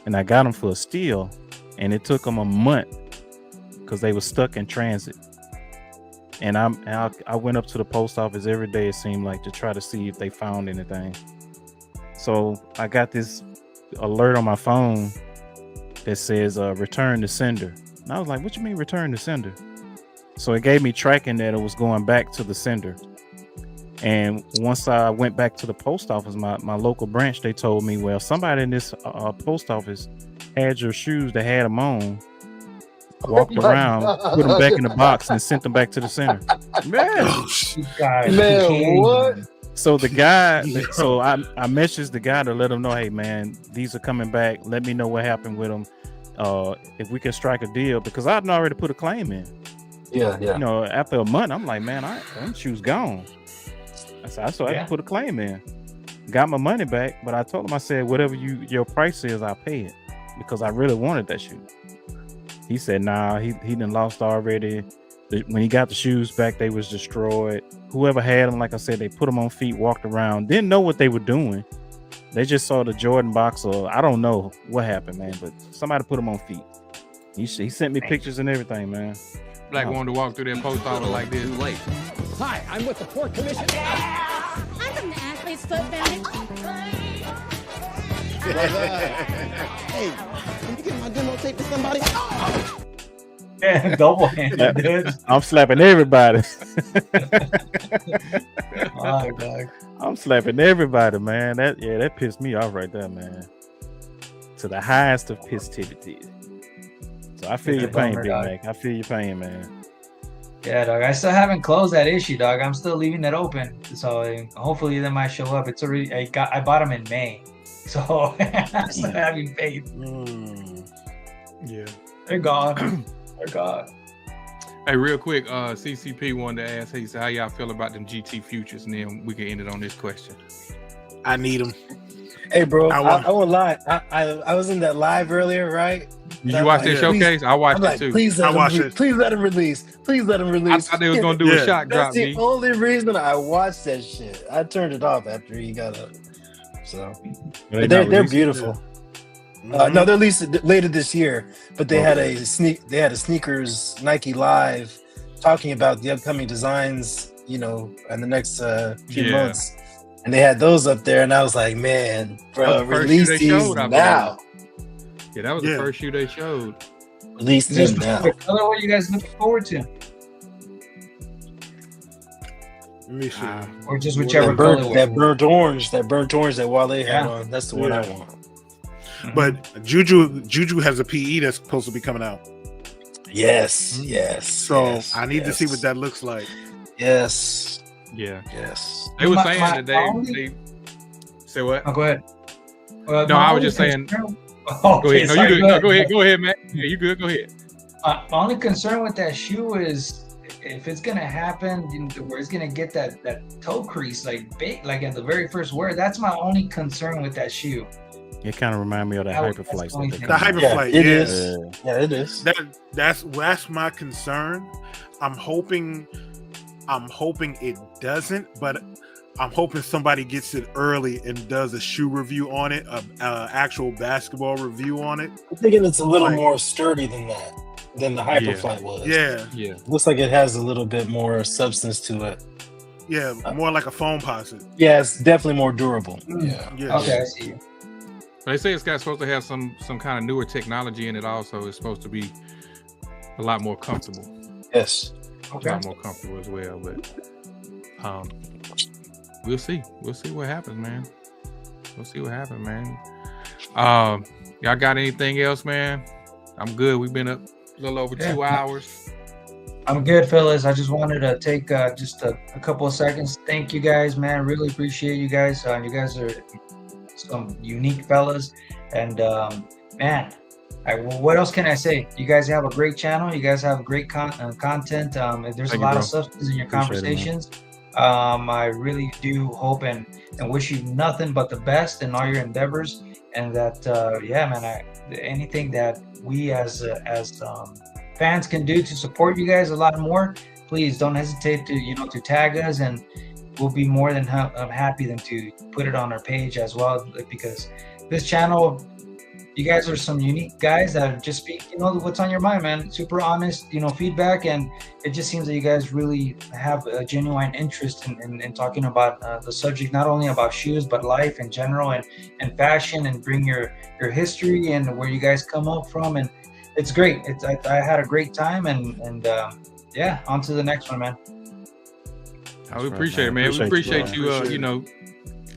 And I got them for a steal, and it took them a month because they were stuck in transit. And I went up to the post office every day, it seemed like, to try to see if they found anything. So I got this alert on my phone that says return to sender. And I was like, what you mean return to sender? So it gave me tracking that it was going back to the sender. And once I went back to the post office, my local branch, they told me, well, somebody in this post office had your shoes, they had them on, walked around, put them back in the box, and sent them back to the center. Man, what? So the guy, so I messaged the guy to let him know, hey man, these are coming back. Let me know what happened with them. If we can strike a deal, because I'd already put a claim in. Yeah. You know, after a month, I'm like, man, them shoes gone. I had to put a claim in. Got my money back, but I told him, I said, whatever your price is, I'll pay it, because I really wanted that shoe. He said, nah, he done lost already. When he got the shoes back, they was destroyed. Whoever had them, like I said, they put them on feet, walked around, didn't know what they were doing. They just saw the Jordan box, or I don't know what happened, man, but somebody put them on feet. He sent me pictures and everything, man. Black wanted to walk through that post office like this. Late. Hi, I'm with the Port Commission. I'm from the Athlete's Foot Foundation. Hey, can you get my demo tape to somebody? Yeah, double handed, dude. I'm slapping everybody. Oh, God. I'm slapping everybody, man. That pissed me off right there, man. To the highest of pissivity. So I feel your pain, Big Mac. I feel your pain, man. Yeah, dog. I still haven't closed that issue, dog. I'm still leaving that open. So hopefully they might show up. It's already I bought them in May. So I'm still having faith. Yeah. They're gone. They're gone. Hey, real quick, CCP wanted to ask, he said, how y'all feel about them GT futures? And then we can end it on this question. I need them. Hey, bro, I won't lie. I was in that live earlier, right? Did you watch that showcase? I watched it too. Please let him release. Please let him release. I thought they was gonna do a shot drop. That's the only reason I watched that shit. I turned it off after he got up. So they're beautiful. No, they're released later this year. But they had a sneakers Nike Live talking about the upcoming designs, you know, in the next few months. And they had those up there, and I was like, man, bro, release these now. Yeah, that was the first shoe they showed. Release them now. What are you guys looking forward to? Let me see. Or just whichever color. That burnt orange that Wale had on. That's the one I want. But Juju has a PE that's supposed to be coming out. Yes. So I need to see what that looks like. Yes. Yeah. Yes. They were saying that they say what? Oh, go ahead. No, I was just saying. Go ahead. No, you good. No, go ahead. Go ahead, Matt. Yeah, you good. Go ahead. My only concern with that shoe is if it's gonna happen where it's gonna get that toe crease like big, like at the very first wear. That's my only concern with that shoe. It kind of reminds me of that Hyperflight. The Hyperflight, it is. Yeah, it is. That's my concern. I'm hoping it doesn't, but I'm hoping somebody gets it early and does a shoe review on it, actual basketball review on it. I'm thinking it's a little more sturdy than the Hyperflight was. Yeah. Looks like it has a little bit more substance to it. Yeah, more like a foam posit. Yeah, it's definitely more durable. Yeah. Okay, I see you. They say it's supposed to have some kind of newer technology in it. Also, it's supposed to be a lot more comfortable. Yes. Okay. A lot more comfortable as well. But we'll see. We'll see what happens, man. Y'all got anything else, man? I'm good. We've been up a little over 2 hours. I'm good, fellas. I just wanted to take just a couple of seconds. Thank you guys, man. Really appreciate you guys. You guys are some unique fellas. And man, what else can I say? You guys have a great channel. You guys have great content. There's a lot of substance in your conversations. I really do hope and wish you nothing but the best in all your endeavors. And that, anything that we as fans can do to support you guys a lot more, please don't hesitate to tag us, and we'll be more than happy than to put it on our page as well, because this channel, you guys are some unique guys that just speak, what's on your mind, man. Super honest, feedback, and it just seems that you guys really have a genuine interest in talking about the subject, not only about shoes, but life in general and fashion, and bring your history and where you guys come up from. And it's great. I had a great time, and on to the next one, man. We appreciate it, man. We appreciate you,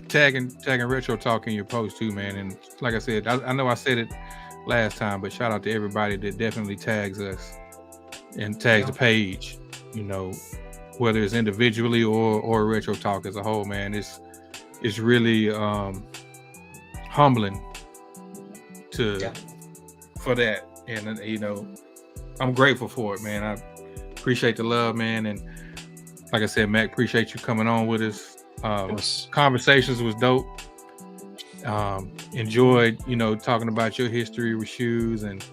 tagging Retro Talk in your post too, man. And like I said, I know I said it last time, but shout out to everybody that definitely tags us and tags the page, whether it's individually or Retro Talk as a whole, man. It's really humbling for that. And I'm grateful for it, man. I appreciate the love, man. And like I said, Mac, appreciate you coming on with us. Conversations was dope. Enjoyed, talking about your history with shoes, and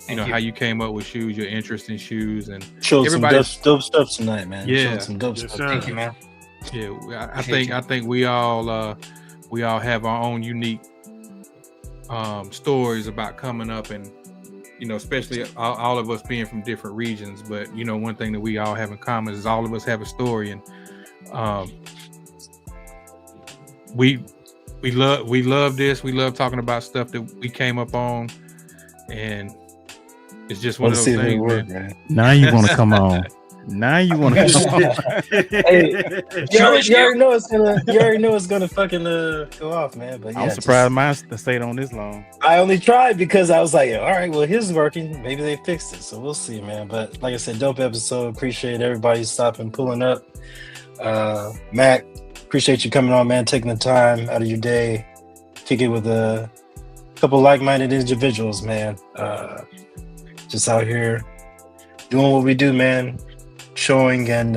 how you came up with shoes, your interest in shoes, and showed some dope stuff tonight, man. Yeah, showed some dope stuff. Thank you, man. Yeah, I think we all have our own unique stories about coming up, and especially all of us being from different regions. But one thing that we all have in common is all of us have a story, and we love this. We love talking about stuff that we came up on, and it's just one of those things, man. Now you want to come on. Now you want to come on. Hey, you already know it's gonna fucking go off, man. But yeah, I'm surprised mine stayed on this long. I only tried because I was like, all right, well, his is working. Maybe they fixed it, so we'll see, man. But like I said, dope episode. Appreciate everybody stopping, pulling up. Mac, appreciate you coming on, man, taking the time out of your day, kick it with a couple like-minded individuals, man. Just out here doing what we do, man, showing and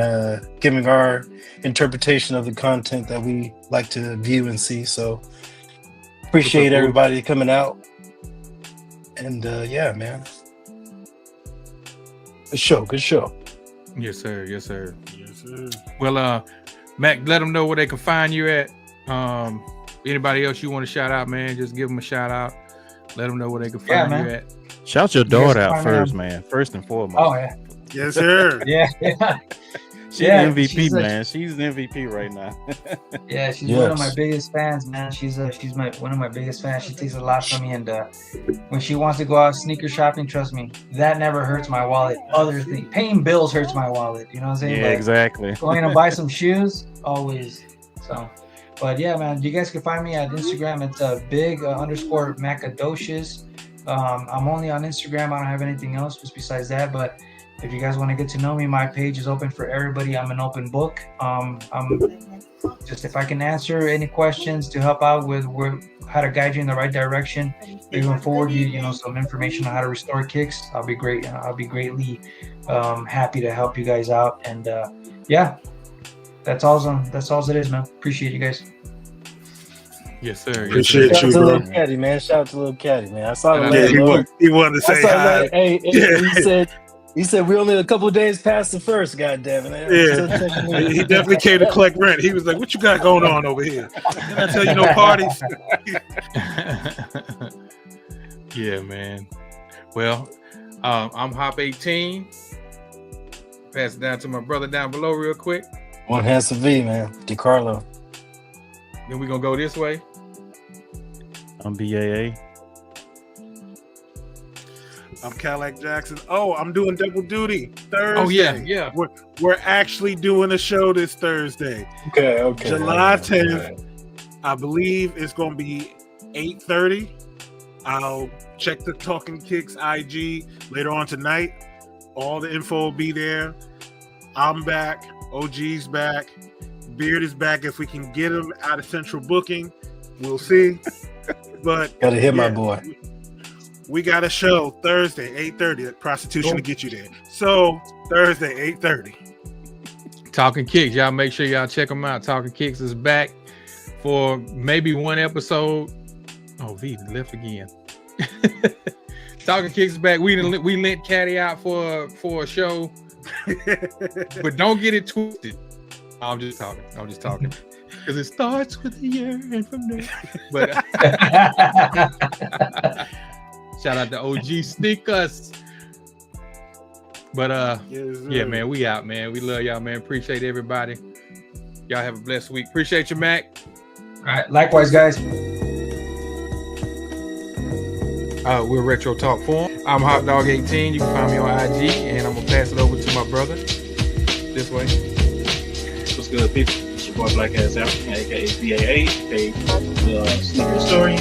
giving our interpretation of the content that we like to view and see. So appreciate everybody coming out. And man, good show. Yes, sir. Well, Mac, let them know where they can find you at. Anybody else you want to shout out, man, just give them a shout out. Let them know where they can find you at. Shout your daughter out first, man. First and foremost. Oh, yeah. Yes, sir. Yeah. She's MVP, man. She's an MVP right now. Yeah, she's one of my biggest fans, man. She's one of my biggest fans. She takes a lot from me, and when she wants to go out sneaker shopping, trust me, that never hurts my wallet. Other things, paying bills hurts my wallet. You know what I'm saying? Yeah, exactly. Going to buy some shoes, always. So But yeah, man, you guys can find me at Instagram. It's big _ Macadoshis. I'm only on Instagram. I don't have anything else just besides that. But if you guys want to get to know me, my page is open for everybody. I'm an open book. I'm just, if I can answer any questions to help out with how to guide you in the right direction, even forward you know, some information on how to restore kicks, I'll be great. I'll be greatly happy to help you guys out. And yeah, that's all it is, man. Appreciate you guys. Yes, sir. Yes, Appreciate Shout out you, to bro. Little Caddy, man. Shout out to Little Caddy, man. I saw the Yeah, letter. he wanted to say hi. Hey, he said we only a couple of days past the first. God damn it! Yeah, he definitely came to collect rent. He was like, "What you got going on over here?" Didn't I tell you no parties? Yeah, man. Well, I'm Hop 18. Pass it down to my brother down below real quick. One handsome V, man. DiCarlo. Then we're gonna go this way. I'm BAA. I'm Cadillac Jackson. Oh, I'm doing double duty Thursday. Oh yeah. We're actually doing a show this Thursday. Okay. July 10th. I believe it's going to be 8:30. I'll check the Talking Kicks IG later on tonight. All the info will be there. I'm back. OG's back. Beard is back. If we can get him out of central booking, we'll see. But Gotta hit my boy. We got a show Thursday, 8:30. Prostitution to get you there. So Thursday, 8:30. Talking Kicks. Y'all make sure y'all check them out. Talking Kicks is back for maybe one episode. Oh, V left again. Talking Kicks is back. We lent Caddy out for a show. But don't get it twisted. I'm just talking. Because it starts with a year and from there. But shout out to OG Sneakers. But yeah, man, we out, man. We love y'all, man. Appreciate everybody. Y'all have a blessed week. Appreciate you, Mac. All right, likewise, guys. We're Retro Talk Forum. I'm Hot Dog 18. You can find me on IG, and I'm gonna pass it over to my brother this way. What's good, people? It's your boy Black Ass African, aka BAA, a sneaker story,